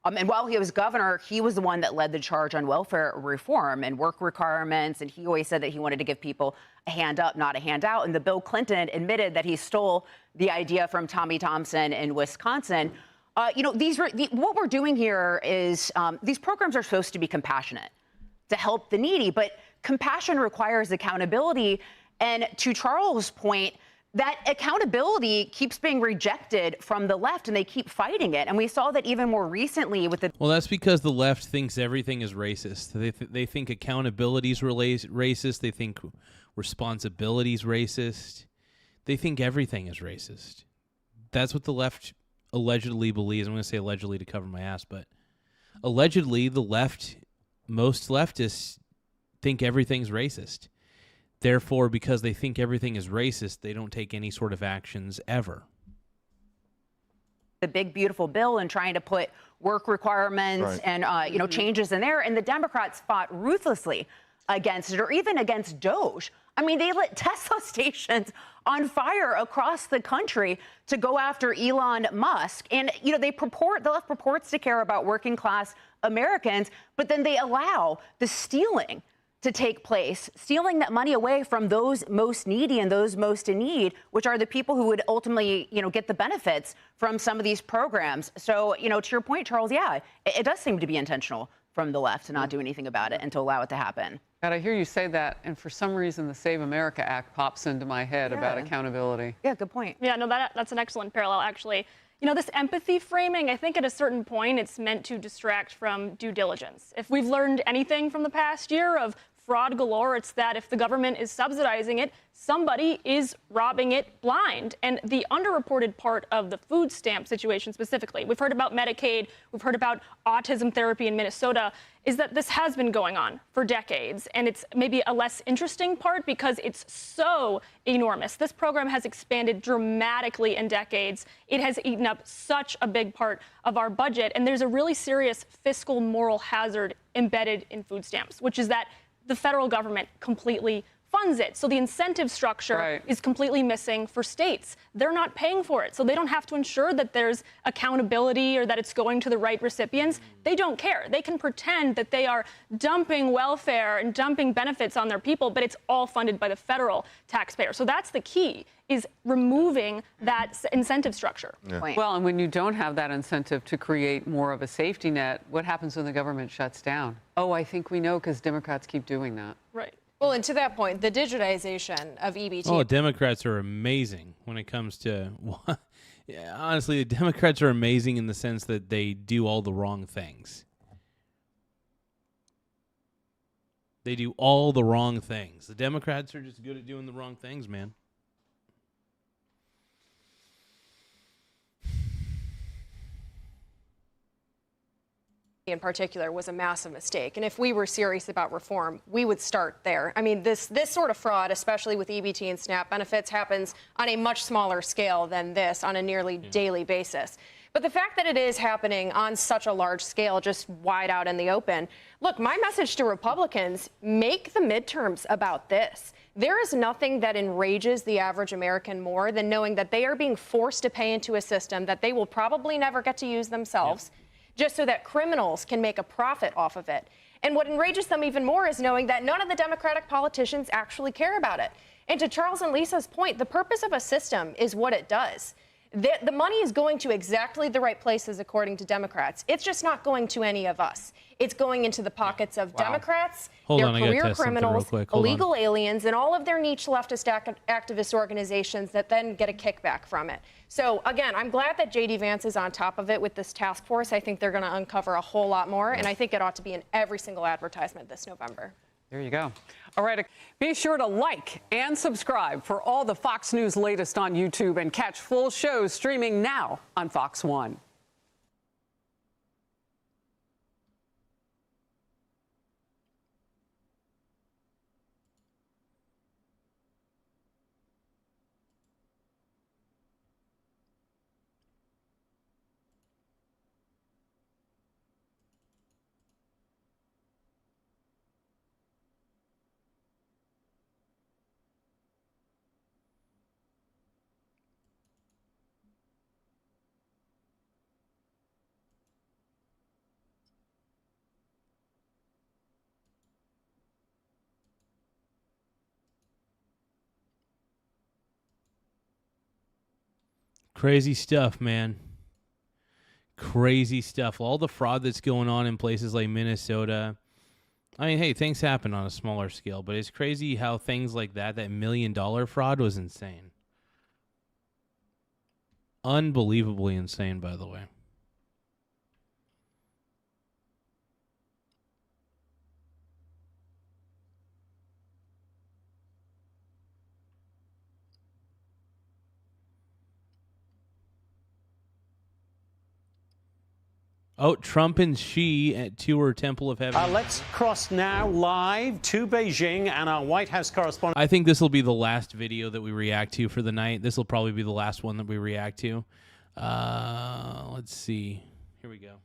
And while he was governor, he was the one that led the charge on welfare reform and work requirements. And he always said that he wanted to give people a hand up, not a handout. And the Bill Clinton admitted that he stole the idea from Tommy Thompson in Wisconsin. What we're doing here is these programs are supposed to be compassionate, to help the needy, but compassion requires accountability. And to Charles' point, that accountability keeps being rejected from the left, and they keep fighting it. And we saw that even more recently with the... Well, that's because the left thinks everything is racist. They think accountability is racist. They think responsibility is racist. They think everything is racist. That's what the left allegedly believes. I'm going to say allegedly to cover my ass, but allegedly the left... Most leftists think everything's racist. Therefore, because they think everything is racist, they don't take any sort of actions ever. The big, beautiful bill and trying to put work requirements and, changes in there. And the Democrats fought ruthlessly against it, or even against DOGE. I mean, they lit Tesla stations on fire across the country to go after Elon Musk. And, the left purports to care about working class Americans, but then they allow the stealing to take place, stealing that money away from those most needy and those most in need, which are the people who would ultimately, get the benefits from some of these programs. So, to your point, Charles, yeah, it does seem to be intentional from the left to not do anything about it and to allow it to happen. God, I hear you say that, and for some reason, the Save America Act pops into my head about accountability. Yeah, good point. Yeah, no, that's an excellent parallel, actually. This empathy framing, I think at a certain point, it's meant to distract from due diligence. If we've learned anything from the past year of fraud galore, it's that if the government is subsidizing it, somebody is robbing it blind. And the underreported part of the food stamp situation specifically, we've heard about Medicaid, we've heard about autism therapy in Minnesota, is that this has been going on for decades. And it's maybe a less interesting part because it's so enormous. This program has expanded dramatically in decades. It has eaten up such a big part of our budget. And there's a really serious fiscal moral hazard embedded in food stamps, which is that the federal government completely funds it. So the incentive structure is completely missing for states. They're not paying for it. So they don't have to ensure that there's accountability or that it's going to the right recipients. They don't care. They can pretend that they are dumping welfare and dumping benefits on their people, but it's all funded by the federal taxpayer. So that's the key, is removing that incentive structure. Well, and when you don't have that incentive to create more of a safety net, what happens when the government shuts down? Oh, I think we know because Democrats keep doing that. Right. Well, and to that point, the digitization of EBT. Oh, Democrats are amazing when it comes to... Yeah, honestly, the Democrats are amazing in the sense that they do all the wrong things. They do all the wrong things. The Democrats are just good at doing the wrong things, man. In particular was a massive mistake. And if we were serious about reform, we would start there. I mean, this sort of fraud, especially with EBT and SNAP benefits, happens on a much smaller scale than this on a nearly daily basis. But the fact that it is happening on such a large scale, just wide out in the open, look, my message to Republicans, make the midterms about this. There is nothing that enrages the average American more than knowing that they are being forced to pay into a system that they will probably never get to use themselves. Just so that criminals can make a profit off of it. And what enrages them even more is knowing that none of the Democratic politicians actually care about it. And to Charles and Lisa's point, the purpose of a system is what it does. The money is going to exactly the right places, according to Democrats. It's just not going to any of us. It's going into the pockets of Democrats, their career criminals, illegal aliens, and all of their niche leftist activist organizations that then get a kickback from it. So, again, I'm glad that J.D. Vance is on top of it with this task force. I think they're going to uncover a whole lot more, and I think it ought to be in every single advertisement this November. There you go. All right. Be sure to like and subscribe for all the Fox News latest on YouTube and catch full shows streaming now on Fox One. Crazy stuff, man. Crazy stuff. All the fraud that's going on in places like Minnesota. I mean, hey, things happen on a smaller scale, but it's crazy how things like that $1 million fraud was insane. Unbelievably insane, by the way. Oh, Trump and Xi at tour Temple of Heaven. Let's cross now live to Beijing and our White House correspondent. I think this will be the last video that we react to for the night. This will probably be the last one that we react to. Let's see. Here we go.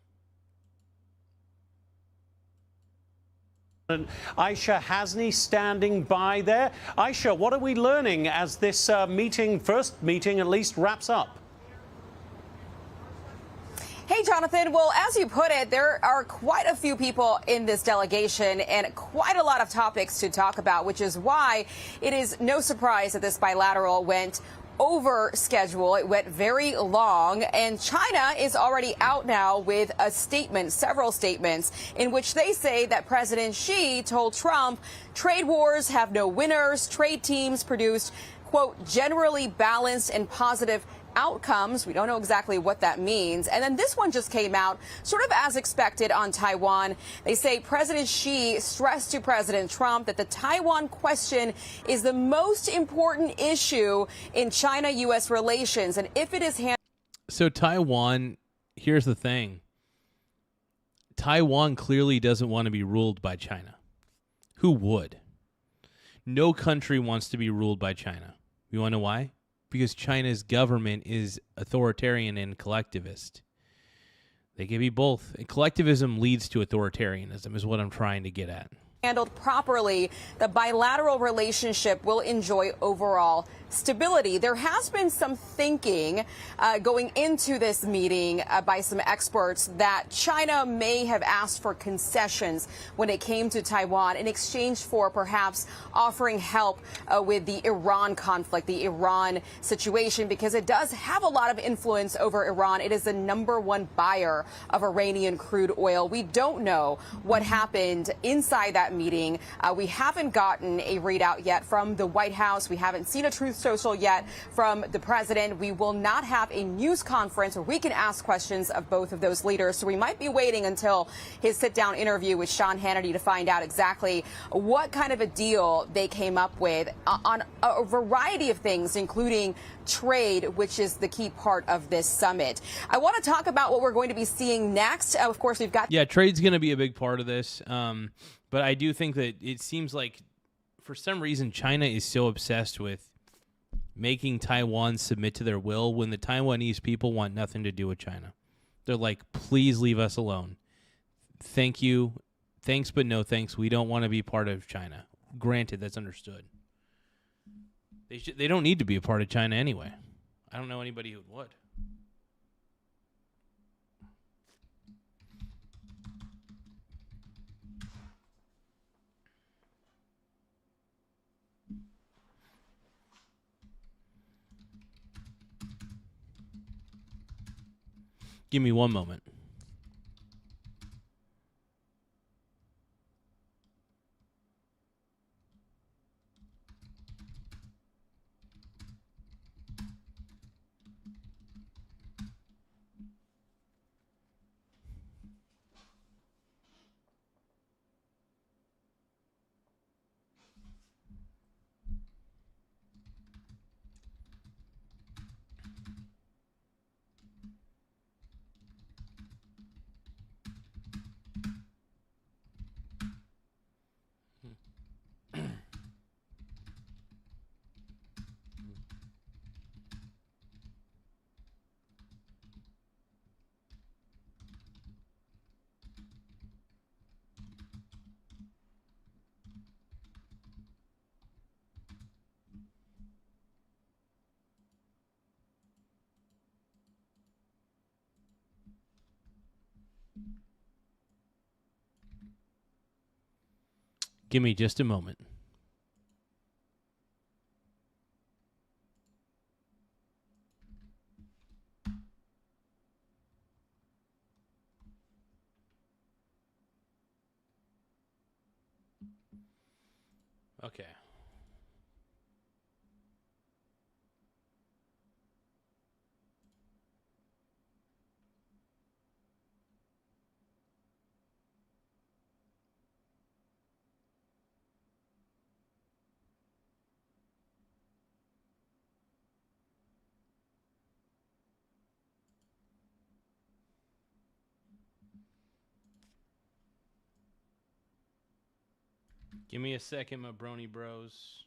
Aisha Hasni standing by there. Aisha, what are we learning as this first meeting at least, wraps up? Hey, Jonathan. Well, as you put it, there are quite a few people in this delegation and quite a lot of topics to talk about, which is why it is no surprise that this bilateral went over schedule. It went very long, and China is already out now with a statement, several statements, in which they say that President Xi told Trump trade wars have no winners. Trade teams produced, quote, generally balanced and positive outcomes. We don't know exactly what that means. And then this one just came out sort of as expected on Taiwan. They say President Xi stressed to President Trump that the Taiwan question is the most important issue in China-U.S. relations. And if it is So Taiwan, here's the thing. Taiwan clearly doesn't want to be ruled by China. Who would? No country wants to be ruled by China. You want to know why? Because China's government is authoritarian and collectivist. They can be both. And collectivism leads to authoritarianism is what I'm trying to get at. handled properly, the bilateral relationship will enjoy overall stability. There has been some thinking going into this meeting by some experts that China may have asked for concessions when it came to Taiwan in exchange for perhaps offering help with the Iran conflict, the Iran situation, because it does have a lot of influence over Iran. It is the #1 buyer of Iranian crude oil. We don't know what happened inside that meeting. We haven't gotten a readout yet from the White House. We haven't seen a truth social yet from the president. We will not have a news conference where we can ask questions of both of those leaders. So we might be waiting until his sit-down interview with Sean Hannity to find out exactly what kind of a deal they came up with on a variety of things, including trade, which is the key part of this summit. I want to talk about what we're going to be seeing next. Of course, we've got... Yeah, trade's going to be a big part of this. But I do think that it seems like for some reason China is so obsessed with making Taiwan submit to their will when the Taiwanese people want nothing to do with China. They're like, please leave us alone. Thank you. Thanks, but no thanks. We don't want to be part of China. Granted, that's understood. They don't need to be a part of China anyway. I don't know anybody who would. Give me one moment. Give me just a moment. Okay. Give me a second, my brony bros.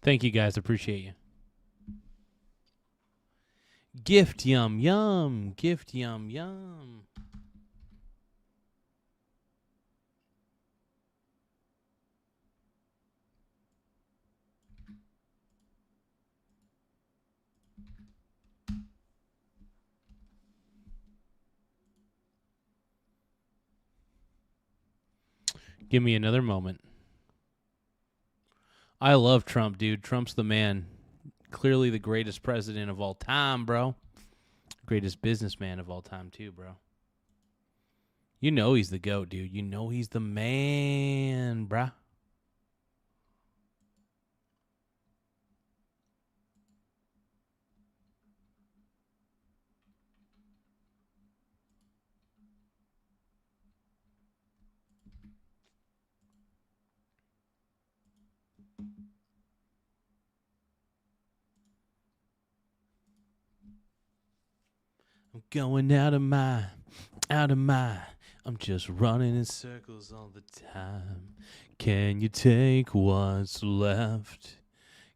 Thank you, guys. Appreciate you. Gift yum yum. Gift yum yum. Give me another moment. I love Trump, dude. Trump's the man. Clearly the greatest president of all time, bro. Greatest businessman of all time, too, bro. You know he's the GOAT, dude. You know he's the man, bruh. I'm going out of my, I'm just running in circles all the time. Can you take what's left?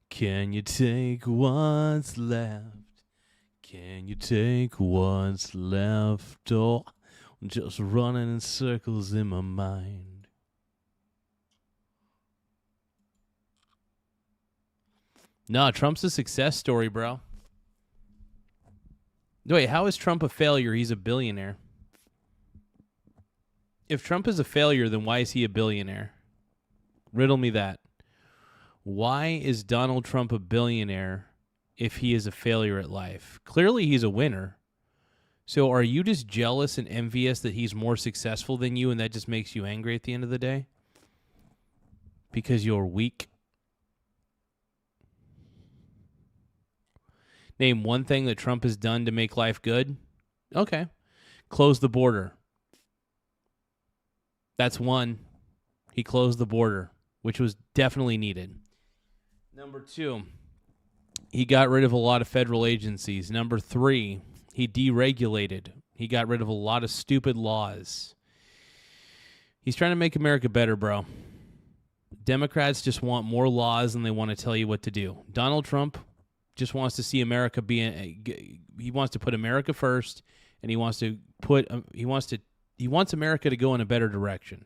Can you take what's left? Can you take what's left? Oh, I'm just running in circles in my mind. No, Trump's a success story, bro. Wait, how is Trump a failure? He's a billionaire. If Trump is a failure, then why is he a billionaire? Riddle me that. Why is Donald Trump a billionaire if he is a failure at life? Clearly he's a winner. So are you just jealous and envious that he's more successful than you and that just makes you angry at the end of the day? Because you're weak? Name one thing that Trump has done to make life good. Okay. Close the border. That's one. He closed the border, which was definitely needed. Number 2, he got rid of a lot of federal agencies. Number 3, he deregulated. He got rid of a lot of stupid laws. He's trying to make America better, bro. Democrats just want more laws and they want to tell you what to do. Donald Trump just wants to see America he wants to put America first, and he wants America to go in a better direction.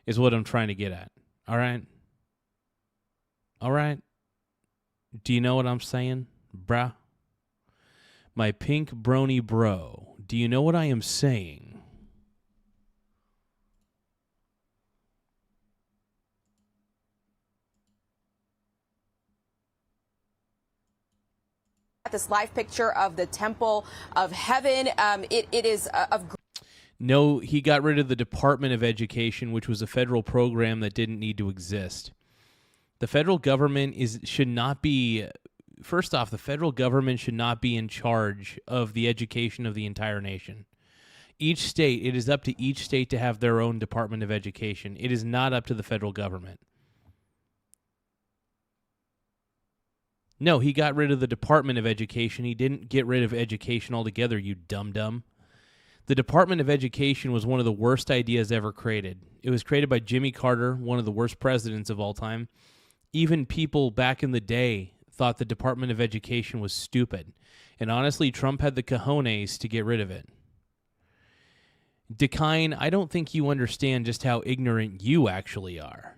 Is what I'm trying to get at. All right? All right? Do you know what I'm saying, bruh? My pink brony bro, do you know what I am saying? This live picture of the Temple of Heaven. It is of. No, he got rid of the Department of Education, which was a federal program that didn't need to exist. The federal government should not be. First off, the federal government should not be in charge of the education of the entire nation. Each state, it is up to each state to have their own Department of Education. It is not up to the federal government. No, he got rid of the Department of Education. He didn't get rid of education altogether, you dum-dum. The Department of Education was one of the worst ideas ever created. It was created by Jimmy Carter, one of the worst presidents of all time. Even people back in the day thought the Department of Education was stupid. And honestly, Trump had the cojones to get rid of it. Dekine, I don't think you understand just how ignorant you actually are.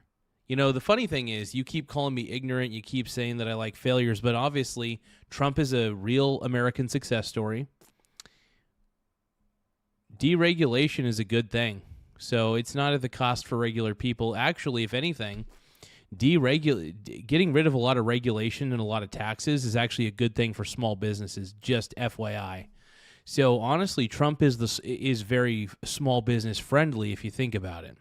You know, the funny thing is you keep calling me ignorant. You keep saying that I like failures, but obviously Trump is a real American success story. Deregulation is a good thing. So it's not at the cost for regular people. Actually, if anything, getting rid of a lot of regulation and a lot of taxes is actually a good thing for small businesses, just FYI. So honestly, Trump is very small business friendly if you think about it.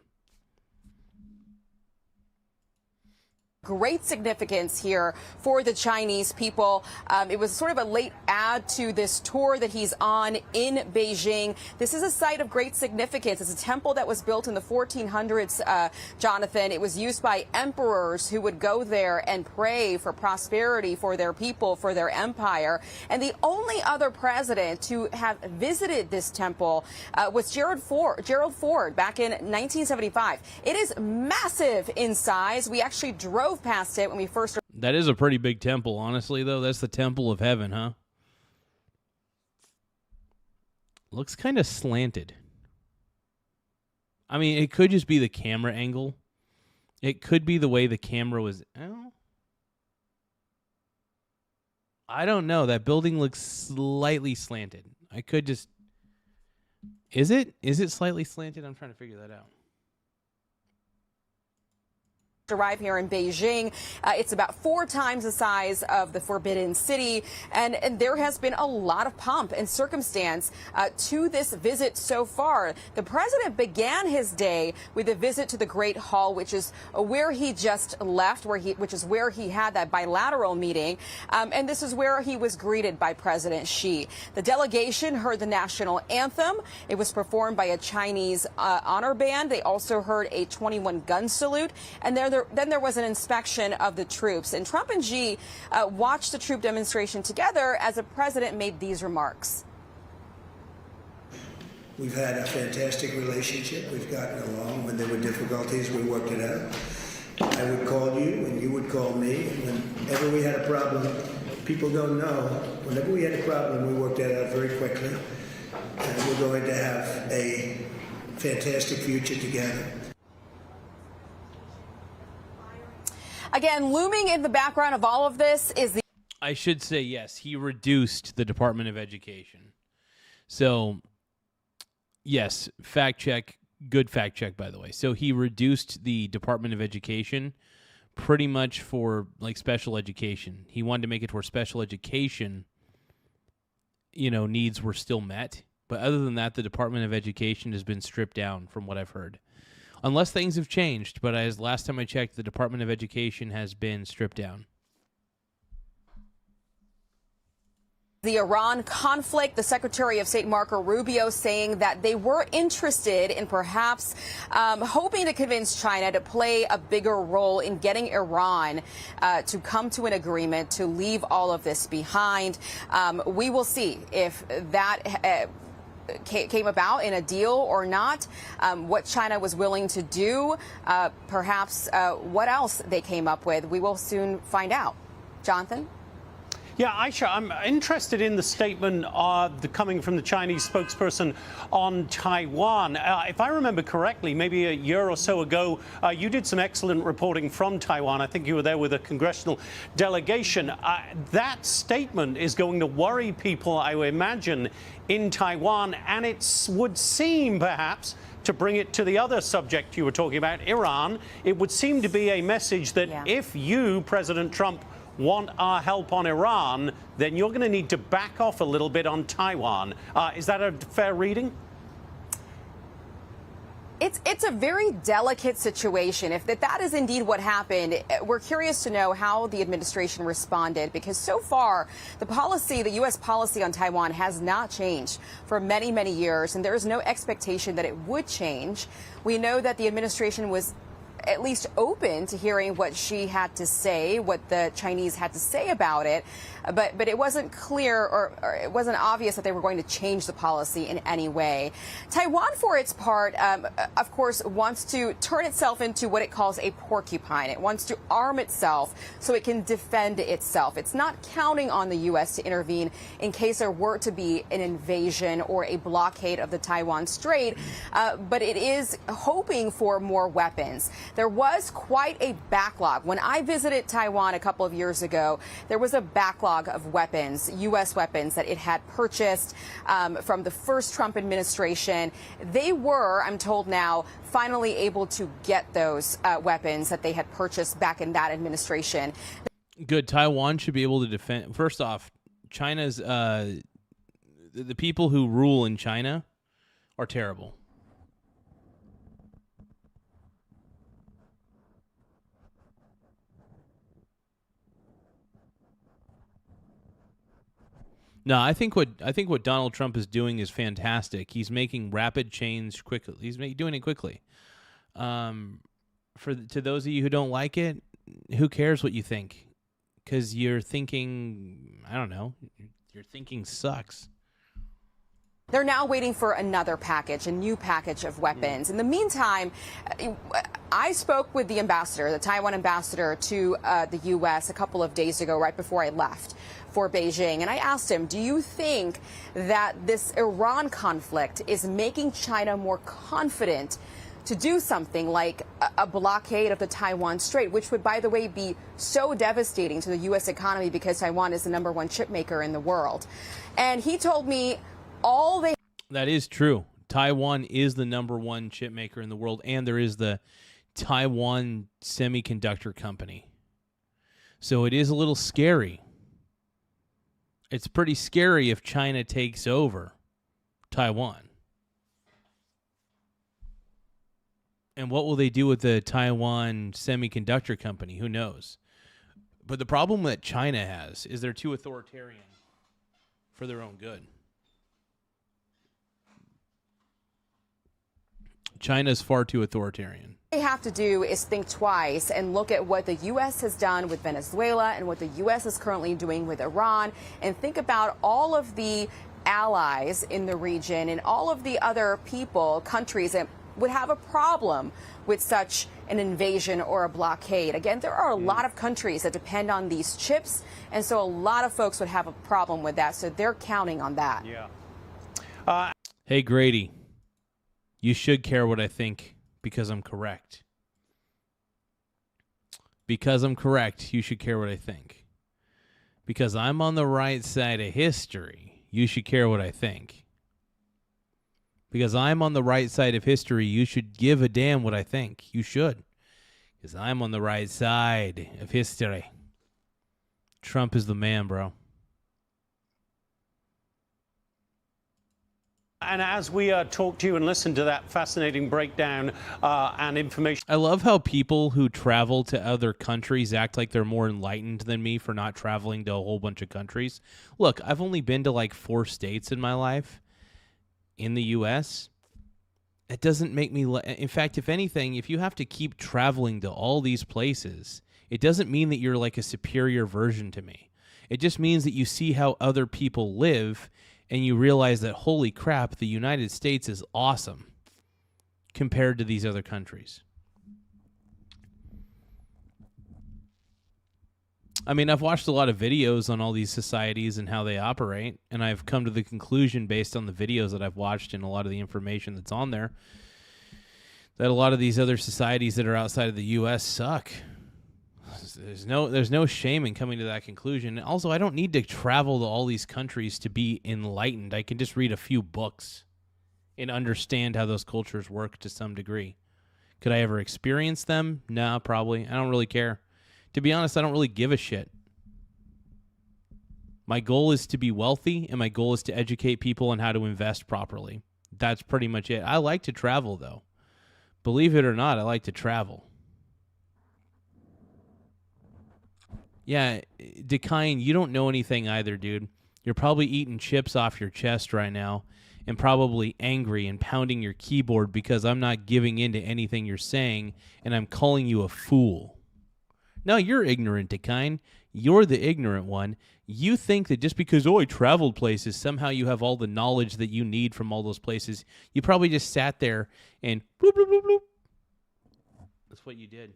Great significance here for the Chinese people. It was sort of a late add to this tour that he's on in Beijing. This is a site of great significance. It's a temple that was built in the 1400s, Jonathan. It was used by emperors who would go there and pray for prosperity for their people, for their empire. And the only other president to have visited this temple was Gerald Ford back in 1975. It is massive in size. We actually drove past it when we first. That is a pretty big temple, honestly, though. That's the temple of heaven, huh? Looks kind of slanted. I mean, it could just be the camera angle. It could be the way the camera was. Oh. I don't know. That building looks slightly slanted. I could just. Is it? Is it slightly slanted? I'm trying to figure that out. Arrive here in Beijing. It's about 4 times the size of the Forbidden City, and there has been a lot of pomp and circumstance to this visit so far. The president began his day with a visit to the Great Hall, which is where he just left, which is where he had that bilateral meeting, and this is where he was greeted by President Xi. The delegation heard the national anthem. It was performed by a Chinese honor band. They also heard a 21-gun salute, and then there was an inspection of the troops. And Trump and Xi watched the troop demonstration together as the president made these remarks. We've had a fantastic relationship. We've gotten along. When there were difficulties, we worked it out. I would call you, and you would call me. And whenever we had a problem, people don't know. Whenever we had a problem, we worked that out very quickly. And we're going to have a fantastic future together. Again, looming in the background of all of this is the... I should say, yes, he reduced the Department of Education. So, yes, fact check, good fact check, by the way. So he reduced the Department of Education pretty much for, like, special education. He wanted to make it where special education, you know, needs were still met. But other than that, the Department of Education has been stripped down from what I've heard. Unless things have changed, but as last time I checked, the Department of Education has been stripped down. The Iran conflict, the Secretary of State Marco Rubio saying that they were interested in perhaps hoping to convince China to play a bigger role in getting Iran to come to an agreement to leave all of this behind. We will see if that came about in a deal or not, what China was willing to do, perhaps what else they came up with. We will soon find out. Jonathan? Yeah, Aisha, I'm interested in the statement coming from the Chinese spokesperson on Taiwan. If I remember correctly, maybe a year or so ago, you did some excellent reporting from Taiwan. I think you were there with a congressional delegation. That statement is going to worry people, I would imagine, in Taiwan, and it would seem, perhaps, to bring it to the other subject you were talking about, Iran, it would seem to be a message that if you, President Trump, want our help on Iran, then you're going to need to back off a little bit on Taiwan. Is that a fair reading? It's a very delicate situation. If that is indeed what happened, we're curious to know how the administration responded, because so far the U.S. policy on Taiwan has not changed for many, many years, and there is no expectation that it would change. We know that the administration was at least open to hearing what she had to say, what the Chinese had to say about it. But it wasn't clear or it wasn't obvious that they were going to change the policy in any way. Taiwan, for its part, of course, wants to turn itself into what it calls a porcupine. It wants to arm itself so it can defend itself. It's not counting on the U.S. to intervene in case there were to be an invasion or a blockade of the Taiwan Strait, but it is hoping for more weapons. there was quite a backlog. When I visited Taiwan a couple of years ago, there was a backlog of weapons, U.S. weapons that it had purchased from the first Trump administration. They were, I'm told now, finally able to get those weapons that they had purchased back in that administration. Good. Taiwan should be able to defend. First off, China's the people who rule in China are terrible. No, I think what Donald Trump is doing is fantastic. He's making rapid change quickly. He's doing it quickly. To those of you who don't like it, who cares what you think? Because you're thinking, I don't know, your thinking sucks. They're now waiting for another package, a new package of weapons. In the meantime, I spoke with the ambassador, the Taiwan ambassador to the U.S. a couple of days ago, right before I left for Beijing. And I asked him, do you think that this Iran conflict is making China more confident to do something like a blockade of the Taiwan Strait, which would, by the way, be so devastating to the U.S. economy because Taiwan is the #1 chip maker in the world? And he told me that is true. Taiwan is the #1 chip maker in the world, and there is the Taiwan Semiconductor Company. So it is a little scary. It's pretty scary if China takes over Taiwan. And what will they do with the Taiwan Semiconductor Company? Who knows? But the problem that China has is they're too authoritarian for their own good. China's far too authoritarian. What they have to do is think twice and look at what the U.S. has done with Venezuela and what the U.S. is currently doing with Iran, and think about all of the allies in the region and all of the other people, countries that would have a problem with such an invasion or a blockade. Again, there are a lot of countries that depend on these chips, and so a lot of folks would have a problem with that, so they're counting on that. Yeah. Hey, Grady, you should care what I think because I'm correct. Because I'm correct, you should care what I think. Because I'm on the right side of history, you should care what I think. Because I'm on the right side of history, you should give a damn what I think. You should. Because I'm on the right side of history. Trump is the man, bro. And as we talk to you and listen to that fascinating breakdown and information. I love how people who travel to other countries act like they're more enlightened than me for not traveling to a whole bunch of countries. Look, I've only been to like 4 states in my life in the U.S. It doesn't make me... In fact, if anything, if you have to keep traveling to all these places, it doesn't mean that you're like a superior version to me. It just means that you see how other people live and you realize that, holy crap, the United States is awesome compared to these other countries. I mean, I've watched a lot of videos on all these societies and how they operate, and I've come to the conclusion based on the videos that I've watched and a lot of the information that's on there that a lot of these other societies that are outside of the U.S. suck. There's no shame in coming to that conclusion. Also, I don't need to travel to all these countries to be enlightened. I can just read a few books and understand how those cultures work to some degree. Could I ever experience them? No, probably. I don't really care. To be honest, I don't really give a shit. My goal is to be wealthy, and my goal is to educate people on how to invest properly. That's pretty much it. I like to travel, though. Believe it or not, I like to travel. Yeah, Dekine, you don't know anything either, dude. You're probably eating chips off your chest right now and probably angry and pounding your keyboard because I'm not giving in to anything you're saying and I'm calling you a fool. No, you're ignorant, Dekine. You're the ignorant one. You think that just because, I traveled places, somehow you have all the knowledge that you need from all those places. You probably just sat there and bloop, bloop, bloop, bloop. That's what you did.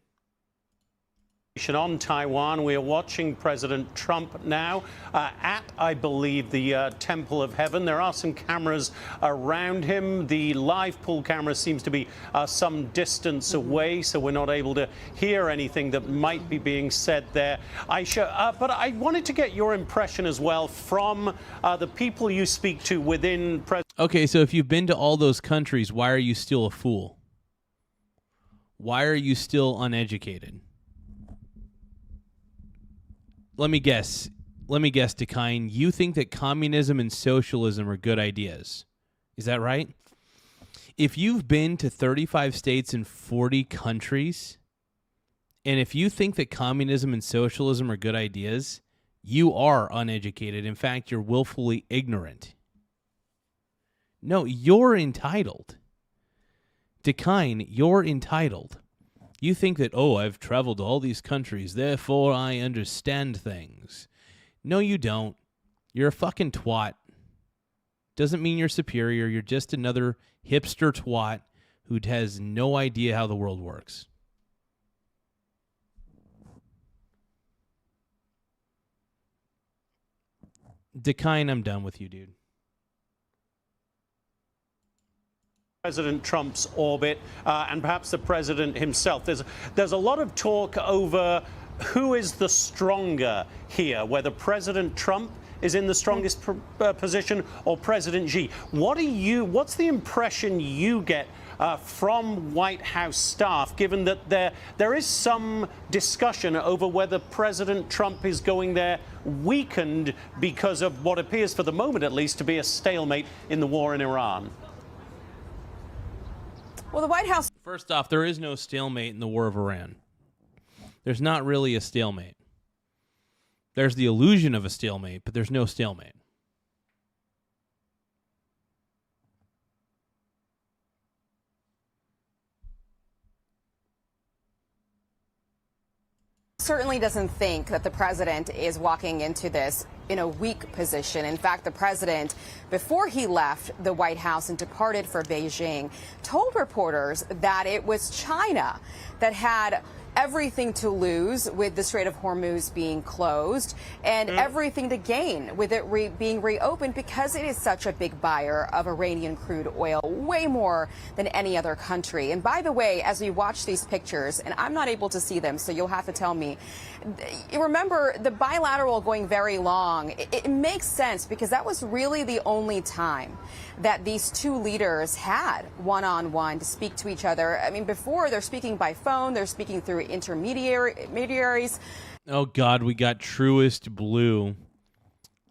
On Taiwan, we are watching President Trump now at, I believe, the Temple of Heaven. There are some cameras around him. The live pool camera seems to be some distance away, so we're not able to hear anything that might be being said there. Aisha, but I wanted to get your impression as well from the people you speak to within Okay, so if you've been to all those countries, why are you still a fool? Why are you still uneducated? Let me guess, Dekine. You think that communism and socialism are good ideas. Is that right? If you've been to 35 states and 40 countries, and if you think that communism and socialism are good ideas, you are uneducated. In fact, you're willfully ignorant. No, you're entitled. Dekine, you're entitled. You think that, oh, I've traveled to all these countries, therefore I understand things. No, you don't. You're a fucking twat. Doesn't mean you're superior. You're just another hipster twat who has no idea how the world works. Dekine, I'm done with you, dude. President Trump's orbit and perhaps the president himself. There's a lot of talk over who is the stronger here, whether President Trump is in the strongest position or President Xi. What's the impression you get from White House staff, given that there is some discussion over whether President Trump is going there weakened because of what appears, for the moment at least, to be a stalemate in the war in Iran? Well, the White House... First off, there is no stalemate in the war of Iran. There's not really a stalemate. There's the illusion of a stalemate, but there's no stalemate. Certainly doesn't think that the president is walking into this in a weak position. In fact, the president, before he left the White House and departed for Beijing, told reporters that it was China that had everything to lose with the Strait of Hormuz being closed and everything to gain with it being reopened because it is such a big buyer of Iranian crude oil, way more than any other country. And by the way, as we watch these pictures, and I'm not able to see them, so you'll have to tell me, you remember the bilateral going very long. It makes sense because that was really the only time that these two leaders had one-on-one to speak to each other. I mean, before they're speaking by phone, they're speaking through intermediaries. Oh God, we got Truest Blue.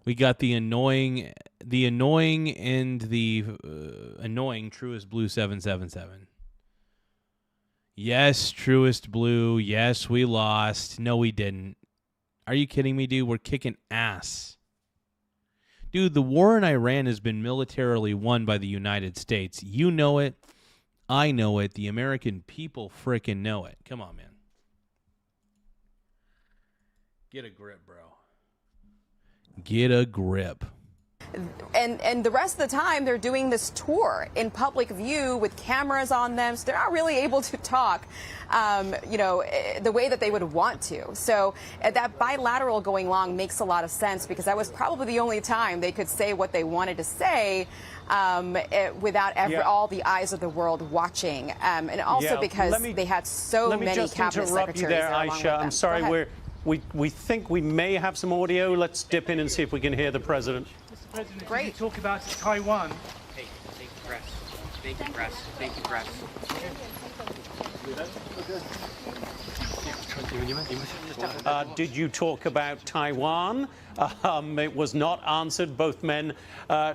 We got the annoying and the annoying Truest Blue 777. Yes, Truest Blue. Yes, we lost. No, we didn't. Are you kidding me, dude? We're kicking ass. Dude, the war in Iran has been militarily won by the United States. You know it. I know it. The American people frickin' know it. Come on, man. Get a grip, bro. Get a grip. And the rest of the time, they're doing this tour in public view with cameras on them. So they're not really able to talk, the way that they would want to. So that bilateral going long makes a lot of sense because that was probably the only time they could say what they wanted to say without all the eyes of the world watching. And also because they had so many cabinet secretaries. Let me just interrupt you there, Aisha. I'm sorry, we think we may have some audio. Let's dip in and see if we can hear the president. Mr. President, can you talk about Taiwan? Thank you, press. Thank you, press. Thank you, press. Did you talk about Taiwan? It was not answered. Both men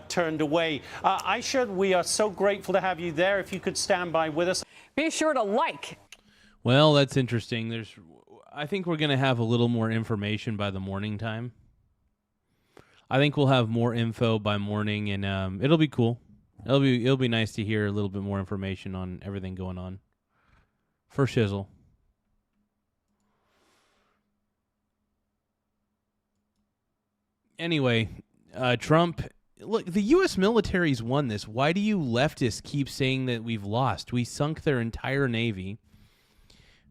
turned away. Aisha, we are so grateful to have you there. If you could stand by with us. Be sure to like. Well, that's interesting. I think we're going to have a little more information by the morning time. I think we'll have more info by morning, and it'll be cool. It'll be nice to hear a little bit more information on everything going on. For shizzle. Anyway, Trump. Look, the U.S. military's won this. Why do you leftists keep saying that we've lost? We sunk their entire navy.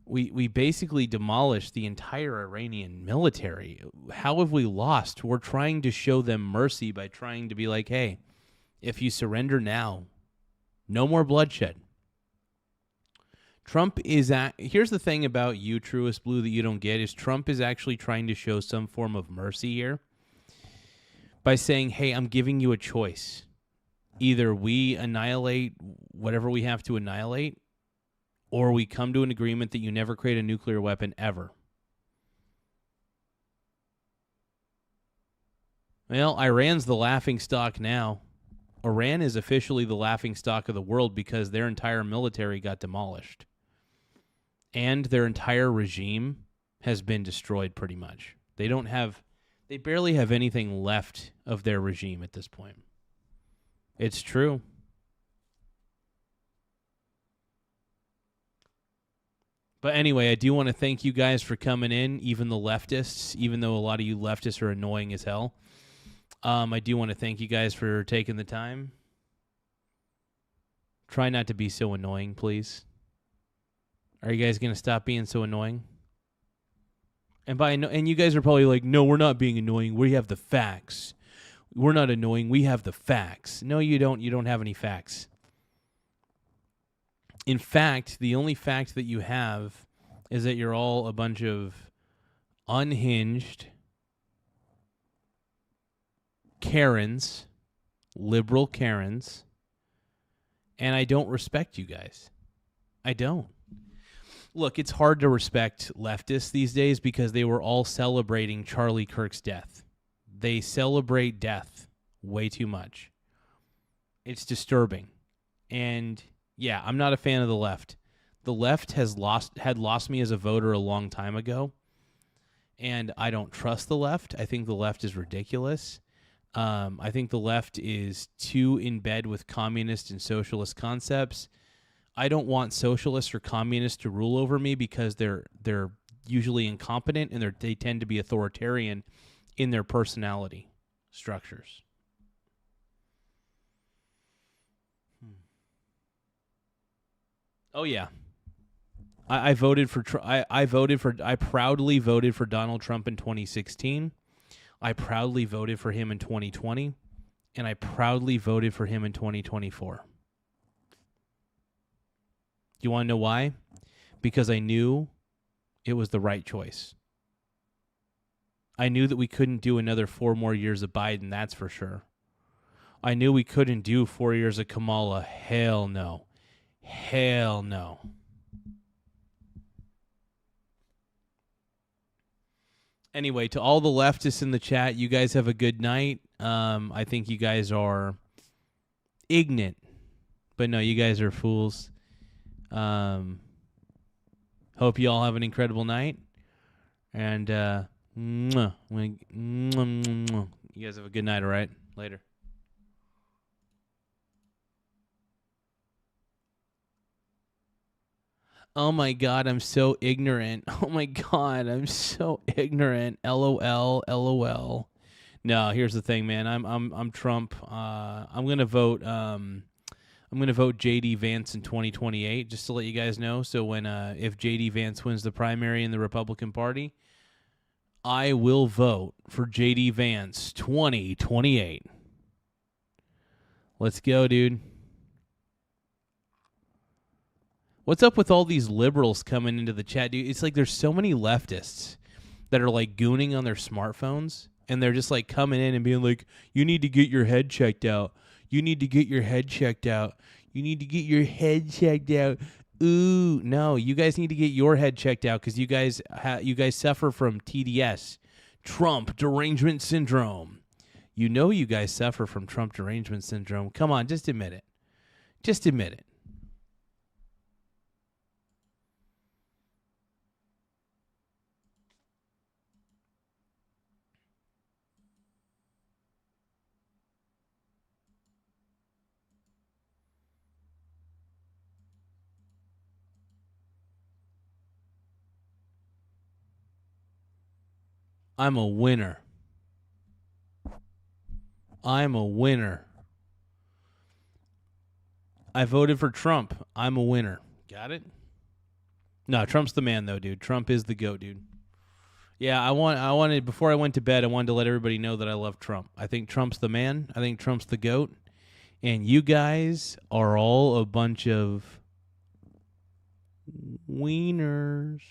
We basically demolished the entire Iranian military. How have we lost? We're trying to show them mercy by trying to be like, hey, if you surrender now, no more bloodshed. Trump is here's the thing about you, Truest Blue, that you don't get is Trump is actually trying to show some form of mercy here by saying, hey, I'm giving you a choice. Either we annihilate whatever we have to annihilate, or we come to an agreement that you never create a nuclear weapon ever. Well, Iran's the laughing stock now. Iran is officially the laughing stock of the world because their entire military got demolished. And their entire regime has been destroyed pretty much. They barely have anything left of their regime at this point. It's true. But anyway, I do want to thank you guys for coming in, even the leftists, even though a lot of you leftists are annoying as hell. I do want to thank you guys for taking the time. Try not to be so annoying, please. Are you guys going to stop being so annoying? And you guys are probably like, no, we're not being annoying. We have the facts. We're not annoying. We have the facts. No, you don't. You don't have any facts. In fact, the only fact that you have is that you're all a bunch of unhinged Karens, liberal Karens, and I don't respect you guys. I don't. Look, it's hard to respect leftists these days because they were all celebrating Charlie Kirk's death. They celebrate death way too much. It's disturbing. And yeah, I'm not a fan of the left. The left had lost me as a voter a long time ago, and I don't trust the left. I think the left is ridiculous. I think the left is too in bed with communist and socialist concepts. I don't want socialists or communists to rule over me because they're usually incompetent and they tend to be authoritarian in their personality structures. Oh yeah, I voted for. I proudly voted for Donald Trump in 2016. I proudly voted for him in 2020, and I proudly voted for him in 2024. Do you want to know why? Because I knew it was the right choice. I knew that we couldn't do another 4 more years of Biden, that's for sure. I knew we couldn't do 4 years of Kamala. Hell no. Hell no. Anyway, to all the leftists in the chat, you guys have a good night. I think you guys are ignorant. But no, you guys are fools. Hope you all have an incredible night. And you guys have a good night, all right? Later. Oh my God, I'm so ignorant. Oh my God, I'm so ignorant. LOL, LOL. No, here's the thing, man. I'm Trump. I'm gonna vote. I'm gonna vote J.D. Vance in 2028, just to let you guys know. So when if J.D. Vance wins the primary in the Republican Party, I will vote for J.D. Vance 2028. Let's go, dude. What's up with all these liberals coming into the chat, dude? It's like there's so many leftists that are like gooning on their smartphones, and they're just like coming in and being like, you need to get your head checked out. You need to get your head checked out. You need to get your head checked out. Ooh, no, you guys need to get your head checked out because you guys suffer from TDS, Trump derangement syndrome. You know you guys suffer from Trump derangement syndrome. Come on, just admit it. Just admit it. I'm a winner. I'm a winner. I voted for Trump. I'm a winner. Got it? No, Trump's the man, though, dude. Trump is the GOAT, dude. Yeah, I wanted before I went to bed, I wanted to let everybody know that I love Trump. I think Trump's the man. I think Trump's the GOAT. And you guys are all a bunch of wieners.